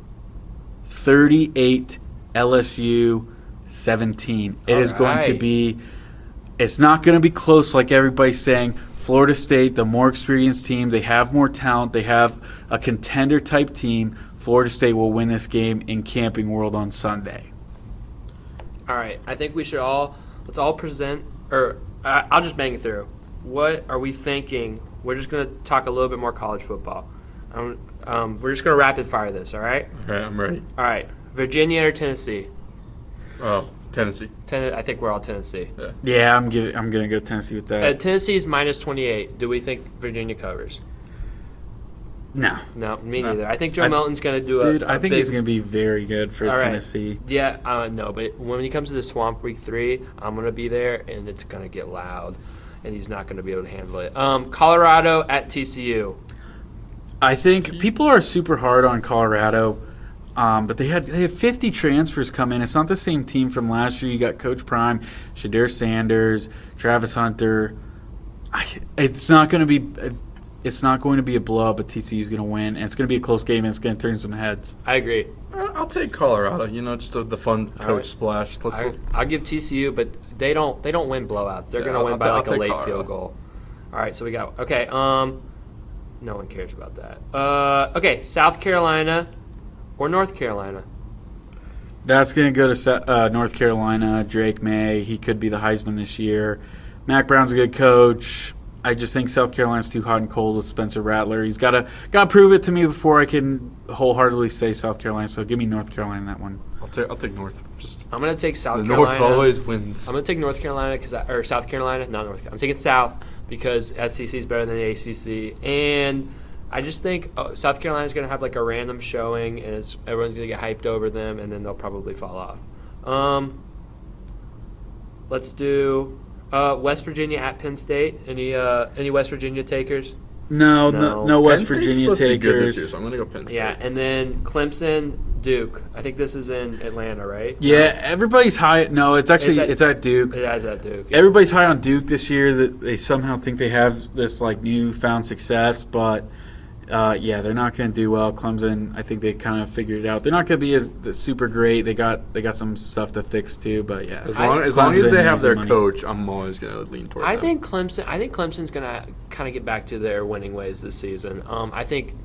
38, LSU 17. It is going to be – it's not going to be close like everybody's saying. Florida State, the more experienced team, they have more talent. They have a contender-type team. Florida State will win this game in Camping World on Sunday. All right. I think we should let's all present – or I'll just bang it through. What are we thinking? We're just going to talk a little bit more college football. We're just going to rapid fire this, all right? All right, I'm ready. All right. Virginia or Tennessee? Oh, Tennessee. I think we're all Tennessee. Yeah, I'm gonna go Tennessee with that. Tennessee is minus 28. Do we think Virginia covers? No, me neither. I think Joe Milton's gonna do I think he's gonna be very good for Tennessee. Yeah, no, but when he comes to the Swamp Week 3, I'm gonna be there, and it's gonna get loud, and he's not gonna be able to handle it. Colorado at TCU. I think people are super hard on Colorado. But they had 50 transfers come in. It's not the same team from last year. You got Coach Prime, Shadir Sanders, Travis Hunter. It's not going to be a blowout, but TCU is going to win, and it's going to be a close game, and it's going to turn some heads. I agree. I'll take Colorado. Just the fun coach splash. I'll give TCU, but they don't win blowouts. They're going to win by a late Colorado. field goal. All right, so we got no one cares about that. Okay, South Carolina or North Carolina? That's going to go to North Carolina. Drake May, he could be the Heisman this year. Mac Brown's a good coach. I just think South Carolina's too hot and cold with Spencer Rattler. He's got to prove it to me before I can wholeheartedly say South Carolina. So give me North Carolina in that one. I'll take North. I'm going to take South the Carolina. North always wins. I'm going to take North Carolina or South Carolina, not North Carolina. I'm taking South because SEC is better than the ACC, and I just think South Carolina's going to have like a random showing, and everyone's going to get hyped over them, and then they'll probably fall off. Let's do West Virginia at Penn State. Any West Virginia takers? No West Virginia takers. To be good this year, so I'm going to go Penn State. Yeah, and then Clemson, Duke. I think this is in Atlanta, right? Yeah, everybody's high. No, it's at Duke. It is at Duke. Yeah. Everybody's high on Duke this year. That they somehow think they have this like newfound success, but they're not going to do well. Clemson, I think they kind of figured it out. They're not going to be as super great. They got some stuff to fix too, but yeah. As long as they have their coach, I'm always going to lean toward them. I think Clemson's going to kind of get back to their winning ways this season. I think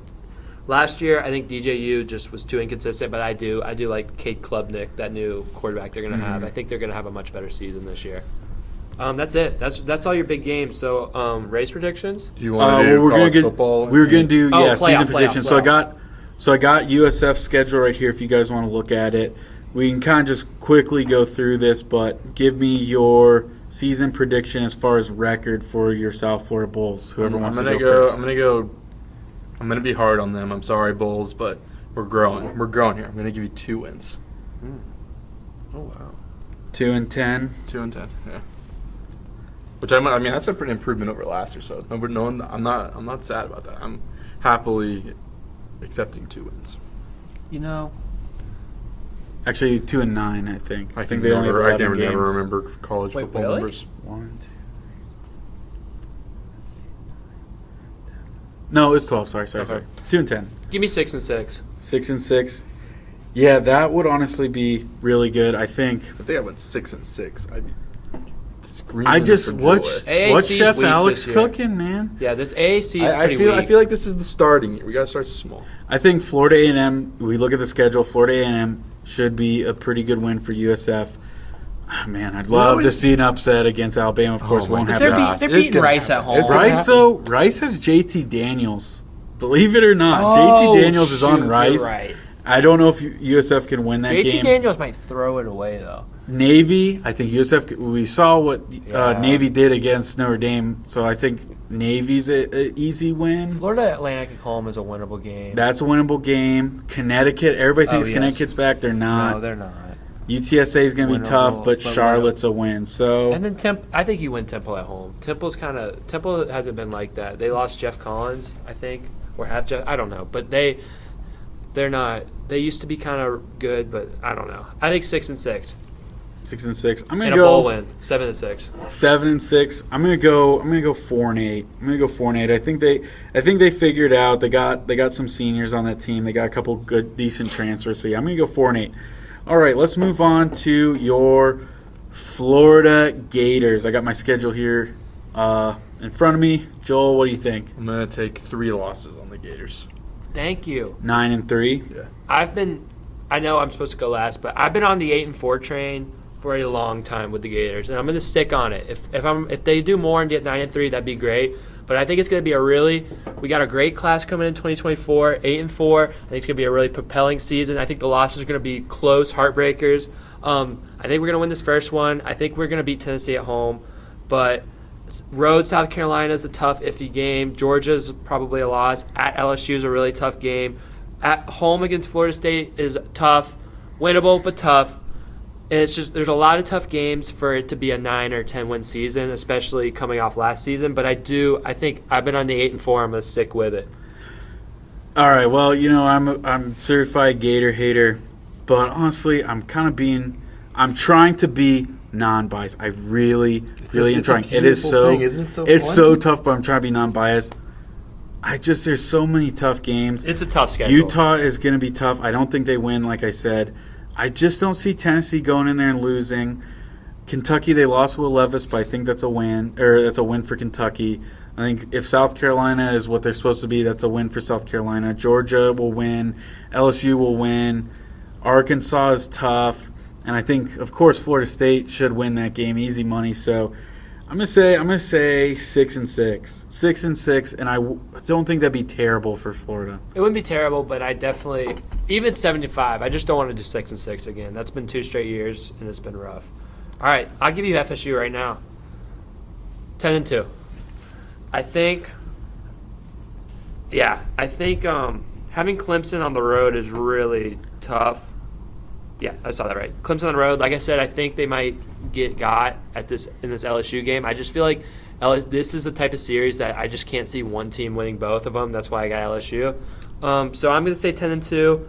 last year, DJU just was too inconsistent, but I do like Cade Klubnik, that new quarterback they're going to have. I think they're going to have a much better season this year. That's it. That's all your big games. So, race predictions. Do you want to do college football? We were going to do season predictions. So I got USF schedule right here. If you guys want to look at it, we can kind of just quickly go through this. But give me your season prediction as far as record for your South Florida Bulls. Whoever wants to go first. I'm going to be hard on them. I'm sorry, Bulls, but we're growing. We're growing here. I'm going to give you 2 wins. Oh wow. 2-10. 2-10. Yeah. Which that's an improvement over last year. So I'm not sad about that. I'm happily accepting 2 wins. Actually, 2-9, I think. I think they only have 11 never games. remember college Wait, football really? numbers. 1, 2. No, it's 12. Sorry. Okay. 2-10. Give me 6-6. 6-6. Yeah, that would honestly be really good. I think. I think I went 6-6. I'd be screaming I just for joy. what's AAC's Chef weak Alex this year. cooking, man? Yeah, this AAC is I pretty feel weak. I feel like this is the starting year. We gotta start small. I think Florida A&M. We look at the schedule. Florida A&M should be a pretty good win for USF. Ah, man, I'd love to see an upset against Alabama. Of course, my won't God. happen. They're beating Rice at home. It's gonna Rice, happen. though, Rice has JT Daniels. Believe it or not, Oh, JT Daniels is on shoot, Rice. You're right. I don't know if USF can win that JT game. Daniels might throw it away, though. Navy, I think USF. We saw what Yeah. Navy did against Notre Dame, so I think Navy's a easy win. Florida Atlantic at home is a winnable game. That's a winnable game. Connecticut, everybody thinks yes. Connecticut's back. They're no, not. they're not. UTSA is going to be Winnable, tough, but but Charlotte's a win. So And then I think you win Temple at home. Temple hasn't been like that. They lost Jeff Collins, I think, or have Jeff. I don't know, but they're not. They used to be kind of good, but I don't know. I think 6-6 6-6. I'm going and to a bowl go win, 7-6. 7-6. I'm going to go 4-8. I'm going to go 4-8. I think they figured out. They got some seniors on that team. They got a couple good, decent transfers. So yeah, I'm going to go 4-8. All right, let's move on to your Florida Gators. I got my schedule here in front of me. Joel, what do you think? I'm gonna take 3 losses on the Gators. Thank you. 9-3. Yeah. I know I'm supposed to go last, but I've been on the 8-4 train for a long time with the Gators, and I'm going to stick on it. If they do more and get 9-3, that'd be great. But I think it's going to be we got a great class coming in 2024, 8-4. I think it's going to be a really propelling season. I think the losses are going to be close, heartbreakers. I think we're going to win this first one. I think we're going to beat Tennessee at home. But road South Carolina is a tough, iffy game. Georgia's probably a loss. At LSU is a really tough game. At home against Florida State is tough, winnable but tough. And it's just there's a lot of tough games for it to be a 9 or 10 win season, especially coming off last season. But I think I've been on the 8-4. I'm gonna stick with it. All right. Well, I'm certified Gator hater, but honestly, I'm trying to be non-biased. I really am trying. It is so. Thing, isn't it so it's fun? so tough, but I'm trying to be non-biased. There's so many tough games. It's a tough schedule. Utah is going to be tough. I don't think they win, like I said. I just don't see Tennessee going in there and losing. Kentucky, they lost Will Levis, but I think that's a win, or that's a win for Kentucky. I think if South Carolina is what they're supposed to be, that's a win for South Carolina. Georgia will win. LSU will win. Arkansas is tough. And I think, of course, Florida State should win that game. Easy money. So I'm gonna say 6-6. 6-6, and I don't think that'd be terrible for Florida. It wouldn't be terrible, but I definitely even 75. I just don't want to do 6-6 again. That's been 2 straight years, and it's been rough. All right, I'll give you FSU right now. 10-2. I think having Clemson on the road is really tough. Yeah, I saw that right. Clemson on the road. Like I said, I think they might got in this LSU game. I just feel like this is the type of series that I just can't see one team winning both of them. That's why I got LSU. So I'm going to say 10-2.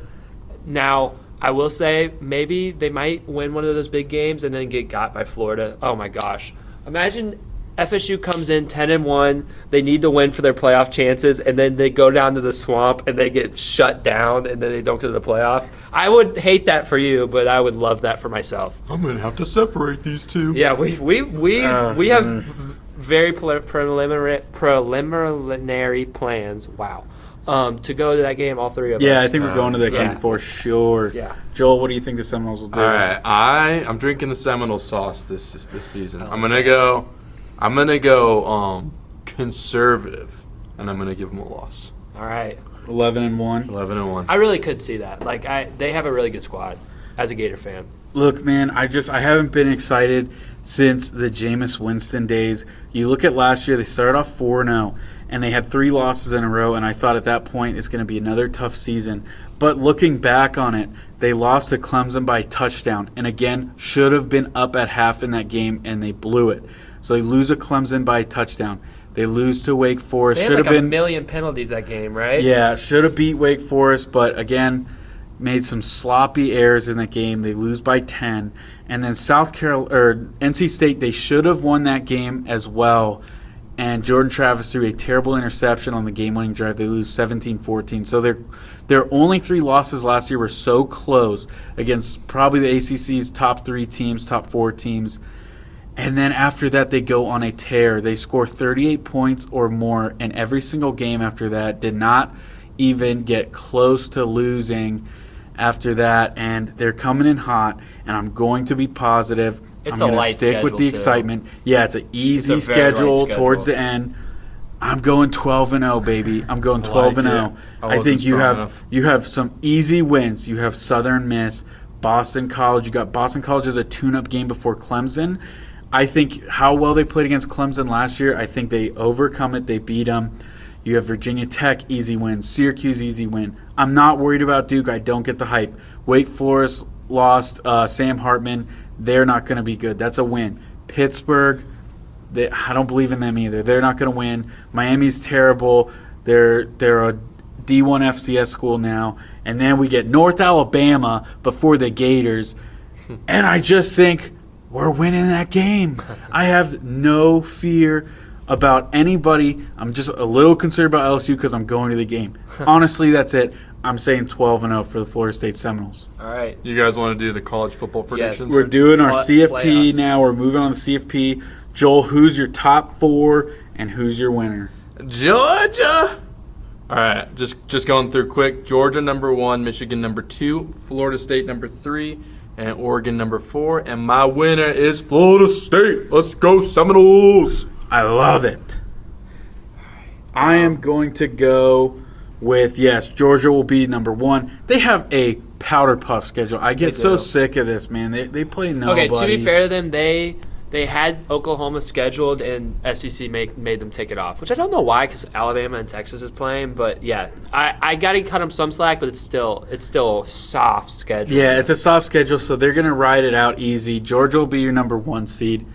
Now, I will say maybe they might win one of those big games and then get got by Florida. Oh my gosh! Imagine FSU comes in 10-1. They need to win for their playoff chances, and then they go down to the swamp and they get shut down, and then they don't get to the playoff. I would hate that for you, but I would love that for myself. I'm gonna have to separate these two. Yeah, we have very preliminary plans. Wow. To go to that game, all 3 of us. Yeah, I think we're going to that yeah. game for sure. Yeah. Joel, what do you think the Seminoles will do? All right, I'm drinking the Seminole sauce this season. I'm gonna go conservative, and I'm gonna give them a loss. All right. 11-1. 11-1. I really could see that. They have a really good squad as a Gator fan. Look, man, I haven't been excited since the Jameis Winston days. You look at last year; they started off 4-0, and they had 3 losses in a row. And I thought at that point it's going to be another tough season. But looking back on it, they lost to Clemson by a touchdown, and again should have been up at half in that game, and they blew it. So they lose to Clemson by a touchdown. They lose to Wake Forest. They had a million penalties that game, right? Yeah, should have beat Wake Forest, but again, made some sloppy errors in that game. They lose by 10. And then NC State, they should have won that game as well. And Jordan Travis threw a terrible interception on the game-winning drive. They lose 17-14. So their only 3 losses last year were so close against probably the ACC's top 3 teams, top 4 teams. And then after that, they go on a tear. They score 38 points or more in every single game after that. Did not even get close to losing after that. And they're coming in hot, and I'm going to be positive. It's I'm a going to light stick with the schedule, too. excitement. Yeah, it's an easy It's a very light schedule schedule. towards the end. I'm going 12-0, baby. I'm going 12-0. I think you have some easy wins. You have Southern Miss, Boston College. You got Boston College as a tune-up game before Clemson. I think how well they played against Clemson last year, I think they overcome it. They beat them. You have Virginia Tech, easy win. Syracuse, easy win. I'm not worried about Duke. I don't get the hype. Wake Forest lost Sam Hartman. They're not going to be good. That's a win. Pittsburgh, I don't believe in them either. They're not going to win. Miami's terrible. They're a D1 FCS school now. And then we get North Alabama before the Gators. And I just think we're winning that game. I have no fear about anybody. I'm just a little concerned about LSU because I'm going to the game. Honestly, that's it. I'm saying 12-0 for the Florida State Seminoles. All right. You guys want to do the college football predictions? We're doing our CFP playoff. now. We're moving on to CFP. Joel, who's your top 4 and who's your winner? Georgia. All right, just going through quick. Georgia number 1, Michigan number 2, Florida State number 3, and Oregon number 4. And my winner is Florida State. Let's go Seminoles. I love it. I am going to go with, yes, Georgia will be number 1. They have a powder puff schedule. I get so sick of this, man. They play nobody. Okay, to be fair to them, they had Oklahoma scheduled, and SEC made them take it off, which I don't know why, because Alabama and Texas is playing. But yeah, I got to cut them some slack, but it's still a soft schedule. Yeah, it's a soft schedule, so they're going to ride it out easy. Georgia will be your number 1 seed.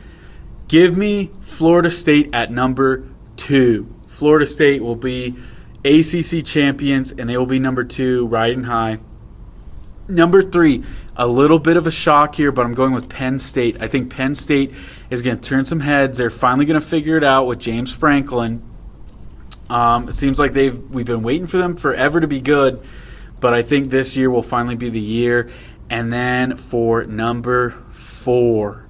Give me Florida State at number 2. Florida State will be ACC champions, and they will be number 2, riding high. Number 3, a little bit of a shock here, but I'm going with Penn State. I think Penn State is going to turn some heads. They're finally going to figure it out with James Franklin. It seems like we've been waiting for them forever to be good, but I think this year will finally be the year. And then for number 4,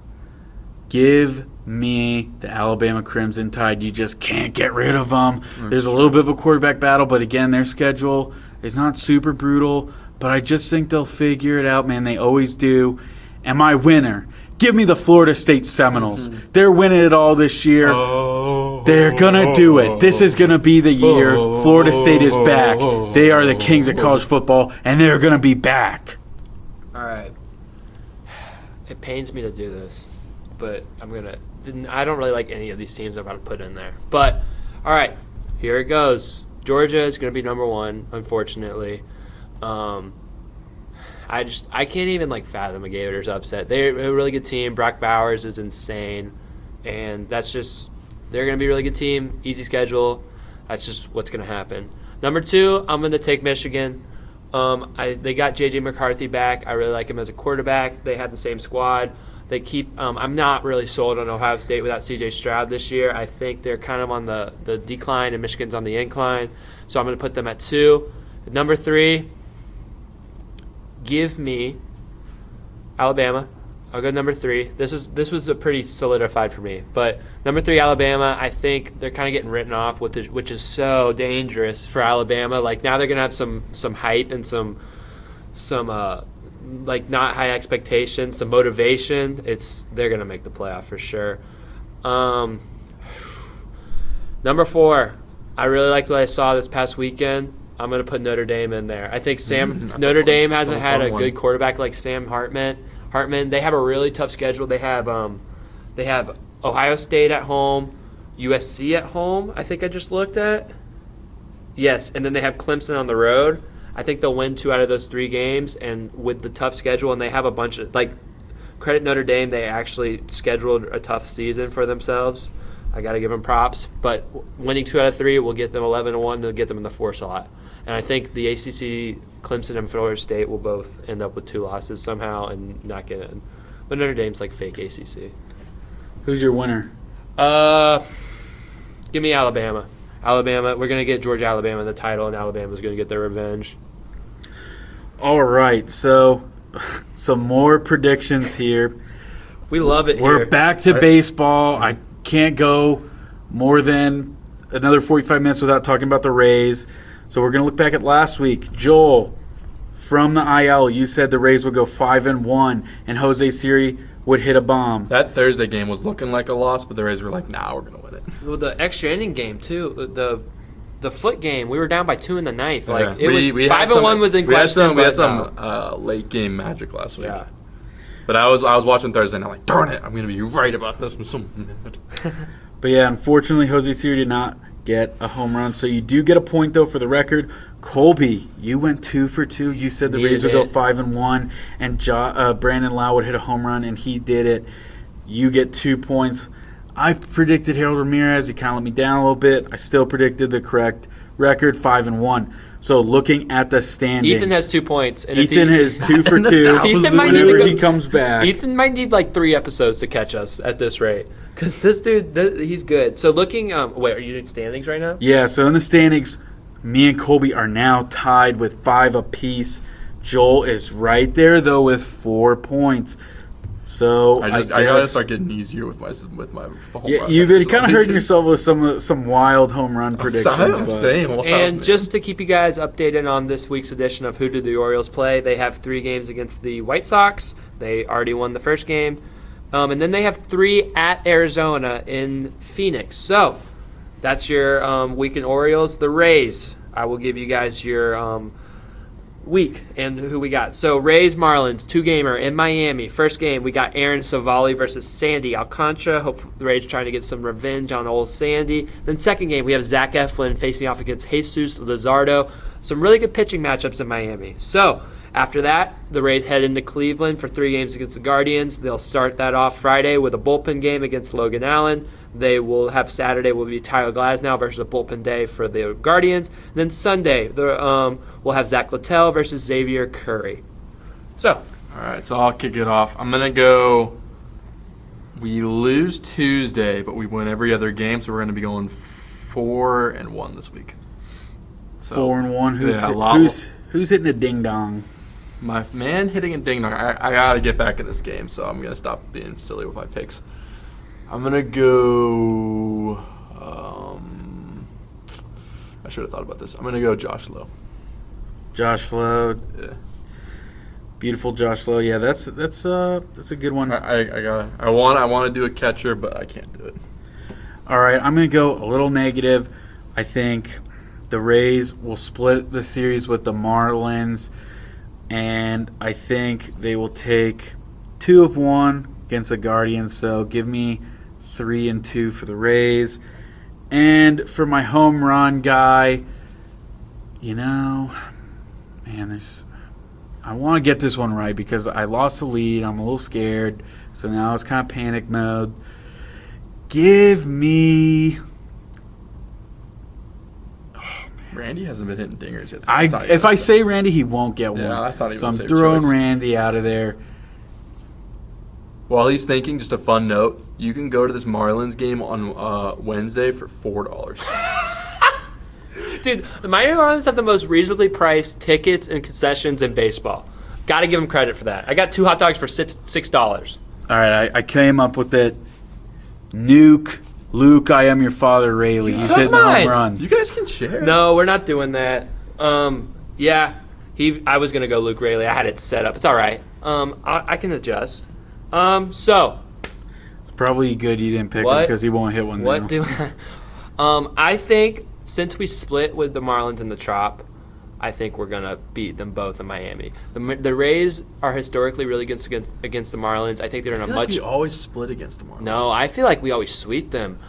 give me the Alabama Crimson Tide. You just can't get rid of them. There's a little bit of a quarterback battle, but again, their schedule is not super brutal. But I just think they'll figure it out, man. They always do. And my winner, give me the Florida State Seminoles. They're winning it all this year. They're going to do it. This is going to be the year. Florida State is back. They are the kings of college football, and they're going to be back. All right. It pains me to do this, but I don't really like any of these teams I'm about to put in there. But, all right, here it goes. Georgia is going to be number 1, unfortunately. I can't even fathom a Gators upset. They're a really good team. Brock Bowers is insane, and they're going to be a really good team. Easy schedule. That's just what's going to happen. Number 2, I'm going to take Michigan. They got J.J. McCarthy back. I really like him as a quarterback. They have the same squad. They keep. I'm not really sold on Ohio State without C.J. Stroud this year. I think they're kind of on the decline, and Michigan's on the incline. So I'm going to put them at 2. Number 3. Give me Alabama. I'll go number 3. This was a pretty solidified for me. But number 3, Alabama, I think they're kind of getting written off, which is so dangerous for Alabama. Now they're going to have some hype and some not high expectations, some motivation. They're going to make the playoff for sure. Number 4, I really liked what I saw this past weekend. I'm going to put Notre Dame in there. I think Notre Dame hasn't had a good quarterback like Sam Hartman. They have a really tough schedule. They have Ohio State at home, USC at home, I think I just looked at. Yes, and then they have Clemson on the road. I think they'll win 2 out of those 3 games, and with the tough schedule, and they have a bunch of credit Notre Dame, they actually scheduled a tough season for themselves. I got to give them props, but winning 2 out of 3 will get them 11-1. They'll get them in the 4 slot. And I think the ACC, Clemson and Florida State will both end up with 2 losses somehow and not get in. But Notre Dame's like fake ACC. Who's your winner? Give me Alabama. Alabama, we're going to get Georgia, Alabama the title, and Alabama's going to get their revenge. All right, so some more predictions here. We love it We're here. back to baseball. I can't go more than another 45 minutes without talking about the Rays. So we're going to look back at last week. Joel, from the IL, you said the Rays would go 5-1, and Jose Siri would hit a bomb. That Thursday game was looking like a loss, but the Rays were like, nah, we're going to win it. Well, the extra inning game, too, the foot game, we were down by 2 in the ninth. Yeah. Like, it was 5-1 was in question. We had some late game magic last week. Yeah. But I was watching Thursday, and I'm like, darn it, I'm going to be right about this. I'm so mad. But yeah, unfortunately, Jose Siri did not get a home run. So you do get a point, though, for the record. Colby, you went 2 for 2. You said the Rays would go 5-1, and Brandon Lau would hit a home run, and he did it. You get 2 points. I predicted Harold Ramirez. He kind of let me down a little bit. I still predicted the correct record, 5-1. So looking at the standings, Ethan has 2 points. And Ethan is 2 for 2. Ethan might need to whenever go, he comes back. Ethan might need like 3 episodes to catch us at this rate. Because this dude, he's good. So looking, wait, are you in standings right now? Yeah, so in the standings, me and Colby are now tied with 5 apiece. Joel is right there, though, with 4 points. So I gotta start getting easier with my home yeah, run. you've been kind of hurting yourself with some wild home run predictions. I'm but staying wild, And man. just to keep you guys updated on this week's edition of Who Did the Orioles Play, they have 3 games against the White Sox. They already won the first game. And then they have 3 at Arizona in Phoenix. So that's your week in Orioles. The Rays, I will give you guys your week and who we got. So Rays Marlins 2-gamer in Miami. First game we got Aaron Savali versus Sandy Alcantara. Hope the Rays trying to get some revenge on old Sandy. Then second game we have Zach Eflin facing off against Jesus Luzardo. Some really good pitching matchups in Miami. So after that, the Rays head into Cleveland for 3 games against the Guardians. They'll start that off Friday with a bullpen game against Logan Allen. They will have Saturday will be Tyler Glasnow versus a bullpen day for the Guardians. And then Sunday, we'll have Zach Littell versus Xavier Curry. So, All right, so I'll kick it off. I'm going to go – we lose Tuesday, but we win every other game, so we're going to be going 4-1 this week. So, 4-1. Who's hitting a ding dong? my man hitting a ding dong. I got to get back in this game, so I'm going to stop being silly with my picks. I'm going to go I should have thought about this. I'm going to go Josh Lowe. Josh Lowe. Yeah. Beautiful Josh Lowe. Yeah, that's a good one. I want to do a catcher, but I can't do it. All right, I'm going to go a little negative. I think the Rays will split the series with the Marlins, and I think they will take 2 of 1 against the Guardians. So give me 3-2 for the Rays. And for my home run guy, I want to get this one right because I lost the lead. I'm a little scared. So now it's kind of panic mode. Give me... Randy hasn't been hitting dingers yet. If I say Randy, he won't get one. Yeah, that's not even so a I'm safe throwing choice. Randy out of there. While he's thinking, just a fun note, you can go to this Marlins game on Wednesday for $4. dude, the Miami Marlins have the most reasonably priced tickets and concessions in baseball. Got to give them credit for that. I got 2 hot dogs for $6. All right, I came up with it. Luke, I am your father, Rayleigh. You took said the mine. home run. You guys can share. No, we're not doing that. Yeah, I was gonna go Luke Rayleigh. I had it set up. It's all right. I can adjust. So It's probably good you didn't pick him What? because he won't hit one what now. do? I think since we split with the Marlins and the Trop, I think we're gonna beat them both in Miami. The Rays are historically really good against the Marlins. I think they're in a much. We always split against the Marlins. No, I feel like we always sweep them.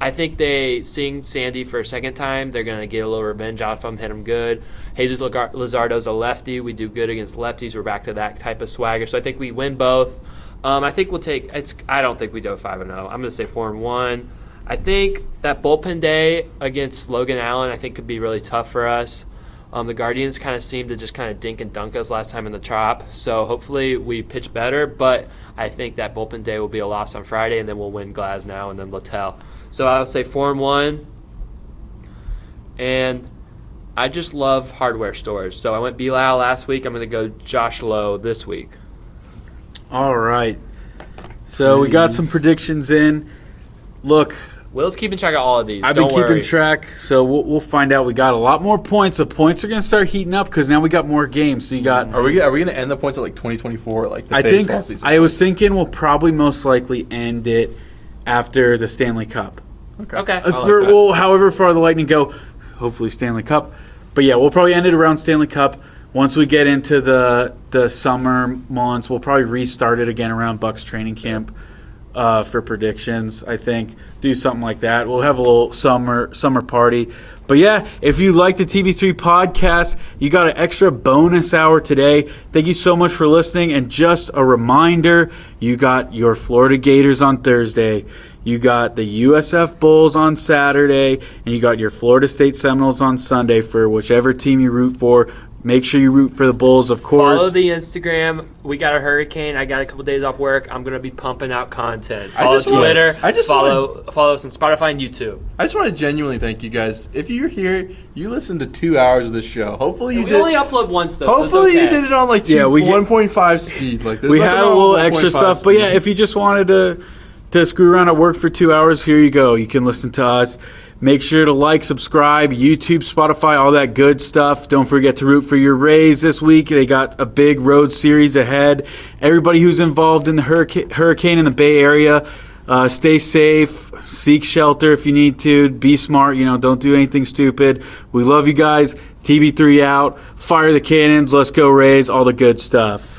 I think seeing Sandy for a second time, they're going to get a little revenge out of him, hit him good. Jesus Luzardo's a lefty. We do good against lefties. We're back to that type of swagger. So I think we win both. I think we'll take – I don't think we go 5-0. I'm going to say 4-1. I think that bullpen day against Logan Allen I think could be really tough for us. The Guardians kind of seemed to just kind of dink and dunk us last time in the Trop. So hopefully we pitch better. But I think that bullpen day will be a loss on Friday, and then we'll win Glasnow and then Littell. So I would say 4-1. And I just love hardware stores. So I went Bilal last week. I'm going to go Josh Lowe this week. All right. So we got some predictions in. Look, Will's keeping track of all of these. I've been keeping track, so we'll find out. We got a lot more points. The points are going to start heating up because now we got more games. So you got. Are we going to end the points at like 2024, like the I think baseball season? I was thinking we'll probably most likely end it after the Stanley Cup. Okay. Well, however far the Lightning go, hopefully Stanley Cup. But yeah, we'll probably end it around Stanley Cup. Once we get into the summer months, we'll probably restart it again around Bucks training camp for predictions, I think. Do something like that. We'll have a little summer party. But yeah, if you like the TB3 podcast, you got an extra bonus hour today. Thank you so much for listening. And just a reminder, you got your Florida Gators on Thursday. You got the USF Bulls on Saturday, and you got your Florida State Seminoles on Sunday for whichever team you root for. Make sure you root for the Bulls, of course. Follow the Instagram. We got a hurricane. I got a couple days off work. I'm going to be pumping out content. Follow Twitter. Follow us on Spotify and YouTube. I just want to genuinely thank you guys. If you're here, you listened to 2 hours of this show. Hopefully you we did. only upload once, though. Hopefully so you did it on like 1.5 speed. Like we had a little extra stuff. But yeah, if you just wanted to screw around at work for 2 hours, here you go. You can listen to us. Make sure to like, subscribe, YouTube, Spotify, all that good stuff. Don't forget to root for your Rays this week. They got a big road series ahead. Everybody who's involved in the hurricane in the Bay Area, stay safe, seek shelter if you need to, be smart, don't do anything stupid. We love you guys. TB3 out. Fire the cannons. Let's go Rays. All the good stuff.